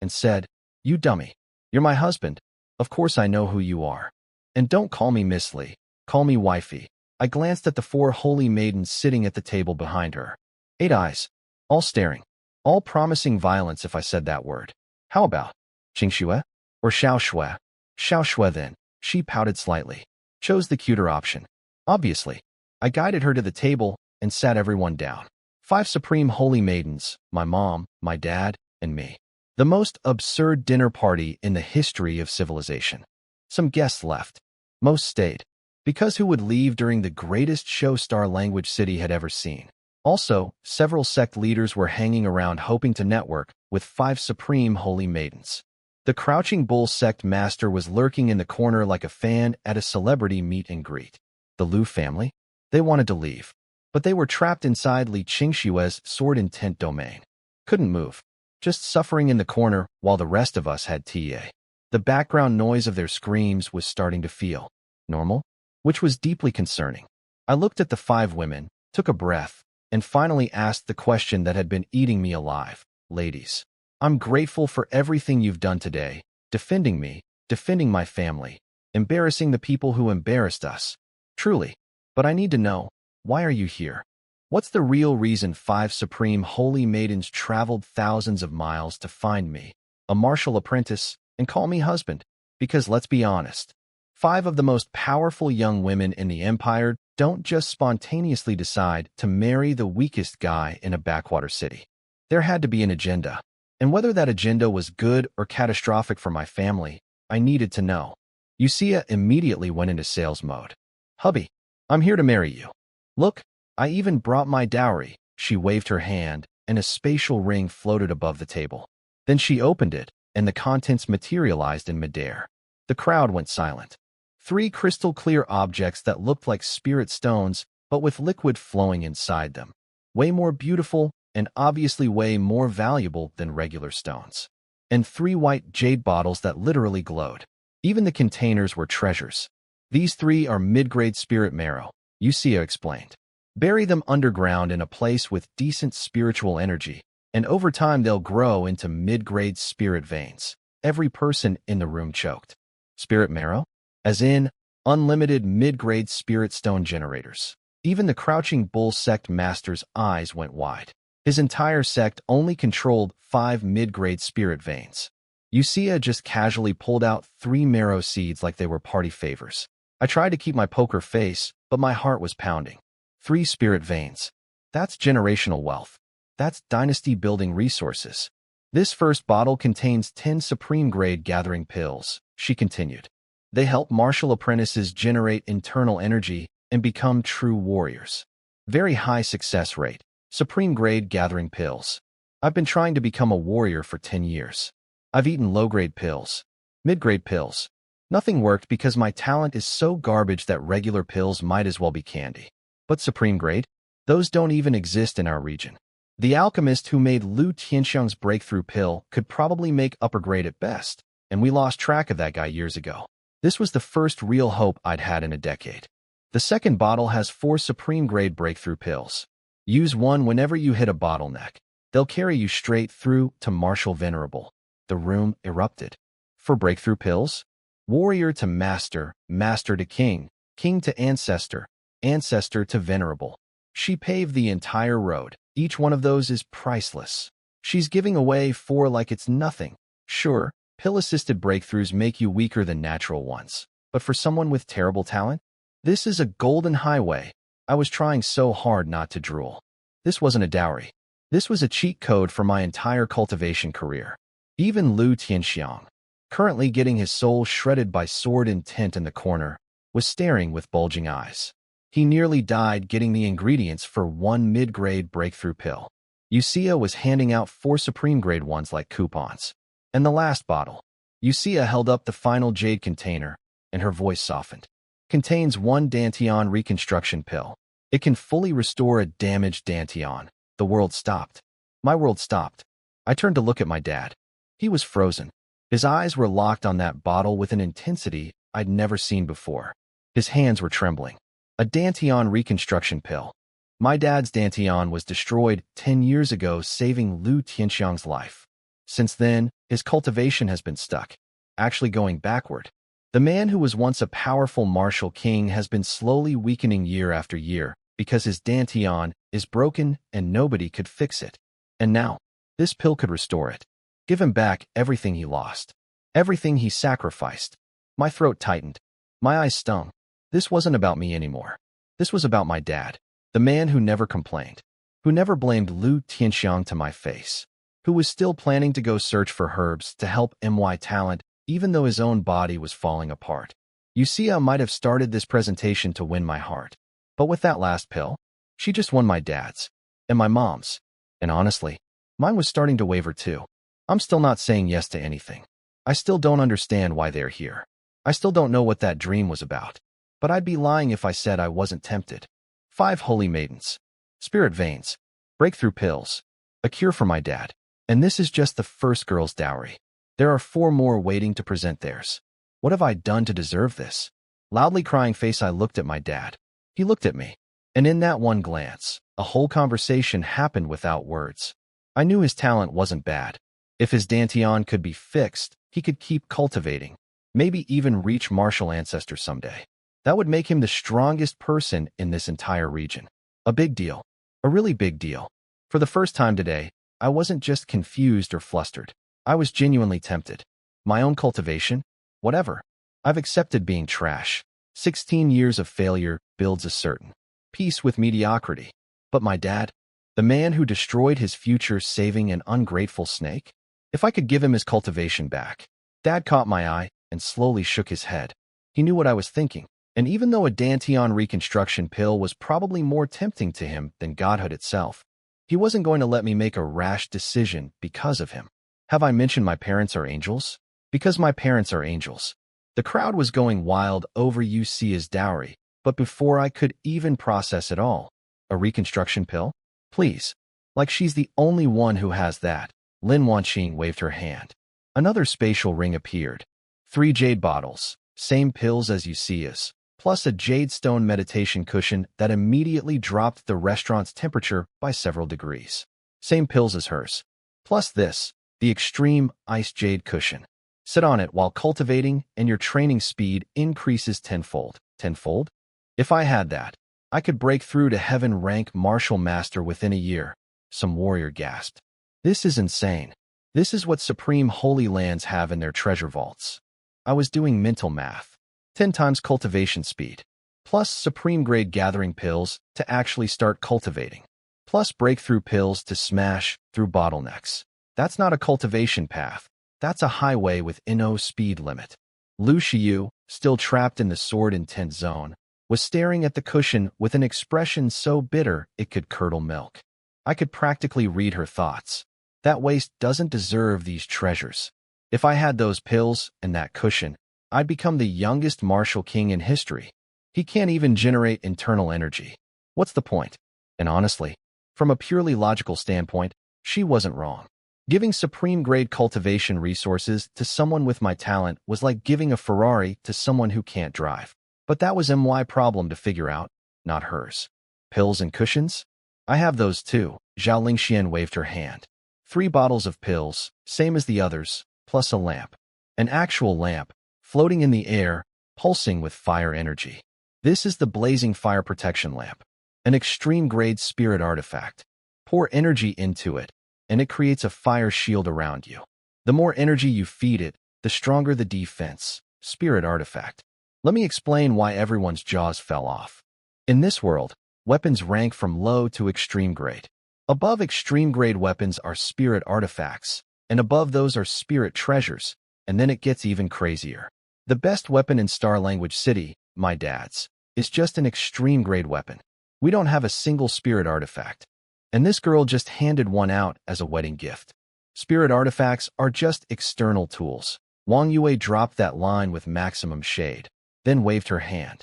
and said, you dummy. You're my husband. Of course I know who you are. And don't call me Miss Li. Call me wifey. I glanced at the 4 holy maidens sitting at the table behind her. 8 eyes. All staring. All promising violence if I said that word. How about Qingxue? Or Xiaoshui? Xiaoshui then. She pouted slightly. Chose the cuter option. Obviously. I guided her to the table and sat everyone down. 5 supreme holy maidens, my mom, my dad, and me. The most absurd dinner party in the history of civilization. Some guests left. Most stayed. Because who would leave during the greatest show Star Language City had ever seen? Also, several sect leaders were hanging around hoping to network with 5 supreme holy maidens. The Crouching Bull sect master was lurking in the corner like a fan at a celebrity meet and greet. The Liu family? They wanted to leave. But they were trapped inside Li Qingxue's sword-intent domain. Couldn't move. Just suffering in the corner while the rest of us had TA. The background noise of their screams was starting to feel normal, which was deeply concerning. I looked at the 5 women, took a breath, and finally asked the question that had been eating me alive. Ladies, I'm grateful for everything you've done today, defending me, defending my family, embarrassing the people who embarrassed us. Truly. But I need to know, why are you here? What's the real reason 5 supreme holy maidens traveled thousands of miles to find me, a martial apprentice, and call me husband? Because let's be honest, 5 of the most powerful young women in the empire don't just spontaneously decide to marry the weakest guy in a backwater city. There had to be an agenda. And whether that agenda was good or catastrophic for my family, I needed to know. Xia immediately went into sales mode. Hubby, I'm here to marry you. Look, I even brought my dowry. She waved her hand, and a spatial ring floated above the table. Then she opened it, and the contents materialized in midair. The crowd went silent. 3 crystal-clear objects that looked like spirit stones, but with liquid flowing inside them. Way more beautiful, and obviously way more valuable than regular stones. And 3 white jade bottles that literally glowed. Even the containers were treasures. These 3 are mid-grade spirit marrow, Xia explained. Bury them underground in a place with decent spiritual energy, and over time they'll grow into mid-grade spirit veins. Every person in the room choked. Spirit marrow? As in, unlimited mid-grade spirit stone generators. Even the Crouching Bull sect master's eyes went wide. His entire sect only controlled 5 mid-grade spirit veins. Xia just casually pulled out 3 marrow seeds like they were party favors. I tried to keep my poker face, but my heart was pounding. 3 spirit veins. That's generational wealth. That's dynasty-building resources. This first bottle contains 10 supreme-grade gathering pills, she continued. They help martial apprentices generate internal energy and become true warriors. Very high success rate. Supreme-grade gathering pills. I've been trying to become a warrior for 10 years. I've eaten low-grade pills. Mid-grade pills. Nothing worked because my talent is so garbage that regular pills might as well be candy. But supreme grade? Those don't even exist in our region. The alchemist who made Liu Tianxiang's breakthrough pill could probably make upper grade at best, and we lost track of that guy years ago. This was the first real hope I'd had in a decade. The second bottle has 4 supreme-grade breakthrough pills. Use one whenever you hit a bottleneck. They'll carry you straight through to Martial Venerable. The room erupted. For breakthrough pills? Warrior to Master, Master to King, King to Ancestor, Ancestor to Venerable. She paved the entire road. Each one of those is priceless. She's giving away 4 like it's nothing. Sure, pill-assisted breakthroughs make you weaker than natural ones. But for someone with terrible talent, this is a golden highway. I was trying so hard not to drool. This wasn't a dowry. This was a cheat code for my entire cultivation career. Even Lu Tianxiang, currently getting his soul shredded by sword intent in the corner, was staring with bulging eyes. He nearly died getting the ingredients for 1 mid-grade breakthrough pill. Xia was handing out 4 supreme-grade ones like coupons. And the last bottle. Xia held up the final jade container, and her voice softened. Contains 1 Dantian reconstruction pill. It can fully restore a damaged Dantian. The world stopped. My world stopped. I turned to look at my dad. He was frozen. His eyes were locked on that bottle with an intensity I'd never seen before. His hands were trembling. A Dantian reconstruction pill. My dad's Dantian was destroyed 10 years ago, saving Lu Tianxiang's life. Since then, his cultivation has been stuck, actually going backward. The man who was once a powerful martial king has been slowly weakening year after year because his Dantian is broken and nobody could fix it. And now, this pill could restore it. Give him back everything he lost. Everything he sacrificed. My throat tightened. My eyes stung. This wasn't about me anymore. This was about my dad. The man who never complained. Who never blamed Lu Tianxiang to my face. Who was still planning to go search for herbs to help my talent even though his own body was falling apart. Xia might have started this presentation to win my heart. But with that last pill, she just won my dad's. And my mom's. And honestly, mine was starting to waver too. I'm still not saying yes to anything. I still don't understand why they're here. I still don't know what that dream was about. But I'd be lying if I said I wasn't tempted. 5 holy maidens. Spirit veins. Breakthrough pills. A cure for my dad. And this is just the first girl's dowry. There are 4 more waiting to present theirs. What have I done to deserve this? Loudly crying face, I looked at my dad. He looked at me. And in that one glance, a whole conversation happened without words. I knew his talent wasn't bad. If his Dantian could be fixed, he could keep cultivating. Maybe even reach martial ancestor someday. That would make him the strongest person in this entire region. A big deal. A really big deal. For the first time today, I wasn't just confused or flustered. I was genuinely tempted. My own cultivation? Whatever. I've accepted being trash. 16 years of failure builds a certain peace with mediocrity. But my dad? The man who destroyed his future saving an ungrateful snake? If I could give him his cultivation back. Dad caught my eye and slowly shook his head. He knew what I was thinking. And even though a Dantian reconstruction pill was probably more tempting to him than godhood itself, he wasn't going to let me make a rash decision because of him. Have I mentioned my parents are angels? Because my parents are angels. The crowd was going wild over Xia's dowry, but before I could even process it all, a reconstruction pill? Please. Like she's the only one who has that. Lin Wanqing waved her hand. Another spatial ring appeared. 3 jade bottles, same pills as Xia's, plus a jade stone meditation cushion that immediately dropped the restaurant's temperature by several degrees. Same pills as hers. Plus this. The extreme ice jade cushion. Sit on it while cultivating and your training speed increases tenfold. Tenfold? If I had that, I could break through to heaven rank martial master within a year. Some warrior gasped. This is insane. This is what supreme holy lands have in their treasure vaults. I was doing mental math. 10 times cultivation speed. Plus supreme grade gathering pills to actually start cultivating. Plus breakthrough pills to smash through bottlenecks. That's not a cultivation path. That's a highway with no speed limit. Lu Xiu, still trapped in the sword intent zone, was staring at the cushion with an expression so bitter it could curdle milk. I could practically read her thoughts. That waste doesn't deserve these treasures. If I had those pills and that cushion, I'd become the youngest martial king in history. He can't even generate internal energy. What's the point? And honestly, from a purely logical standpoint, she wasn't wrong. Giving supreme-grade cultivation resources to someone with my talent was like giving a Ferrari to someone who can't drive. But that was my problem to figure out, not hers. Pills and cushions? I have those too. Zhao Lingxian waved her hand. 3 bottles of pills, same as the others, plus a lamp. An actual lamp, floating in the air, pulsing with fire energy. This is the blazing fire protection lamp. An extreme-grade spirit artifact. Pour energy into it, and it creates a fire shield around you. The more energy you feed it, the stronger the defense. Spirit artifact. Let me explain why everyone's jaws fell off. In this world, weapons rank from low to extreme grade. Above extreme grade weapons are spirit artifacts, and above those are spirit treasures, and then it gets even crazier. The best weapon in Star Language City, my dad's, is just an extreme grade weapon. We don't have a single spirit artifact. And this girl just handed one out as a wedding gift. Spirit artifacts are just external tools. Wang Yue dropped that line with maximum shade, then waved her hand.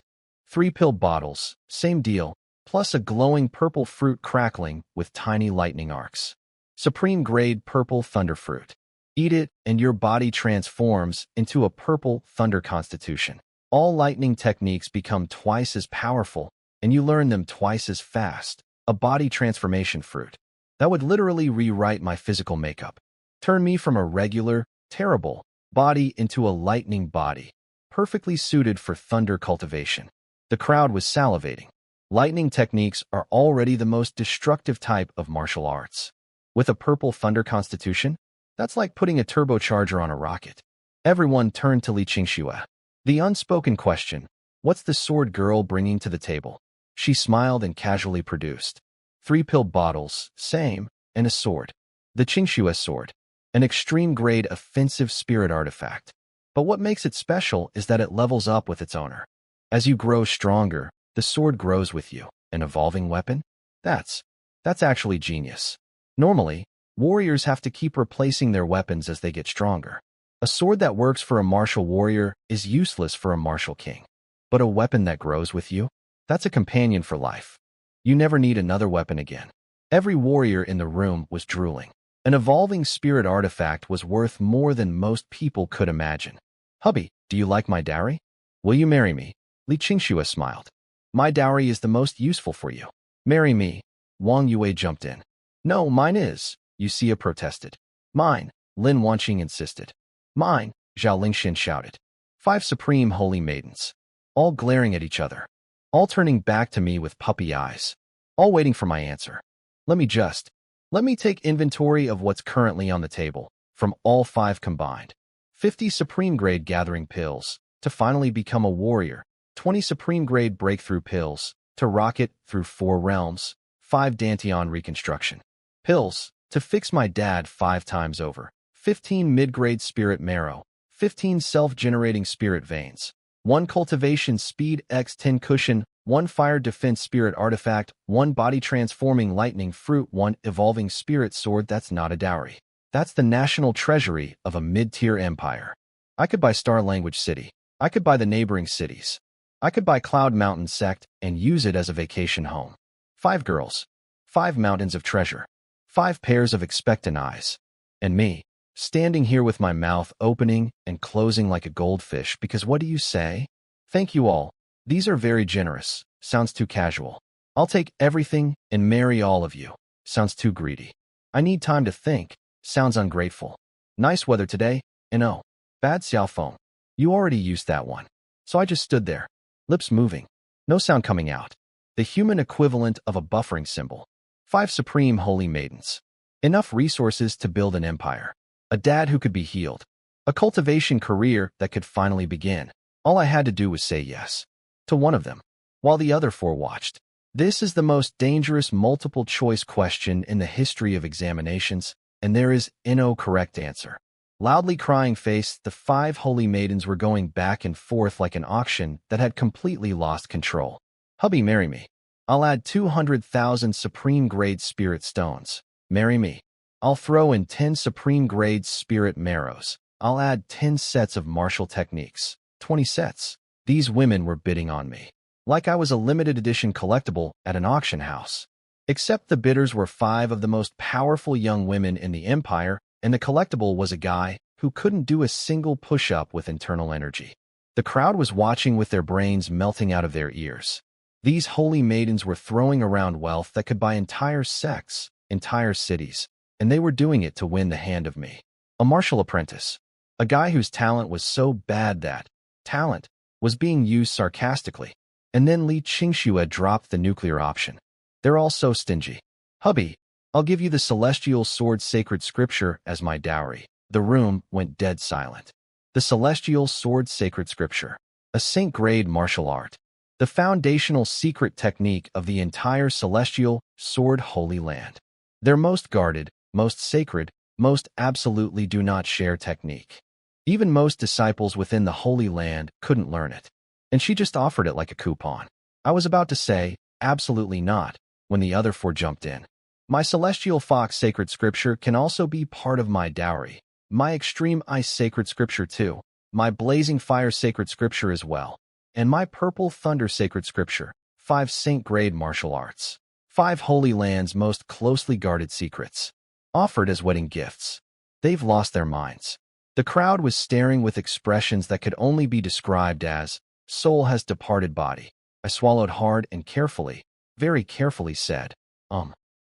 3 pill bottles, same deal, plus a glowing purple fruit crackling with tiny lightning arcs. Supreme grade purple thunder fruit. Eat it and your body transforms into a purple thunder constitution. All lightning techniques become twice as powerful, and you learn them twice as fast. A body transformation fruit. That would literally rewrite my physical makeup. Turn me from a regular, terrible body into a lightning body, perfectly suited for thunder cultivation. The crowd was salivating. Lightning techniques are already the most destructive type of martial arts. With a purple thunder constitution, that's like putting a turbocharger on a rocket. Everyone turned to Li Qingxue. The unspoken question, what's the sword girl bringing to the table? She smiled and casually produced 3 pill bottles, same, and a sword. The Qingxue sword, an extreme-grade offensive spirit artifact. But what makes it special is that it levels up with its owner. As you grow stronger, the sword grows with you. An evolving weapon? That's actually genius. Normally, warriors have to keep replacing their weapons as they get stronger. A sword that works for a martial warrior is useless for a martial king. But a weapon that grows with you? That's a companion for life. You never need another weapon again. Every warrior in the room was drooling. An evolving spirit artifact was worth more than most people could imagine. Hubby, do you like my dowry? Will you marry me? Li Qingxue smiled. My dowry is the most useful for you. Marry me. Wang Yue jumped in. No, mine is, Xia protested. Mine, Lin Wanqing insisted. Mine, Zhao Lingxian shouted. 5 supreme holy maidens. All glaring at each other. All turning back to me with puppy eyes. All waiting for my answer. Let me take inventory of what's currently on the table, from all 5 combined. 50 supreme grade gathering pills, to finally become a warrior. 20 supreme grade breakthrough pills, to rocket through 4 realms. 5 Dantian reconstruction. Pills, to fix my dad 5 times over. 15 mid-grade spirit marrow. 15 self-generating spirit veins. 1 cultivation speed x 10 cushion, 1 fire defense spirit artifact, 1 body transforming lightning fruit, 1 evolving spirit sword. That's not a dowry. That's the national treasury of a mid-tier empire. I could buy Star Language City. I could buy the neighboring cities. I could buy Cloud Mountain Sect and use it as a vacation home. 5 girls. 5 mountains of treasure. 5 pairs of expectant eyes. And me, standing here with my mouth opening and closing like a goldfish because what do you say? Thank you all. These are very generous. Sounds too casual. I'll take everything and marry all of you. Sounds too greedy. I need time to think. Sounds ungrateful. Nice weather today, and oh, bad Xia Feng. You already used that one. So I just stood there, lips moving, no sound coming out. The human equivalent of a buffering symbol. 5 supreme holy maidens. Enough resources to build an empire. A dad who could be healed. A cultivation career that could finally begin. All I had to do was say yes to one of them, while the other 4 watched. This is the most dangerous multiple-choice question in the history of examinations, and there is no correct answer. Loudly crying face, the 5 holy maidens were going back and forth like an auction that had completely lost control. Hubby, marry me. I'll add 200,000 supreme-grade spirit stones. Marry me. I'll throw in 10 supreme-grade spirit marrows. I'll add 10 sets of martial techniques. 20 sets. These women were bidding on me. Like I was a limited edition collectible at an auction house. Except the bidders were 5 of the most powerful young women in the empire, and the collectible was a guy who couldn't do a single push-up with internal energy. The crowd was watching with their brains melting out of their ears. These holy maidens were throwing around wealth that could buy entire sects, entire cities, and they were doing it to win the hand of me. A martial apprentice. A guy whose talent was so bad that talent was being used sarcastically. And then Li Qingxue dropped the nuclear option. They're all so stingy. Hubby, I'll give you the celestial sword sacred scripture as my dowry. The room went dead silent. The celestial sword sacred scripture. A saint-grade martial art. The foundational secret technique of the entire celestial sword holy land. Their most guarded, most sacred, most absolutely do not share technique. Even most disciples within the Holy Land couldn't learn it. And she just offered it like a coupon. I was about to say, absolutely not, when the other four jumped in. My Celestial Fox sacred scripture can also be part of my dowry. My Extreme Ice sacred scripture too. My Blazing Fire sacred scripture as well. And my Purple Thunder sacred scripture. 5 saint-grade martial arts. 5 Holy Land's most closely guarded secrets. Offered as wedding gifts. They've lost their minds. The crowd was staring with expressions that could only be described as, soul has departed body. I swallowed hard and carefully, very carefully said,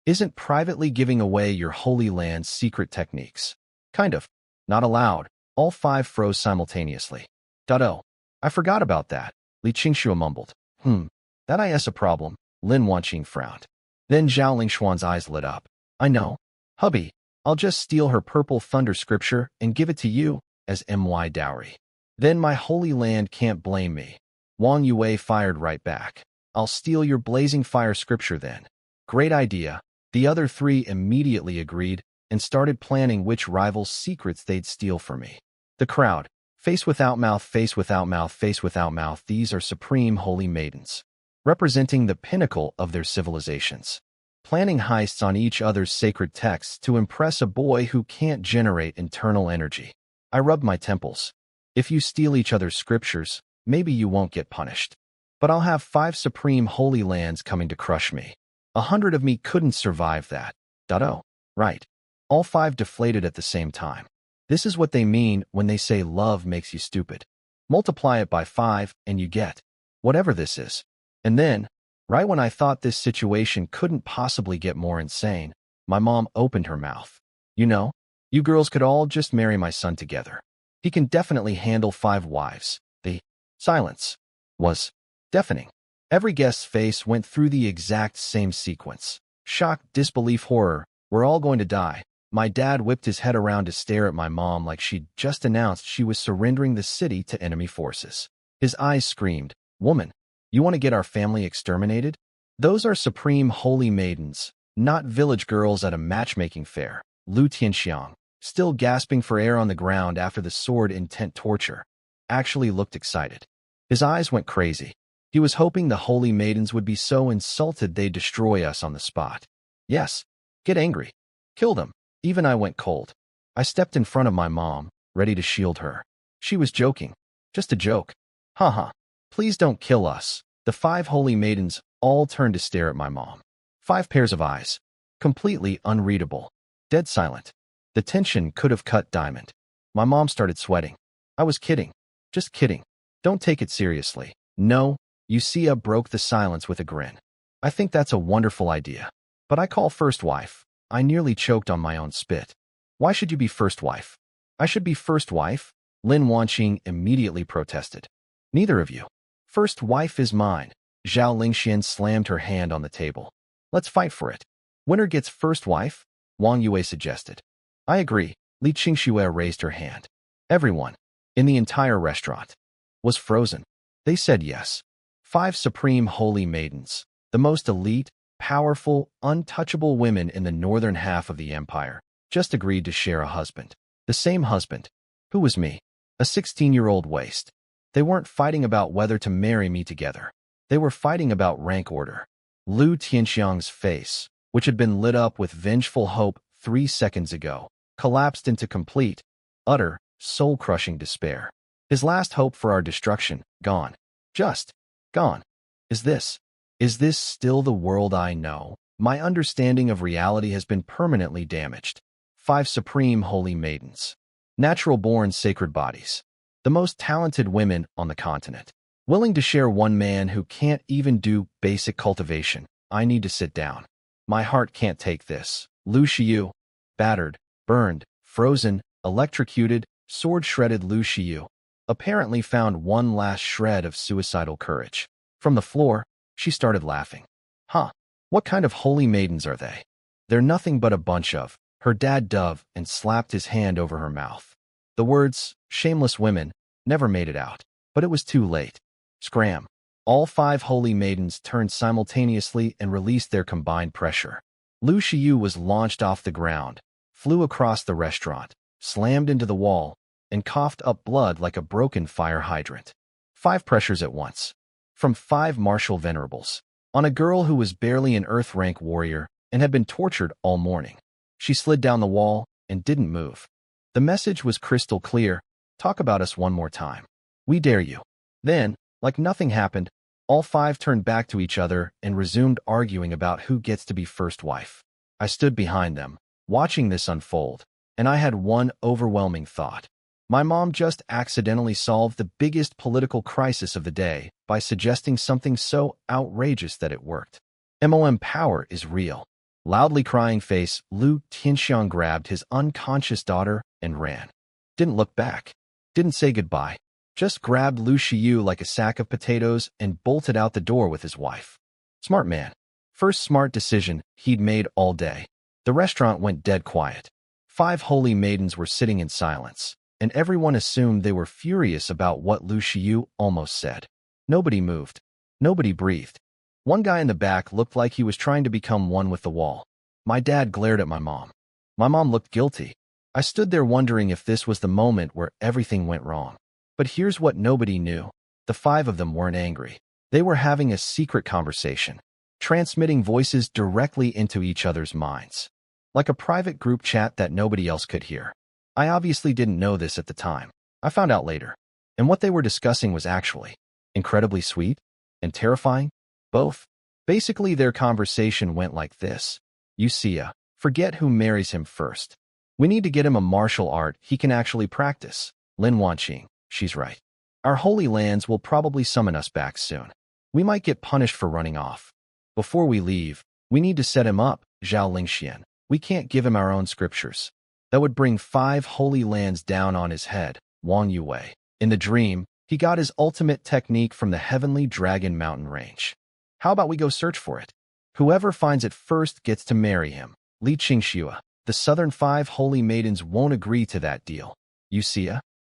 isn't privately giving away your Holy Land's secret techniques. Kind of. Not allowed. All 5 froze simultaneously. Oh, I forgot about that, Li Qingxue mumbled. That is a problem, Lin Wanqing frowned. Then Zhao Lingshuan's eyes lit up. I know. Hubby, I'll just steal her Purple Thunder scripture and give it to you as my dowry. Then my Holy Land can't blame me. Wang Yue fired right back. I'll steal your Blazing Fire scripture then. Great idea. The other 3 immediately agreed and started planning which rival's secrets they'd steal for me. The crowd. Face without mouth, face without mouth, face without mouth. These are supreme holy maidens, representing the pinnacle of their civilizations. Planning heists on each other's sacred texts to impress a boy who can't generate internal energy. I rubbed my temples. If you steal each other's scriptures, maybe you won't get punished. But I'll have 5 supreme holy lands coming to crush me. 100 of me couldn't survive that. Oh, right. All 5 deflated at the same time. This is what they mean when they say love makes you stupid. Multiply it by 5 and you get whatever this is. And then, right when I thought this situation couldn't possibly get more insane, my mom opened her mouth. You know, you girls could all just marry my son together. He can definitely handle 5 wives. The silence was deafening. Every guest's face went through the exact same sequence. Shock, disbelief, horror. We're all going to die. My dad whipped his head around to stare at my mom like she'd just announced she was surrendering the city to enemy forces. His eyes screamed, "Woman, you want to get our family exterminated? Those are supreme holy maidens, not village girls at a matchmaking fair." Lu Tianxiang, still gasping for air on the ground after the sword-intent torture, actually looked excited. His eyes went crazy. He was hoping the holy maidens would be so insulted they'd destroy us on the spot. Yes, get angry. Kill them. Even I went cold. I stepped in front of my mom, ready to shield her. She was joking. Just a joke. Haha. Please don't kill us. The 5 holy maidens all turned to stare at my mom. 5 pairs of eyes. Completely unreadable. Dead silent. The tension could have cut diamond. My mom started sweating. I was kidding. Just kidding. Don't take it seriously. No, Xia broke the silence with a grin. I think that's a wonderful idea. But I call first wife. I nearly choked on my own spit. Why should you be first wife? I should be first wife? Lin Wanqing immediately protested. Neither of you. First wife is mine. Zhao Lingxian slammed her hand on the table. Let's fight for it. Winner gets first wife? Wang Yue suggested. I agree. Li Qingxue raised her hand. Everyone, in the entire restaurant, was frozen. They said yes. 5 supreme holy maidens, the most elite, powerful, untouchable women in the northern half of the empire, just agreed to share a husband. The same husband. Who was me? A 16-year-old waste. They weren't fighting about whether to marry me together. They were fighting about rank order. Lu Tianxiang's face, which had been lit up with vengeful hope 3 seconds ago, collapsed into complete, utter, soul-crushing despair. His last hope for our destruction, gone. Just gone. Is this still the world I know? My understanding of reality has been permanently damaged. 5 supreme holy maidens. Natural-born sacred bodies. the most talented women on the continent. Willing to share one man who can't even do basic cultivation. I need to sit down. My heart can't take this. Lu Xiu. Battered, burned, frozen, electrocuted, sword-shredded Lu Xiu apparently found one last shred of suicidal courage. From the floor, she started laughing. Huh, what kind of holy maidens are they? They're nothing but a bunch of, her dad dove and slapped his hand over her mouth. The words, shameless women, never made it out, but it was too late. Scram. All 5 holy maidens turned simultaneously and released their combined pressure. Lu Xiu was launched off the ground, flew across the restaurant, slammed into the wall, and coughed up blood like a broken fire hydrant. 5 pressures at once. From 5 martial venerables. On a girl who was barely an Earth-rank warrior and had been tortured all morning. She slid down the wall and didn't move. The message was crystal clear. Talk about us one more time. We dare you. Then, like nothing happened, all 5 turned back to each other and resumed arguing about who gets to be first wife. I stood behind them, watching this unfold, and I had one overwhelming thought. My mom just accidentally solved the biggest political crisis of the day by suggesting something so outrageous that it worked. MOM power is real. Loudly crying face, Lu Tianxiang grabbed his unconscious daughter and ran. Didn't look back. Didn't say goodbye. Just grabbed Lu Xiu like a sack of potatoes and bolted out the door with his wife. Smart man. First smart decision he'd made all day. The restaurant went dead quiet. 5 holy maidens were sitting in silence, and everyone assumed they were furious about what Lu Xiu almost said. Nobody moved. Nobody breathed. One guy in the back looked like he was trying to become one with the wall. My dad glared at my mom. My mom looked guilty. I stood there wondering if this was the moment where everything went wrong. But here's what nobody knew. The 5 of them weren't angry. They were having a secret conversation, transmitting voices directly into each other's minds. Like a private group chat that nobody else could hear. I obviously didn't know this at the time. I found out later. And what they were discussing was actually incredibly sweet and terrifying. Both. Basically, their conversation went like this. You see, forget who marries him first. We need to get him a martial art he can actually practice. Lin Wanqing, she's right. Our holy lands will probably summon us back soon. We might get punished for running off. Before we leave, we need to set him up, Zhao Lingxian. We can't give him our own scriptures. That would bring 5 holy lands down on his head, Wang Yue. In the dream, he got his ultimate technique from the heavenly dragon mountain range. How about we go search for it? Whoever finds it first gets to marry him. Li Qingxua. The southern 5 holy maidens won't agree to that deal. You see,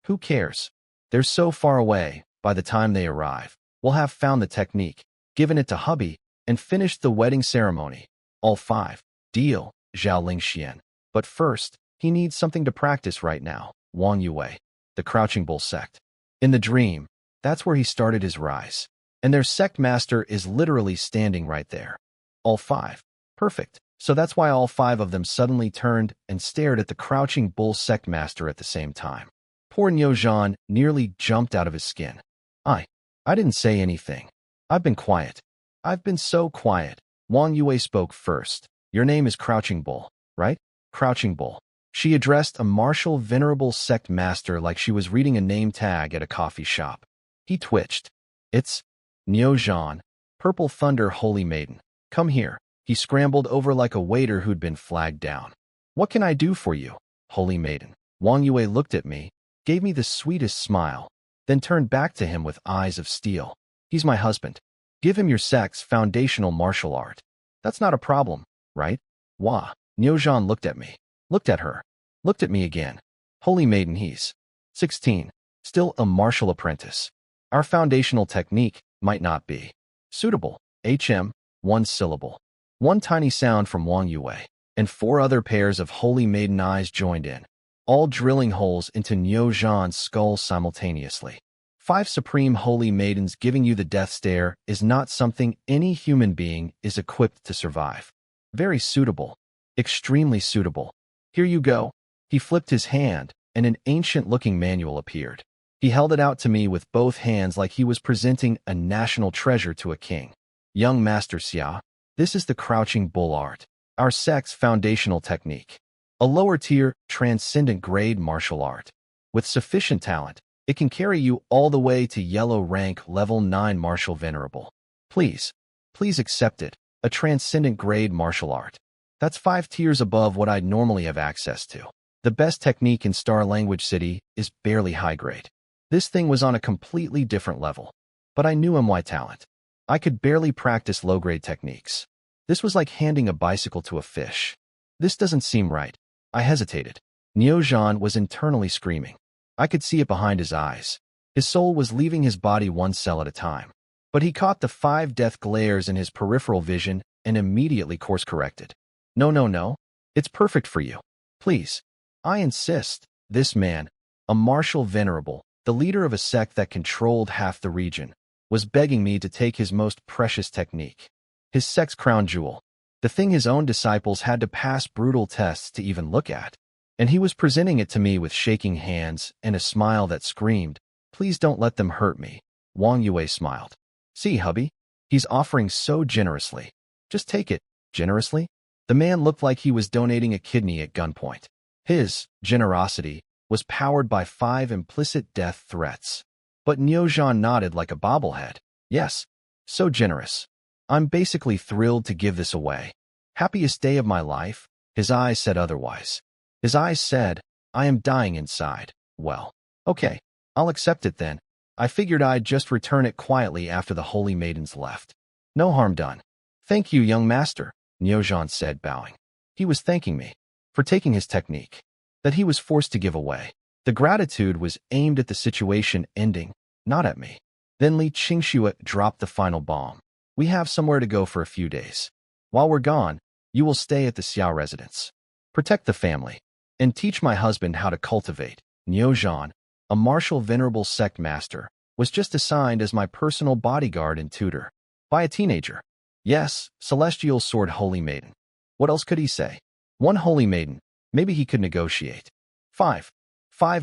who cares? They're so far away, by the time they arrive. We'll have found the technique, given it to hubby, and finished the wedding ceremony. All 5. Deal, Zhao Lingxian. But first, he needs something to practice right now. Wang Yue. The Crouching Bull sect. In the dream, that's where he started his rise. And their sect master is literally standing right there. All 5. Perfect. So that's why all 5 of them suddenly turned and stared at the Crouching Bull sect master at the same time. Poor Niu Zhan nearly jumped out of his skin. I didn't say anything. I've been quiet. I've been so quiet. Wang Yue spoke first. Your name is Crouching Bull, right? Crouching Bull. She addressed a martial venerable sect master like she was reading a name tag at a coffee shop. He twitched. It's Niu Zhan, Purple Thunder Holy Maiden. Come here. He scrambled over like a waiter who'd been flagged down. What can I do for you, Holy Maiden? Wang Yue looked at me, gave me the sweetest smile, then turned back to him with eyes of steel. He's my husband. Give him your sect's foundational martial art. That's not a problem, right? Wah. Niu Zhan looked at me, looked at her, looked at me again. Holy Maiden, he's 16, still a martial apprentice. Our foundational technique might not be suitable. One syllable. One tiny sound from Wang Yue, and 4 other pairs of holy maiden eyes joined in, all drilling holes into Niu Zhan's skull simultaneously. 5 supreme holy maidens giving you the death stare is not something any human being is equipped to survive. Very suitable. Extremely suitable. Here you go. He flipped his hand, and an ancient-looking manual appeared. He held it out to me with both hands like he was presenting a national treasure to a king. Young Master Xia, this is the Crouching Bull art, our sect's foundational technique. A lower-tier, transcendent grade martial art. With sufficient talent, It can carry you all the way to yellow rank level 9 martial venerable. Please, please accept it, a transcendent grade martial art. That's 5 tiers above what I'd normally have access to. The best technique in Star Language City is barely high grade. This thing was on a completely different level. But I knew my talent. I could barely practice low-grade techniques. This was like handing a bicycle to a fish. This doesn't seem right. I hesitated. Neozhan was internally screaming. I could see it behind his eyes. His soul was leaving his body one cell at a time. But he caught the 5 death glares in his peripheral vision and immediately course-corrected. No, no, no. It's perfect for you. Please. I insist. This man, a martial venerable, the leader of a sect that controlled half the region, was begging me to take his most precious technique. His sect's crown jewel. The thing his own disciples had to pass brutal tests to even look at. And he was presenting it to me with shaking hands and a smile that screamed, "Please don't let them hurt me." Wang Yue smiled. "See, hubby? He's offering so generously. Just take it, generously." The man looked like he was donating a kidney at gunpoint. His generosity was powered by 5 implicit death threats. But Neozhan nodded like a bobblehead. "Yes, so generous. I'm basically thrilled to give this away. Happiest day of my life." His eyes said otherwise. His eyes said, "I am dying inside." Well, okay, I'll accept it then. I figured I'd just return it quietly after the holy maidens left. No harm done. "Thank you, young master," Neozhan said, bowing. He was thanking me for taking his technique that he was forced to give away. The gratitude was aimed at the situation ending, not at me. Then Li Qingxue dropped the final bomb. "We have somewhere to go for a few days. While we're gone, you will stay at the Xiao residence. Protect the family, and teach my husband how to cultivate." Neozhan, a martial venerable sect master, was just assigned as my personal bodyguard and tutor. By a teenager. Yes, celestial sword holy maiden. What else could he say? 1 holy maiden, maybe he could negotiate. 5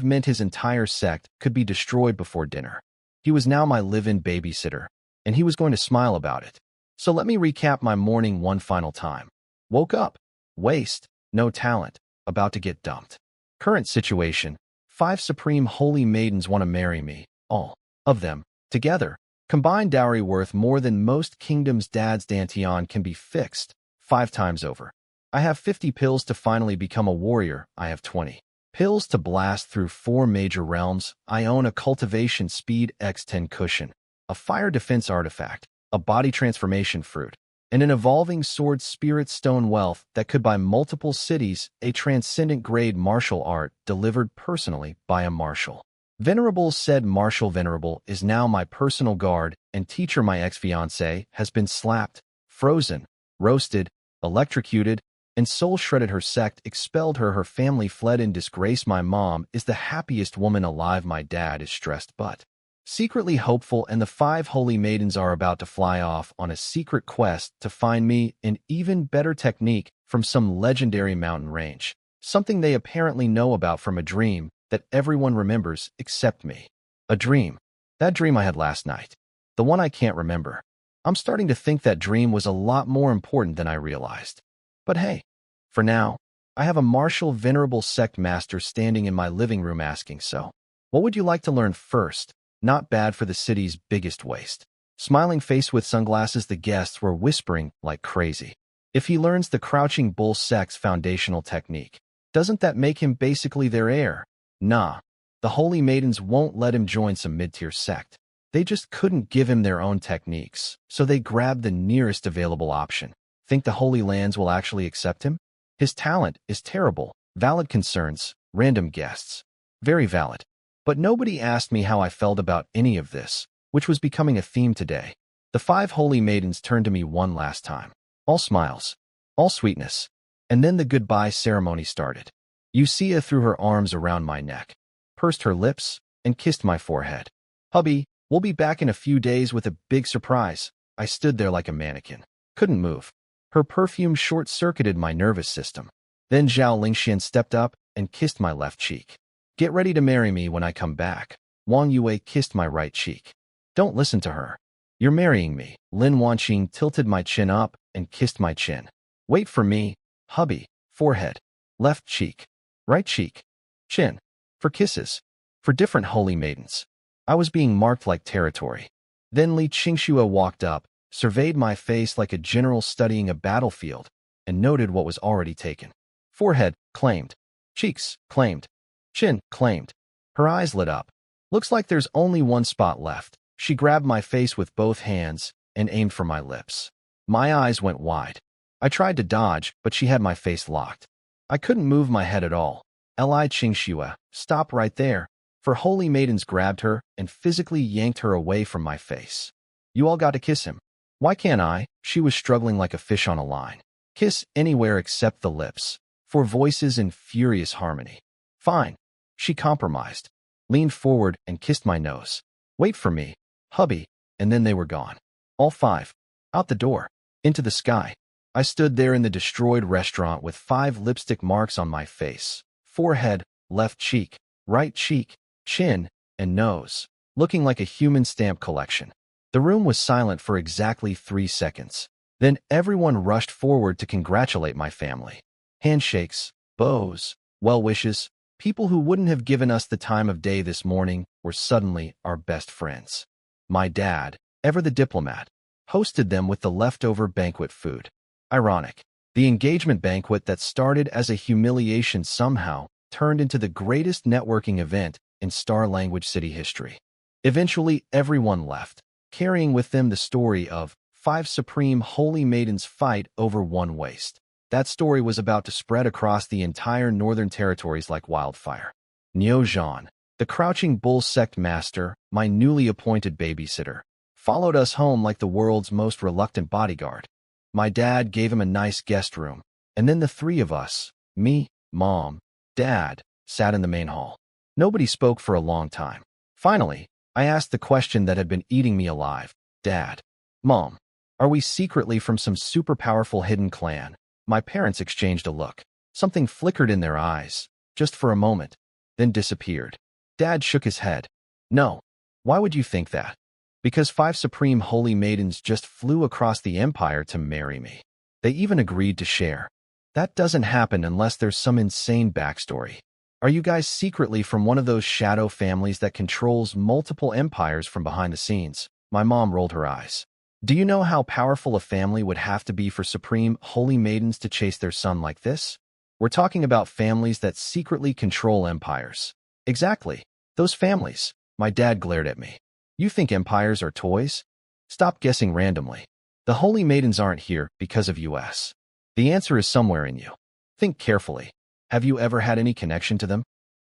meant his entire sect could be destroyed before dinner. He was now my live-in babysitter, and he was going to smile about it. So let me recap my morning one final time. Woke up. Waste. No talent. About to get dumped. Current situation. 5 supreme holy maidens want to marry me. All of them. Together. Combined dowry worth more than most kingdoms' dad's dantian can be fixed 5 times over. I have 50 pills to finally become a warrior. I have 20 pills to blast through 4 major realms. I own a cultivation speed X10 cushion, a fire defense artifact, a body transformation fruit, and an evolving sword spirit stone wealth that could buy multiple cities, a transcendent grade martial art delivered personally by a martial. Venerable said martial venerable is now my personal guard and teacher. My ex-fiancée has been slapped, frozen, roasted, electrocuted, and soul shredded. Her sect expelled her. Her family fled in disgrace. My mom is the happiest woman alive. My dad is stressed but secretly hopeful, and the 5 holy maidens are about to fly off on a secret quest to find me an even better technique from some legendary mountain range, something they apparently know about from a dream that everyone remembers except me. A dream. That dream I had last night. The one I can't remember. I'm starting to think that dream was a lot more important than I realized. But hey, for now, I have a martial venerable sect master standing in my living room asking, "So, what would you like to learn first?" Not bad for the city's biggest waste. Smiling face with sunglasses, the guests were whispering like crazy. If he learns the Crouching Bull sect's foundational technique, doesn't that make him basically their heir? Nah, the holy maidens won't let him join some mid-tier sect. They just couldn't give him their own techniques, so they grabbed the nearest available option. Think the Holy Lands will actually accept him? His talent is terrible. Valid concerns. Random guests. Very valid. But nobody asked me how I felt about any of this, which was becoming a theme today. The 5 holy maidens turned to me one last time. All smiles. All sweetness. And then the goodbye ceremony started. Xia threw her arms around my neck, pursed her lips, and kissed my forehead. "Hubby, we'll be back in a few days with a big surprise." I stood there like a mannequin. Couldn't move. Her perfume short-circuited my nervous system. Then Zhao Lingxian stepped up and kissed my left cheek. "Get ready to marry me when I come back." Wang Yue kissed my right cheek. "Don't listen to her. You're marrying me." Lin Wanqing tilted my chin up and kissed my chin. "Wait for me, hubby." Forehead. Left cheek. Right cheek. Chin. For kisses. for different holy maidens. I was being marked like territory. Then Li Qingxue walked up, surveyed my face like a general studying a battlefield, and noted what was already taken. Forehead, claimed. Cheeks, claimed. Chin, claimed. Her eyes lit up. Looks like there's only one spot left. She grabbed my face with both hands and aimed for my lips. My eyes went wide. I tried to dodge, but she had my face locked. I couldn't move my head at all. Li Qingxue, stop right there, for holy maidens grabbed her and physically yanked her away from my face. You all got to kiss him. Why can't I? She was struggling like a fish on a line. Kiss anywhere except the lips. Four voices in furious harmony. Fine. She compromised. Leaned forward and kissed my nose. Wait for me, hubby, and then they were gone. All five. Out the door. Into the sky. I stood there in the destroyed restaurant with 5 lipstick marks on my face. Forehead, left cheek, right cheek, chin, and nose. Looking like a human stamp collection. The room was silent for exactly 3 seconds. Then everyone rushed forward to congratulate my family. Handshakes, bows, well wishes. People who wouldn't have given us the time of day this morning were suddenly our best friends. My dad, ever the diplomat, hosted them with the leftover banquet food. Ironic. The engagement banquet that started as a humiliation somehow turned into the greatest networking event in Star Language City history. Eventually, everyone left, carrying with them the story of 5 supreme holy maidens fight over one waist. That story was about to spread across the entire northern territories like wildfire. Niu Zhan, the Crouching Bull sect master, my newly appointed babysitter, followed us home like the world's most reluctant bodyguard. My dad gave him a nice guest room, and then the 3 of us, me, mom, dad, sat in the main hall. Nobody spoke for a long time. Finally, I asked the question that had been eating me alive. Dad, Mom, are we secretly from some super powerful hidden clan? My parents exchanged a look. Something flickered in their eyes, just for a moment, then disappeared. Dad shook his head. No. Why would you think that? Because 5 supreme holy maidens just flew across the empire to marry me. They even agreed to share. That doesn't happen unless there's some insane backstory. Are you guys secretly from one of those shadow families that controls multiple empires from behind the scenes? My mom rolled her eyes. Do you know how powerful a family would have to be for supreme holy maidens to chase their son like this? We're talking about families that secretly control empires. Exactly. Those families. My dad glared at me. You think empires are toys? Stop guessing randomly. The holy maidens aren't here because of us. The answer is somewhere in you. Think carefully. Have you ever had any connection to them?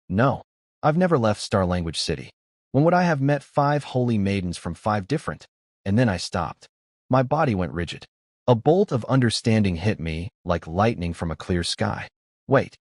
No. I've never left Star Language City. When would I have met 5 holy maidens from 5 different? And then I stopped. My body went rigid. A bolt of understanding hit me like lightning from a clear sky. Wait.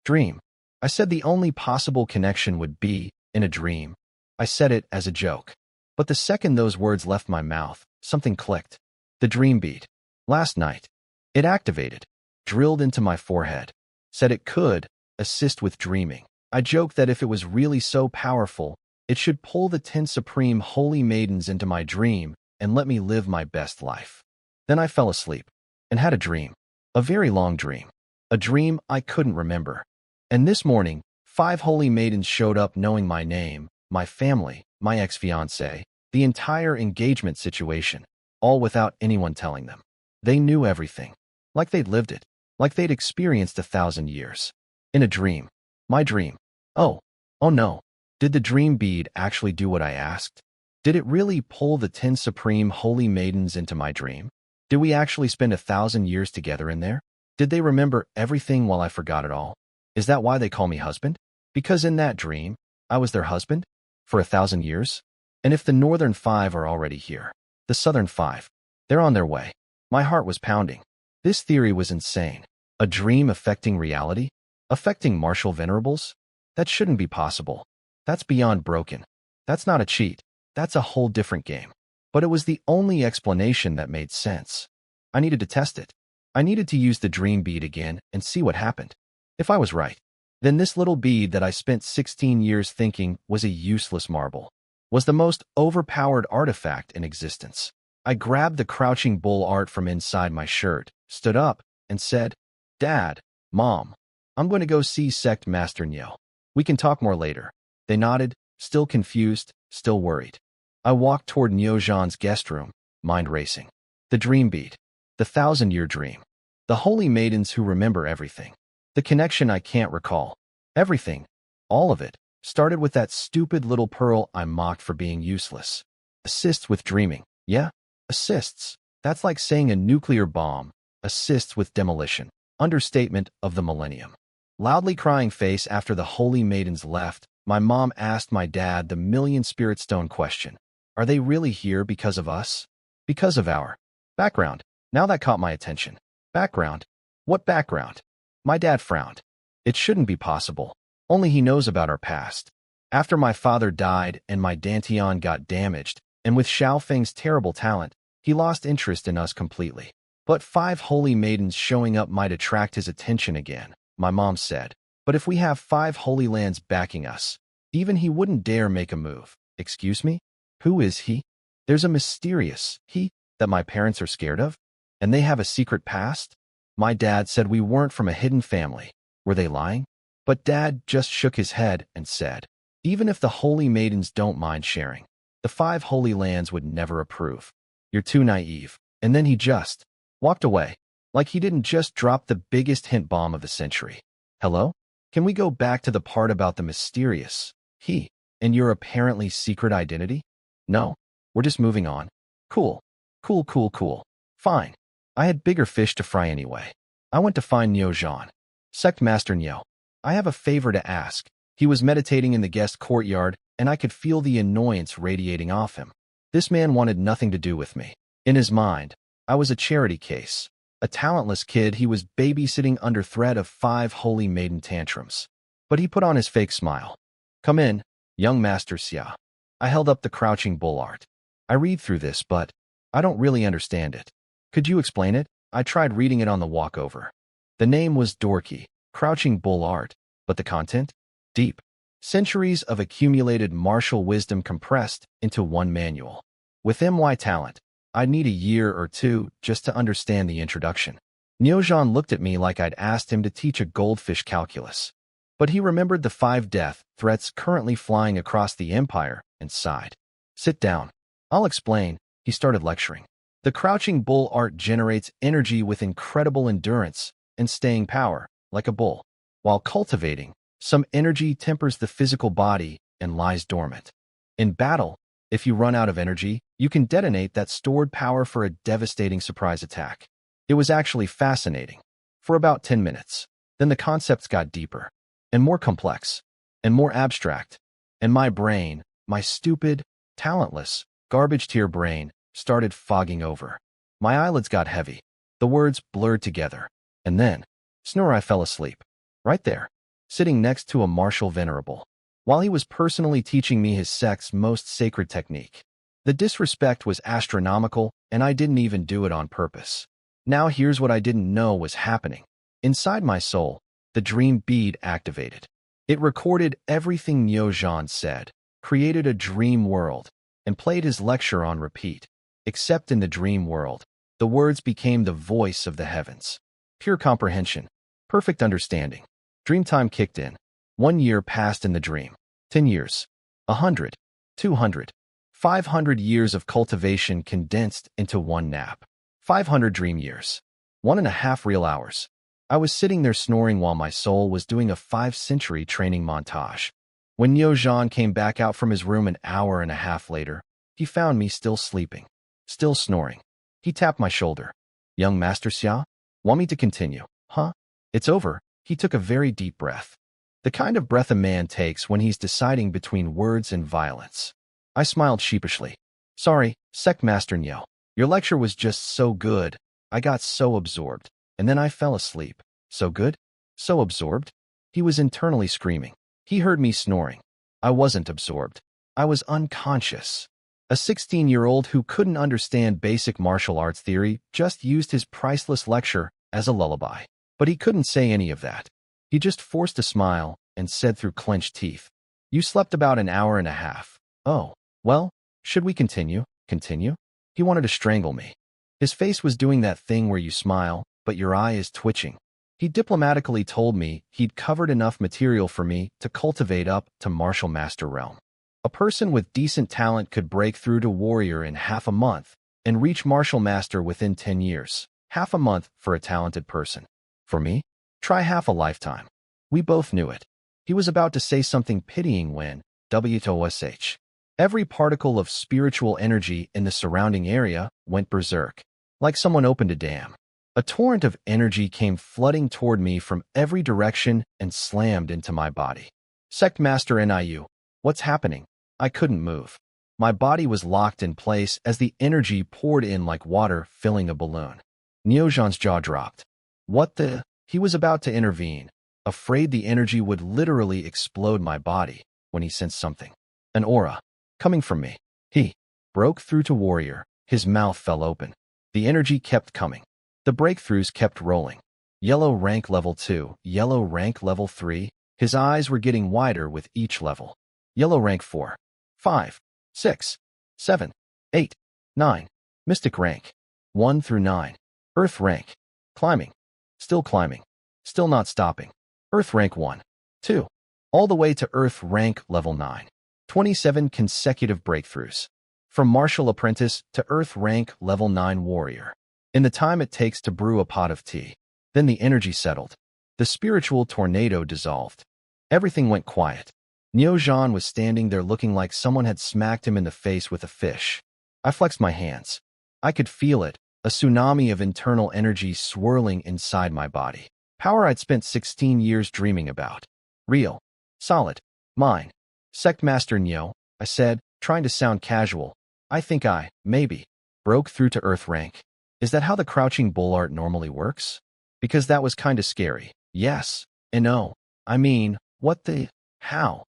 Dream. I said the only possible connection would be in a dream. I said it as a joke. But the second those words left my mouth, something clicked. The Dream Bead. Last night. It activated. Drilled into my forehead. Said it could assist with dreaming. I joked that if it was really so powerful, it should pull the 10 supreme holy maidens into my dream and let me live my best life. Then I fell asleep and had a dream. A very long dream. A dream I couldn't remember. And this morning, 5 holy maidens showed up knowing my name, my family, my ex-fiancée, the entire engagement situation, all without anyone telling them. They knew everything. Like they'd lived it. Like they'd experienced 1,000 years. In a dream. My dream. Oh no. Did the Dream Bead actually do what I asked? Did it really pull the 10 supreme holy maidens into my dream? Did we actually spend 1,000 years together in there? Did they remember everything while I forgot it all? Is that why they call me husband? Because in that dream, I was their husband? For 1,000 years? And if the northern 5 are already here, the southern 5, they're on their way. My heart was pounding. This theory was insane. A dream affecting reality? Affecting martial venerables? That shouldn't be possible. That's beyond broken. That's not a cheat. That's a whole different game. But it was the only explanation that made sense. I needed to test it. I needed to use the Dream Bead again and see what happened. If I was right, then this little bead that I spent 16 years thinking was a useless marble was the most overpowered artifact in existence. I grabbed the Crouching Bull art from inside my shirt, stood up, and said, Dad, Mom, I'm going to go see Sect Master Niu. We can talk more later. They nodded, still confused, still worried. I walked toward Nyojan's guest room, mind racing. The Dream Bead. The 1,000-year dream. The holy maidens who remember everything. The connection I can't recall. Everything. All of it. Started with that stupid little pearl I mocked for being useless. Assists with dreaming. Yeah? Assists. That's like saying a nuclear bomb. Assists with demolition. Understatement of the millennium. Loudly crying face after the holy maidens left, my mom asked my dad the million spirit stone question. Are they really here because of us? Because of our background. Now that caught my attention. Background? What background? My dad frowned. It shouldn't be possible. Only he knows about our past. After my father died and my dantian got damaged, and with Xia Feng's terrible talent, he lost interest in us completely. But 5 holy maidens showing up might attract his attention again, my mom said. But if we have 5 holy lands backing us, even he wouldn't dare make a move. Excuse me? Who is he? There's a mysterious he that my parents are scared of? And they have a secret past? My dad said we weren't from a hidden family. Were they lying? But Dad just shook his head and said, even if the holy maidens don't mind sharing, the 5 holy lands would never approve. You're too naive. And then he just walked away, like he didn't just drop the biggest hint bomb of the century. Hello? Can we go back to the part about the mysterious he and your apparently secret identity? No, we're just moving on. Cool. Cool, cool, cool. Fine. I had bigger fish to fry anyway. I went to find Nyojan. Sect Master Nyo. I have a favor to ask. He was meditating in the guest courtyard, and I could feel the annoyance radiating off him. This man wanted nothing to do with me. In his mind, I was a charity case. A talentless kid he was babysitting under threat of 5 holy maiden tantrums. But he put on his fake smile. Come in, young Master Xia. I held up the crouching bull art. I read through this, but I don't really understand it. Could you explain it? I tried reading it on the walkover. The name was dorky, crouching bull art, but the content? Deep. Centuries of accumulated martial wisdom compressed into one manual. With MY talent, I'd need a year or two just to understand the introduction. Nyojan looked at me like I'd asked him to teach a goldfish calculus. But he remembered the 5 death threats currently flying across the empire and sighed. Sit down. I'll explain. He started lecturing. The crouching bull art generates energy with incredible endurance and staying power, like a bull. While cultivating, some energy tempers the physical body and lies dormant. In battle, if you run out of energy, you can detonate that stored power for a devastating surprise attack. It was actually fascinating. For about 10 minutes. Then the concepts got deeper, and more complex, and more abstract. And my brain, my stupid, talentless, garbage-tier brain, started fogging over. My eyelids got heavy. The words blurred together. And then, snore, I fell asleep. Right there, sitting next to a martial venerable, while he was personally teaching me his sect's most sacred technique. The disrespect was astronomical, and I didn't even do it on purpose. Now here's what I didn't know was happening. Inside my soul, the Dream Bead activated. It recorded everything Nyojan said, created a dream world, and played his lecture on repeat. Except in the dream world, the words became the voice of the heavens. Pure comprehension. Perfect understanding. Dreamtime kicked in. 1 year passed in the dream. 10 years. 100. 200. 500 years of cultivation condensed into one nap. 500 dream years. 1.5 real hours. I was sitting there snoring while my soul was doing a 5-century training montage. When Nyojan came back out from his room an hour and a half later, he found me still sleeping. Still snoring. He tapped my shoulder. Young Master Xia? Want me to continue? Huh? It's over. He took a very deep breath. The kind of breath a man takes when he's deciding between words and violence. I smiled sheepishly. Sorry, Sect Master Nyo. Your lecture was just so good. I got so absorbed. And then I fell asleep. So good? So absorbed? He was internally screaming. He heard me snoring. I wasn't absorbed. I was unconscious. A 16-year-old who couldn't understand basic martial arts theory just used his priceless lecture as a lullaby. But he couldn't say any of that. He just forced a smile and said through clenched teeth, You slept about an hour and a half. Oh, well, should we continue? Continue? He wanted to strangle me. His face was doing that thing where you smile, but your eye is twitching. He diplomatically told me he'd covered enough material for me to cultivate up to martial master realm. A person with decent talent could break through to warrior in half a month and reach martial master within 10 years. Half a month for a talented person. For me? Try half a lifetime. We both knew it. He was about to say something pitying when, WTOSH. Every particle of spiritual energy in the surrounding area went berserk, like someone opened a dam. A torrent of energy came flooding toward me from every direction and slammed into my body. Sect Master NIU, what's happening? I couldn't move. My body was locked in place as the energy poured in like water filling a balloon. Nyojan's jaw dropped. What the? He was about to intervene, afraid the energy would literally explode my body, when he sensed something. An aura. Coming from me. He broke through to warrior. His mouth fell open. The energy kept coming. The breakthroughs kept rolling. Yellow rank level 2, yellow rank level 3. His eyes were getting wider with each level. Yellow rank 4, 5, 6, 7, 8, 9. Mystic rank 1 through 9. Earth rank. Climbing. Still climbing. Still not stopping. Earth rank 1, 2. All the way to Earth rank level 9. 27 consecutive breakthroughs. From martial apprentice to Earth rank level 9 warrior. In the time it takes to brew a pot of tea. Then the energy settled. The spiritual tornado dissolved. Everything went quiet. Nyojan was standing there looking like someone had smacked him in the face with a fish. I flexed my hands. I could feel it, a tsunami of internal energy swirling inside my body. Power I'd spent 16 years dreaming about. Real. Solid. Mine. Sect Master Nyo, I said, trying to sound casual. I think maybe, broke through to Earth rank. Is that how the crouching bull art normally works? Because that was kinda scary. Yes. And no. I mean, what the? How?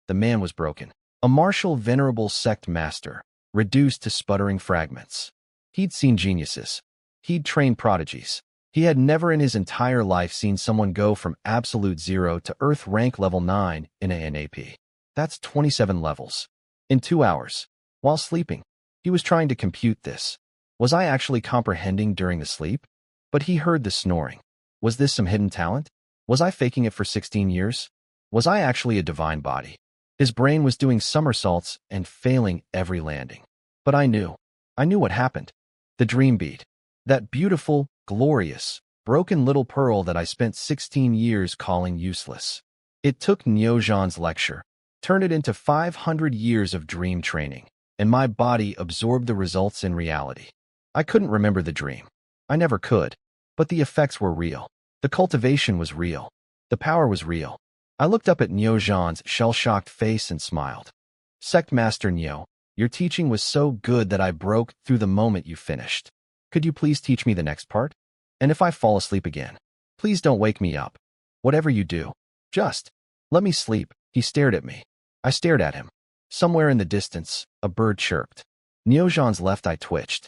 The man was broken. A martial venerable sect master, reduced to sputtering fragments. He'd seen geniuses. He'd trained prodigies. He had never in his entire life seen someone go from absolute 0 to Earth rank level 9 in a NAP. That's 27 levels. In 2 hours. While sleeping. He was trying to compute this. Was I actually comprehending during the sleep? But he heard the snoring. Was this some hidden talent? Was I faking it for 16 years? Was I actually a divine body? His brain was doing somersaults and failing every landing. But I knew. I knew what happened. The Dream Bead. That beautiful, glorious, broken little pearl that I spent 16 years calling useless. It took Nyojan's lecture, turned it into 500 years of dream training, and my body absorbed the results in reality. I couldn't remember the dream. I never could. But the effects were real. The cultivation was real. The power was real. I looked up at Nyojan's shell-shocked face and smiled. Sect Master Nyo, your teaching was so good that I broke through the moment you finished. Could you please teach me the next part? And if I fall asleep again, please don't wake me up. Whatever you do, just let me sleep. He stared at me. I stared at him. Somewhere in the distance, a bird chirped. Nyojan's left eye twitched.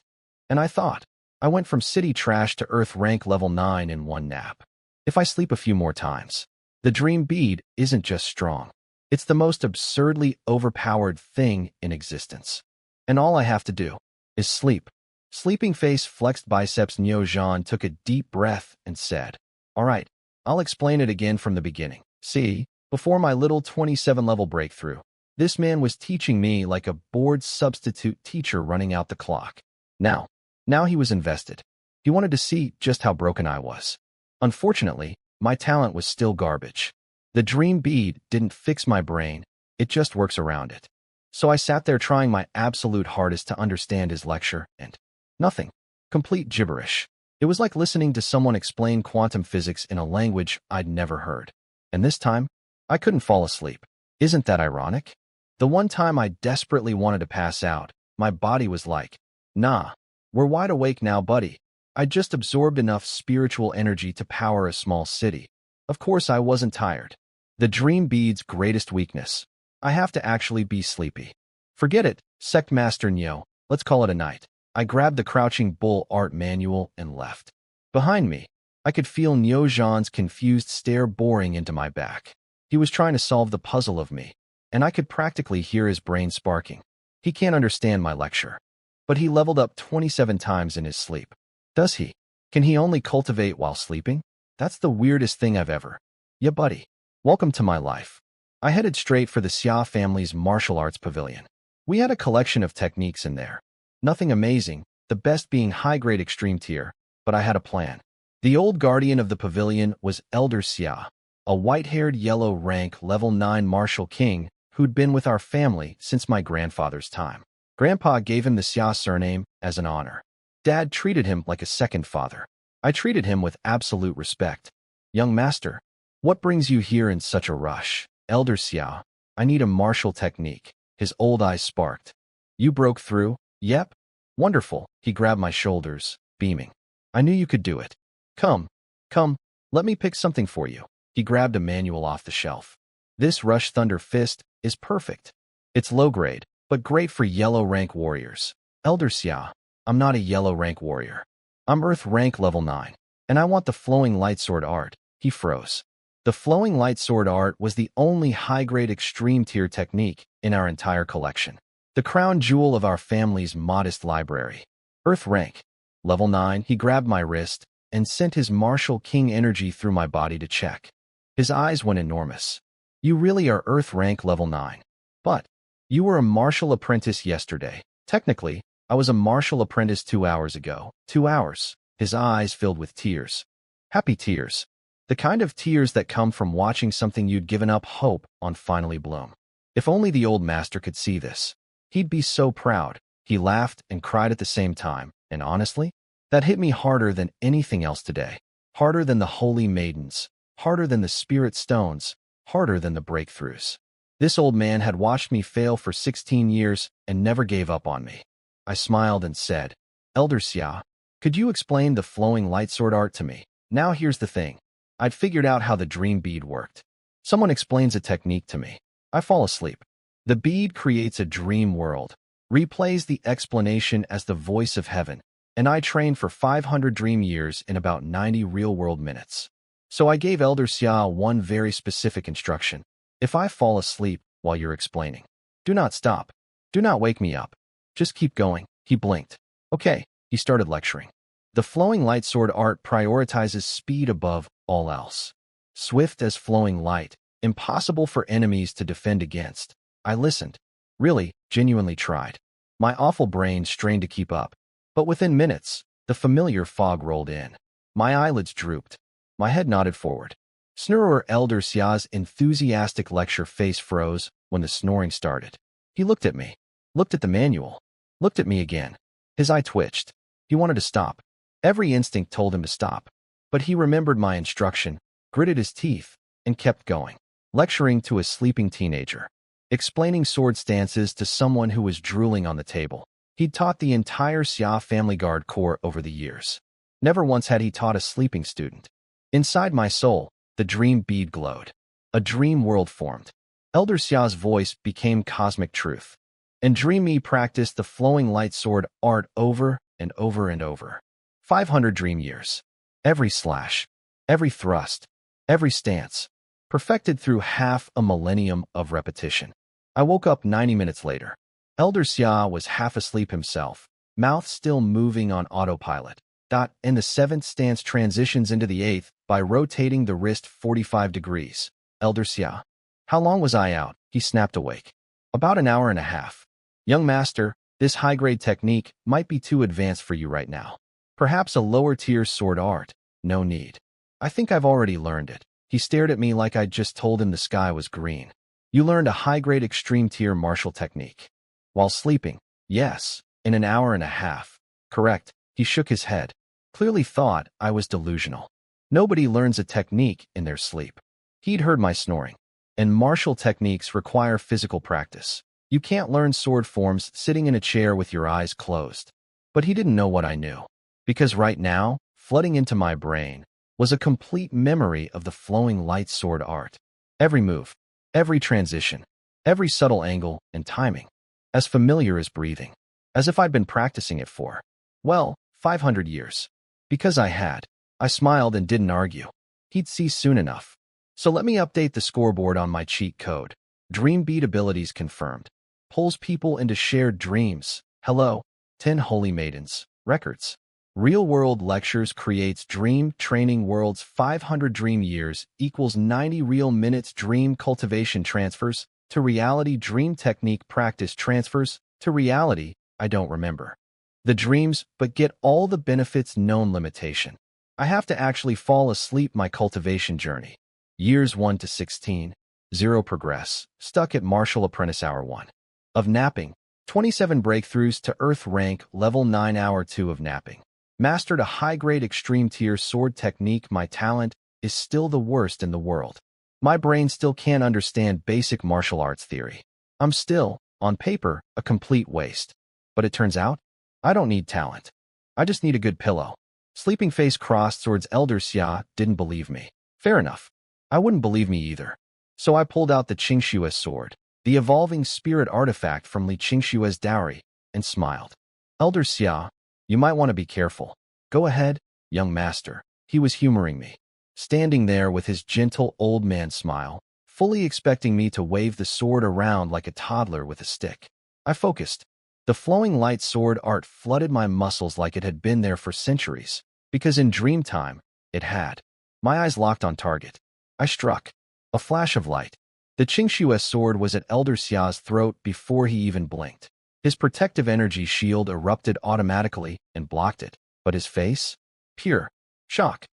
And I thought, I went from city trash to Earth rank level 9 in one nap. If I sleep a few more times, the Dream Bead isn't just strong. It's the most absurdly overpowered thing in existence. And all I have to do is sleep. Sleeping face flexed biceps. Nyojan took a deep breath and said, all right, I'll explain it again from the beginning. See, before my little 27-level breakthrough, this man was teaching me like a bored substitute teacher running out the clock. Now he was invested. He wanted to see just how broken I was. Unfortunately, my talent was still garbage. The Dream Bead didn't fix my brain, it just works around it. So I sat there trying my absolute hardest to understand his lecture, and nothing. Complete gibberish. It was like listening to someone explain quantum physics in a language I'd never heard. And this time, I couldn't fall asleep. Isn't that ironic? The one time I desperately wanted to pass out, my body was like, nah, we're wide awake now, buddy. I just absorbed enough spiritual energy to power a small city. Of course, I wasn't tired. The Dream Bead's greatest weakness. I have to actually be sleepy. Forget it, Sect Master Nyo. Let's call it a night. I grabbed the Crouching Bull art manual and left. Behind me, I could feel Nyojan's confused stare boring into my back. He was trying to solve the puzzle of me, and I could practically hear his brain sparking. He can't understand my lecture. But he leveled up 27 times in his sleep. Does he? Can he only cultivate while sleeping? That's the weirdest thing I've ever. Yeah, buddy. Welcome to my life. I headed straight for the Xia family's martial arts pavilion. We had a collection of techniques in there. Nothing amazing, the best being high-grade extreme tier, but I had a plan. The old guardian of the pavilion was Elder Xia, a white-haired yellow rank level 9 martial king who'd been with our family since my grandfather's time. Grandpa gave him the Xia surname as an honor. Dad treated him like a second father. I treated him with absolute respect. Young master, what brings you here in such a rush? Elder Xia, I need a martial technique. His old eyes sparked. You broke through? Yep. Wonderful. He grabbed my shoulders, beaming. I knew you could do it. Come, let me pick something for you. He grabbed a manual off the shelf. This Rush Thunder Fist is perfect. It's low grade, but great for yellow rank warriors. Elder Xia, I'm not a yellow rank warrior. I'm Earth rank level 9, and I want the flowing light sword art. He froze. The flowing light sword art was the only high-grade extreme tier technique in our entire collection. The crown jewel of our family's modest library. Earth rank. Level 9, he grabbed my wrist and sent his martial king energy through my body to check. His eyes went enormous. You really are Earth rank level 9. But you were a martial apprentice yesterday. Technically, I was a martial apprentice 2 hours ago. 2 hours. His eyes filled with tears. Happy tears. The kind of tears that come from watching something you'd given up hope on finally bloom. If only the old master could see this. He'd be so proud. He laughed and cried at the same time, and honestly, that hit me harder than anything else today. Harder than the holy maidens. Harder than the spirit stones. Harder than the breakthroughs. This old man had watched me fail for 16 years and never gave up on me. I smiled and said, Elder Xia, could you explain the flowing light sword art to me? Now here's the thing. I'd figured out how the Dream Bead worked. Someone explains a technique to me. I fall asleep. The bead creates a dream world, replays the explanation as the voice of heaven, and I trained for 500 dream years in about 90 real-world minutes. So I gave Elder Xia one very specific instruction. If I fall asleep while you're explaining, do not stop. Do not wake me up. Just keep going. He blinked. Okay, he started lecturing. The flowing light sword art prioritizes speed above all else. Swift as flowing light, impossible for enemies to defend against. I listened. Really, genuinely tried. My awful brain strained to keep up. But within minutes, the familiar fog rolled in. My eyelids drooped. My head nodded forward. Snorer Elder Xia's enthusiastic lecture face froze when the snoring started. He looked at me, looked at the manual, looked at me again. His eye twitched. He wanted to stop. Every instinct told him to stop. But he remembered my instruction, gritted his teeth, and kept going. Lecturing to a sleeping teenager. Explaining sword stances to someone who was drooling on the table. He'd taught the entire Xia family guard corps over the years. Never once had he taught a sleeping student. Inside my soul, the dream bead glowed. A dream world formed. Elder Xia's voice became cosmic truth. And Dream Me practiced the flowing light sword art over and over and over. 500 dream years. Every slash, every thrust, every stance, perfected through half a millennium of repetition. I woke up 90 minutes later. Elder Xia was half asleep himself, mouth still moving on autopilot. And the 7th stance transitions into the 8th by rotating the wrist 45 degrees. Elder Xia. How long was I out? He snapped awake. About an hour and a half. Young master, this high-grade technique might be too advanced for you right now. Perhaps a lower-tier sword art. No need. I think I've already learned it. He stared at me like I'd just told him the sky was green. You learned a high-grade extreme-tier martial technique. While sleeping? Yes. In an hour and a half. Correct. He shook his head. Clearly thought I was delusional. Nobody learns a technique in their sleep. He'd heard my snoring. And martial techniques require physical practice. You can't learn sword forms sitting in a chair with your eyes closed. But he didn't know what I knew. Because right now, flooding into my brain, was a complete memory of the flowing light sword art. Every move, every transition, every subtle angle and timing. As familiar as breathing. As if I'd been practicing it for, 500 years. Because I had. I smiled and didn't argue. He'd see soon enough. So let me update the scoreboard on my cheat code. Dream Bead abilities confirmed. Pulls people into shared dreams. Hello, 10 holy maidens. Records. Real-world lectures creates dream training worlds 500 dream years equals 90 real minutes dream cultivation transfers to reality dream technique practice transfers to reality. I don't remember the dreams, but get all the benefits known limitation. I have to actually fall asleep my cultivation journey. Years 1 to 16. 0 progress. Stuck at martial apprentice hour 1. Of napping. 27 breakthroughs to earth rank level 9 hour 2 of napping. Mastered a high-grade extreme tier sword technique. My talent is still the worst in the world. My brain still can't understand basic martial arts theory. I'm still, on paper, a complete waste. But it turns out, I don't need talent. I just need a good pillow. Sleeping face crossed swords. Elder Xia didn't believe me. Fair enough. I wouldn't believe me either. So I pulled out the Qingshue's sword, the evolving spirit artifact from Li Qingshue's dowry, and smiled. Elder Xia, you might want to be careful. Go ahead, young master. He was humoring me, standing there with his gentle old man smile, fully expecting me to wave the sword around like a toddler with a stick. I focused. The flowing light sword art flooded my muscles like it had been there for centuries, because in dream time, it had. My eyes locked on target. I struck. A flash of light. The Qingshue's sword was at Elder Xia's throat before he even blinked. His protective energy shield erupted automatically and blocked it, but his face? Pure shock.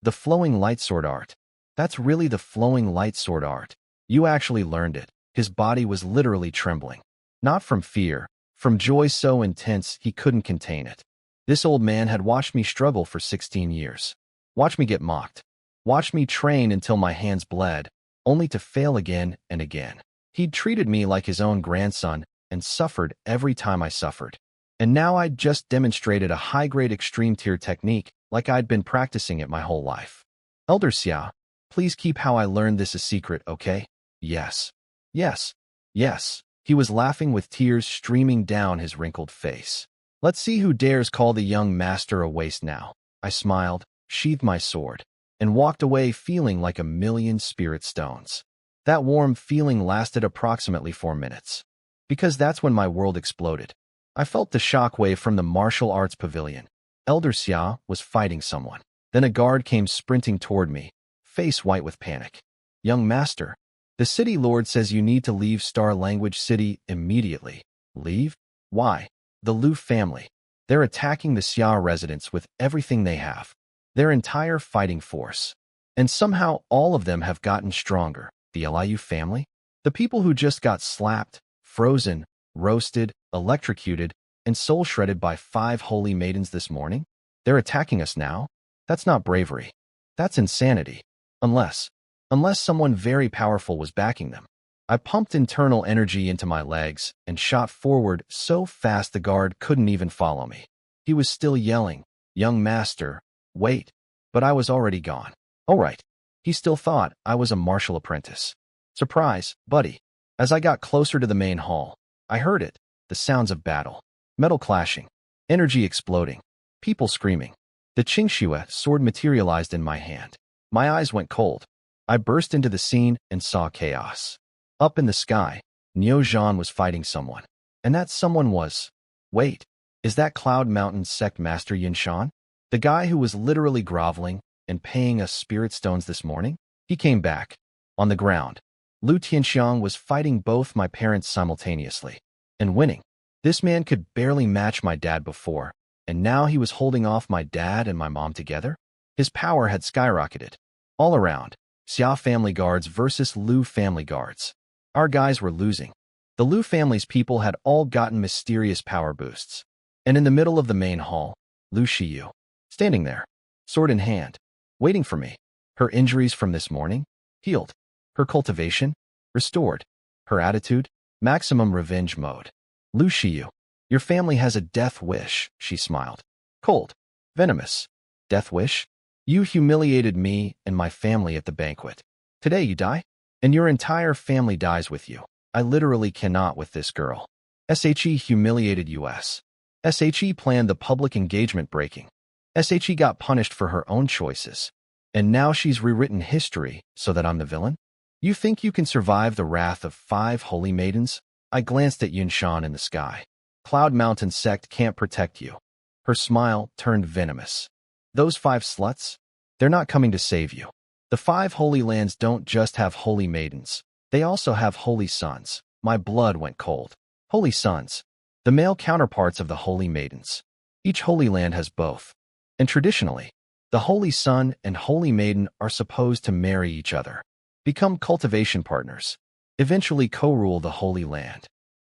The flowing light sword art. That's really the flowing light sword art. You actually learned it. His body was literally trembling. Not from fear, from joy so intense he couldn't contain it. This old man had watched me struggle for 16 years. Watched me get mocked. Watched me train until my hands bled, only to fail again and again. He'd treated me like his own grandson and suffered every time I suffered. And now I'd just demonstrated a high-grade extreme tier technique like I'd been practicing it my whole life. Elder Xia, please keep how I learned this a secret, okay? Yes. Yes. Yes. He was laughing with tears streaming down his wrinkled face. Let's see who dares call the young master a waste now. I smiled, sheathed my sword, and walked away feeling like a million spirit stones. That warm feeling lasted approximately 4 minutes. Because that's when my world exploded. I felt the shockwave from the martial arts pavilion. Elder Xia was fighting someone. Then a guard came sprinting toward me, face white with panic. Young master, the city lord says you need to leave Star Language City immediately. Leave? Why? The Lu family. They're attacking the Xia residents with everything they have. Their entire fighting force. And somehow all of them have gotten stronger. The Liu family? The people who just got slapped, frozen, roasted, electrocuted, and soul-shredded by 5 holy maidens this morning? They're attacking us now? That's not bravery. That's insanity. Unless someone very powerful was backing them. I pumped internal energy into my legs and shot forward so fast the guard couldn't even follow me. He was still yelling, "Young master, wait." But I was already gone. All right. He still thought I was a martial apprentice. Surprise, buddy. As I got closer to the main hall, I heard it, the sounds of battle. Metal clashing, energy exploding, people screaming. The Qingxue sword materialized in my hand. My eyes went cold. I burst into the scene and saw chaos. Up in the sky, Niu Zhan was fighting someone. And that someone was... Wait, is that Cloud Mountain sect master Yin Shan? The guy who was literally groveling and paying us spirit stones this morning? He came back. On the ground, Lu Tianxiang was fighting both my parents simultaneously. And winning. This man could barely match my dad before, and now he was holding off my dad and my mom together? His power had skyrocketed. All around, Xia family guards versus Lu family guards. Our guys were losing. The Lu family's people had all gotten mysterious power boosts. And in the middle of the main hall, Lu Shiyu, standing there, sword in hand, waiting for me. Her injuries from this morning? Healed. Her cultivation? Restored. Her attitude? Maximum revenge mode. Lu Shiyu, your family has a death wish, she smiled. Cold. Venomous. Death wish? You humiliated me and my family at the banquet. Today you die? And your entire family dies with you. I literally cannot with this girl. SHE humiliated us. SHE planned the public engagement breaking. SHE got punished for her own choices. And now she's rewritten history so that I'm the villain? You think you can survive the wrath of 5 holy maidens? I glanced at Yin Shan in the sky. Cloud Mountain sect can't protect you. Her smile turned venomous. Those 5 sluts? They're not coming to save you. The 5 holy lands don't just have holy maidens. They also have holy sons. My blood went cold. Holy sons. The male counterparts of the holy maidens. Each holy land has both. And traditionally, the holy son and holy maiden are supposed to marry each other, become cultivation partners, eventually co-rule the holy land.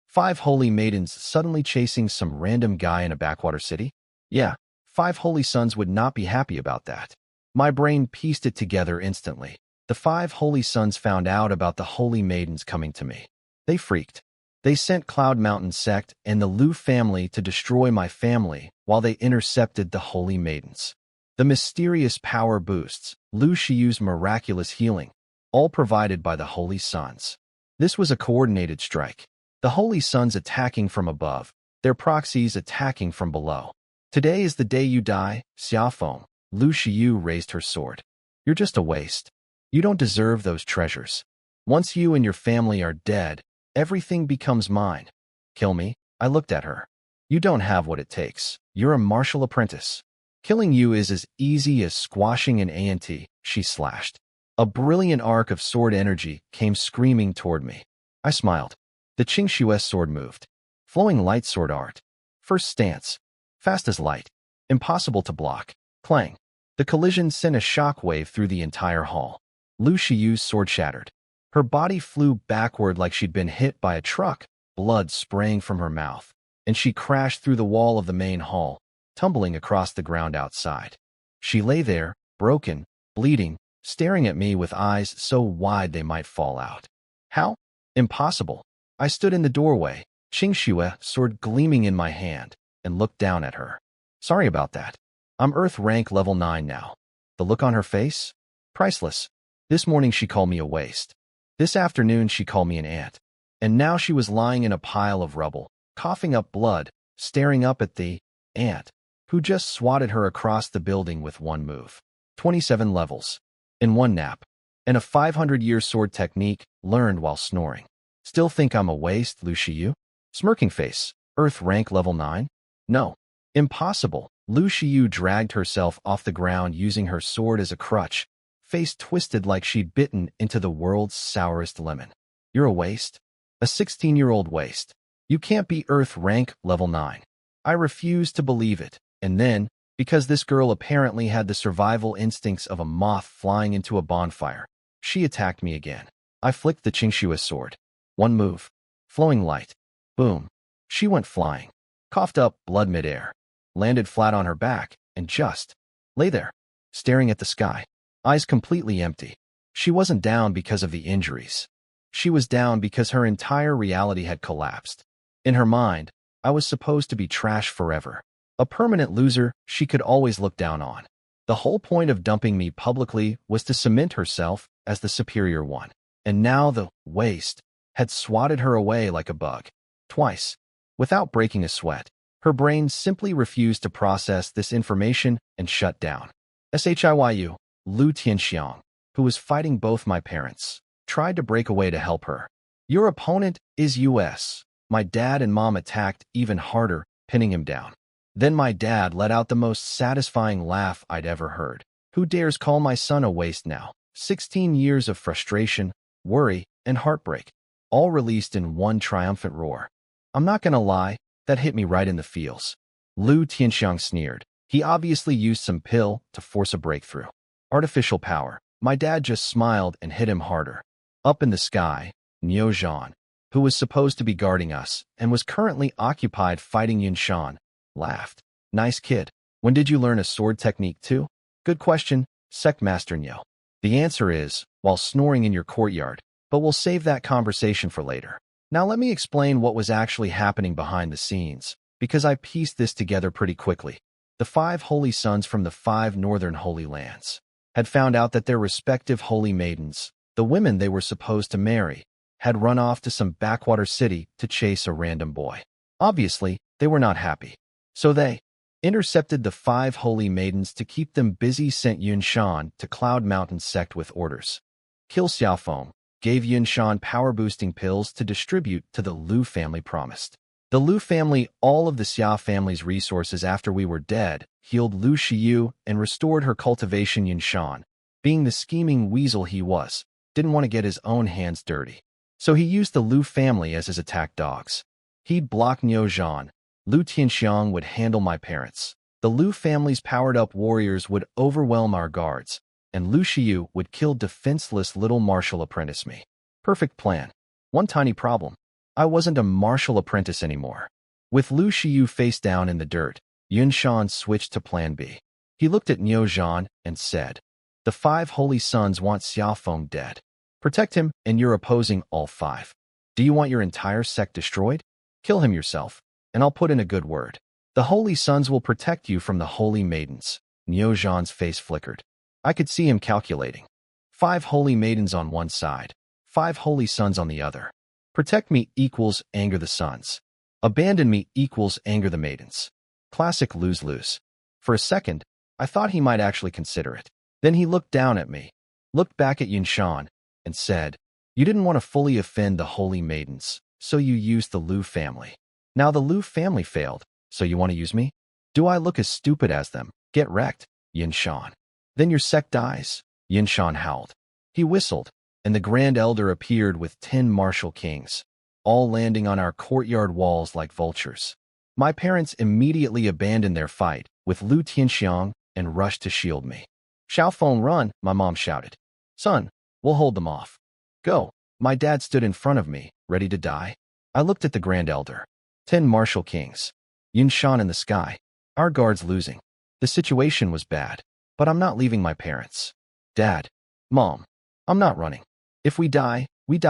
5 holy maidens suddenly chasing some random guy in a backwater city? Yeah, 5 holy sons would not be happy about that. My brain pieced it together instantly. The 5 holy sons found out about the holy maidens coming to me. They freaked. They sent Cloud Mountain sect and the Lu family to destroy my family while they intercepted the holy maidens. The mysterious power boosts, Lu Shiyu's miraculous healing, all provided by the holy sons. This was a coordinated strike. The holy sons attacking from above, their proxies attacking from below. Today is the day you die, Xia Feng. Lu Shiyu raised her sword. You're just a waste. You don't deserve those treasures. Once you and your family are dead, everything becomes mine. Kill me? I looked at her. You don't have what it takes. You're a martial apprentice. Killing you is as easy as squashing an ant, she slashed. A brilliant arc of sword energy came screaming toward me. I smiled. The Qingshue's sword moved. Flowing light sword art. First stance. Fast as light. Impossible to block. Clang. The collision sent a shockwave through the entire hall. Lu Shiyu's sword shattered. Her body flew backward like she'd been hit by a truck, blood spraying from her mouth, and she crashed through the wall of the main hall, tumbling across the ground outside. She lay there, broken, bleeding, staring at me with eyes so wide they might fall out. How? Impossible. I stood in the doorway, Qingxue sword gleaming in my hand, and looked down at her. Sorry about that. I'm Earth rank level 9 now. The look on her face? Priceless. This morning she called me a waste. This afternoon she called me an ant. And now she was lying in a pile of rubble, coughing up blood, staring up at the ant, who just swatted her across the building with one move. 27 levels. In one nap. And a 500-year sword technique learned while snoring. Still think I'm a waste, Lu Shiyu? Smirking face. Earth rank level 9? No. Impossible. Lu Shiyu dragged herself off the ground using her sword as a crutch, face twisted like she'd bitten into the world's sourest lemon. You're a waste? A 16-year-old waste. You can't be Earth rank level 9. I refused to believe it, and then, because this girl apparently had the survival instincts of a moth flying into a bonfire, she attacked me again. I flicked the Qingxue sword. One move. Flowing light. Boom. She went flying. Coughed up blood midair. Landed flat on her back, and just lay there, staring at the sky, eyes completely empty. She wasn't down because of the injuries. She was down because her entire reality had collapsed. In her mind, I was supposed to be trash forever, a permanent loser she could always look down on. The whole point of dumping me publicly was to cement herself as the superior one. And now the waste had swatted her away like a bug. Twice, without breaking a sweat. Her brain simply refused to process this information and shut down. SHIYU, Lu Tianxiang, who was fighting both my parents, tried to break away to help her. Your opponent is US. My dad and mom attacked even harder, pinning him down. Then my dad let out the most satisfying laugh I'd ever heard. Who dares call my son a waste now? 16 years of frustration, worry, and heartbreak, all released in one triumphant roar. I'm not gonna lie, that hit me right in the feels. Lu Tianxiang sneered. He obviously used some pill to force a breakthrough. Artificial power. My dad just smiled and hit him harder. Up in the sky, Niu Zhan, who was supposed to be guarding us and was currently occupied fighting Yunshan, laughed. Nice kid. When did you learn a sword technique too? Good question, Sect Master Niu. The answer is, while snoring in your courtyard, but we'll save that conversation for later. Now let me explain what was actually happening behind the scenes, because I pieced this together pretty quickly. The 5 holy sons from the 5 northern holy lands had found out that their respective holy maidens, the women they were supposed to marry, had run off to some backwater city to chase a random boy. Obviously, they were not happy. So they intercepted the 5 holy maidens to keep them busy, sent Yunshan to Cloud Mountain sect with orders. Kill Xia Feng, gave Yunshan power-boosting pills to distribute to the Lu family promised. The Lu family, all of the Xia family's resources after we were dead, healed Lu Shiyu and restored her cultivation Yunshan. Being the scheming weasel he was, didn't want to get his own hands dirty. So he used the Lu family as his attack dogs. He'd block Niu Zhan. Lu Tianxiang would handle my parents. The Lu family's powered-up warriors would overwhelm our guards, and Lu Shiyu would kill defenseless little martial apprentice me. Perfect plan. One tiny problem. I wasn't a martial apprentice anymore. With Lu Shiyu face down in the dirt, Yunshan switched to plan B. He looked at Niu Zhan and said, "The 5 holy sons want Xia Feng dead. Protect him, and you're opposing all 5. Do you want your entire sect destroyed? Kill him yourself, and I'll put in a good word. The holy sons will protect you from the holy maidens." Niu Zhan's face flickered. I could see him calculating. 5 holy maidens on one side, 5 holy sons on the other. Protect me equals anger the sons. Abandon me equals anger the maidens. Classic lose-lose. For a second, I thought he might actually consider it. Then he looked down at me, looked back at Yunshan, and said, "You didn't want to fully offend the holy maidens, so you used the Lu family. Now the Lu family failed, so you want to use me? Do I look as stupid as them? Get wrecked, Yunshan. Then your sect dies." Yunshan howled. He whistled, and the Grand Elder appeared with 10 martial kings, all landing on our courtyard walls like vultures. My parents immediately abandoned their fight with Lu Tianxiang and rushed to shield me. "Xia Feng, run," my mom shouted. "Son, we'll hold them off. Go." My dad stood in front of me, ready to die. I looked at the Grand Elder. 10 martial kings. Yunshan in the sky. Our guards losing. The situation was bad, but I'm not leaving my parents. Dad, Mom, I'm not running. If we die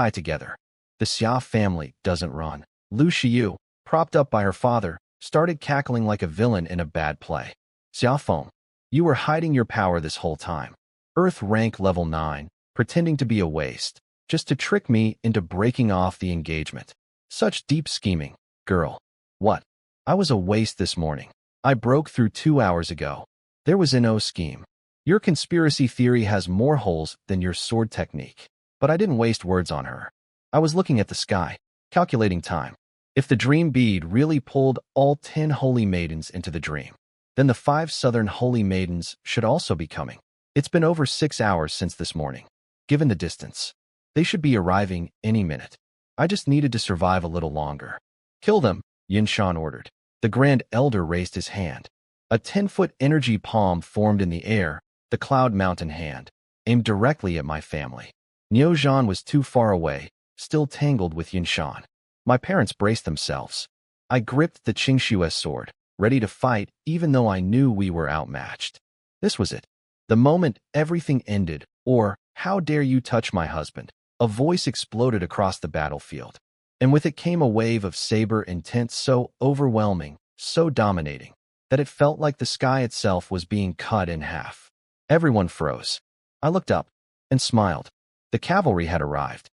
together. The Xia family doesn't run. Lu Shiyu, propped up by her father, started cackling like a villain in a bad play. "Xia Feng, you were hiding your power this whole time. Earth rank level 9, pretending to be a waste, just to trick me into breaking off the engagement. Such deep scheming, girl. What? I was a waste this morning. I broke through 2 hours ago. There was no scheme. Your conspiracy theory has more holes than your sword technique." But I didn't waste words on her. I was looking at the sky, calculating time. If the Dream Bead really pulled all 10 holy maidens into the dream, then the 5 southern holy maidens should also be coming. It's been over 6 hours since this morning. Given the distance, they should be arriving any minute. I just needed to survive a little longer. "Kill them," Yunshan ordered. The Grand Elder raised his hand. A 10-foot energy palm formed in the air, the Cloud Mountain hand, aimed directly at my family. Niu Zhan was too far away, still tangled with Yunshan. My parents braced themselves. I gripped the Qingshue's sword, ready to fight even though I knew we were outmatched. This was it. The moment everything ended, or, "How dare you touch my husband?" A voice exploded across the battlefield. And with it came a wave of saber intent so overwhelming, so dominating, that it felt like the sky itself was being cut in half. Everyone froze. I looked up and smiled. The cavalry had arrived.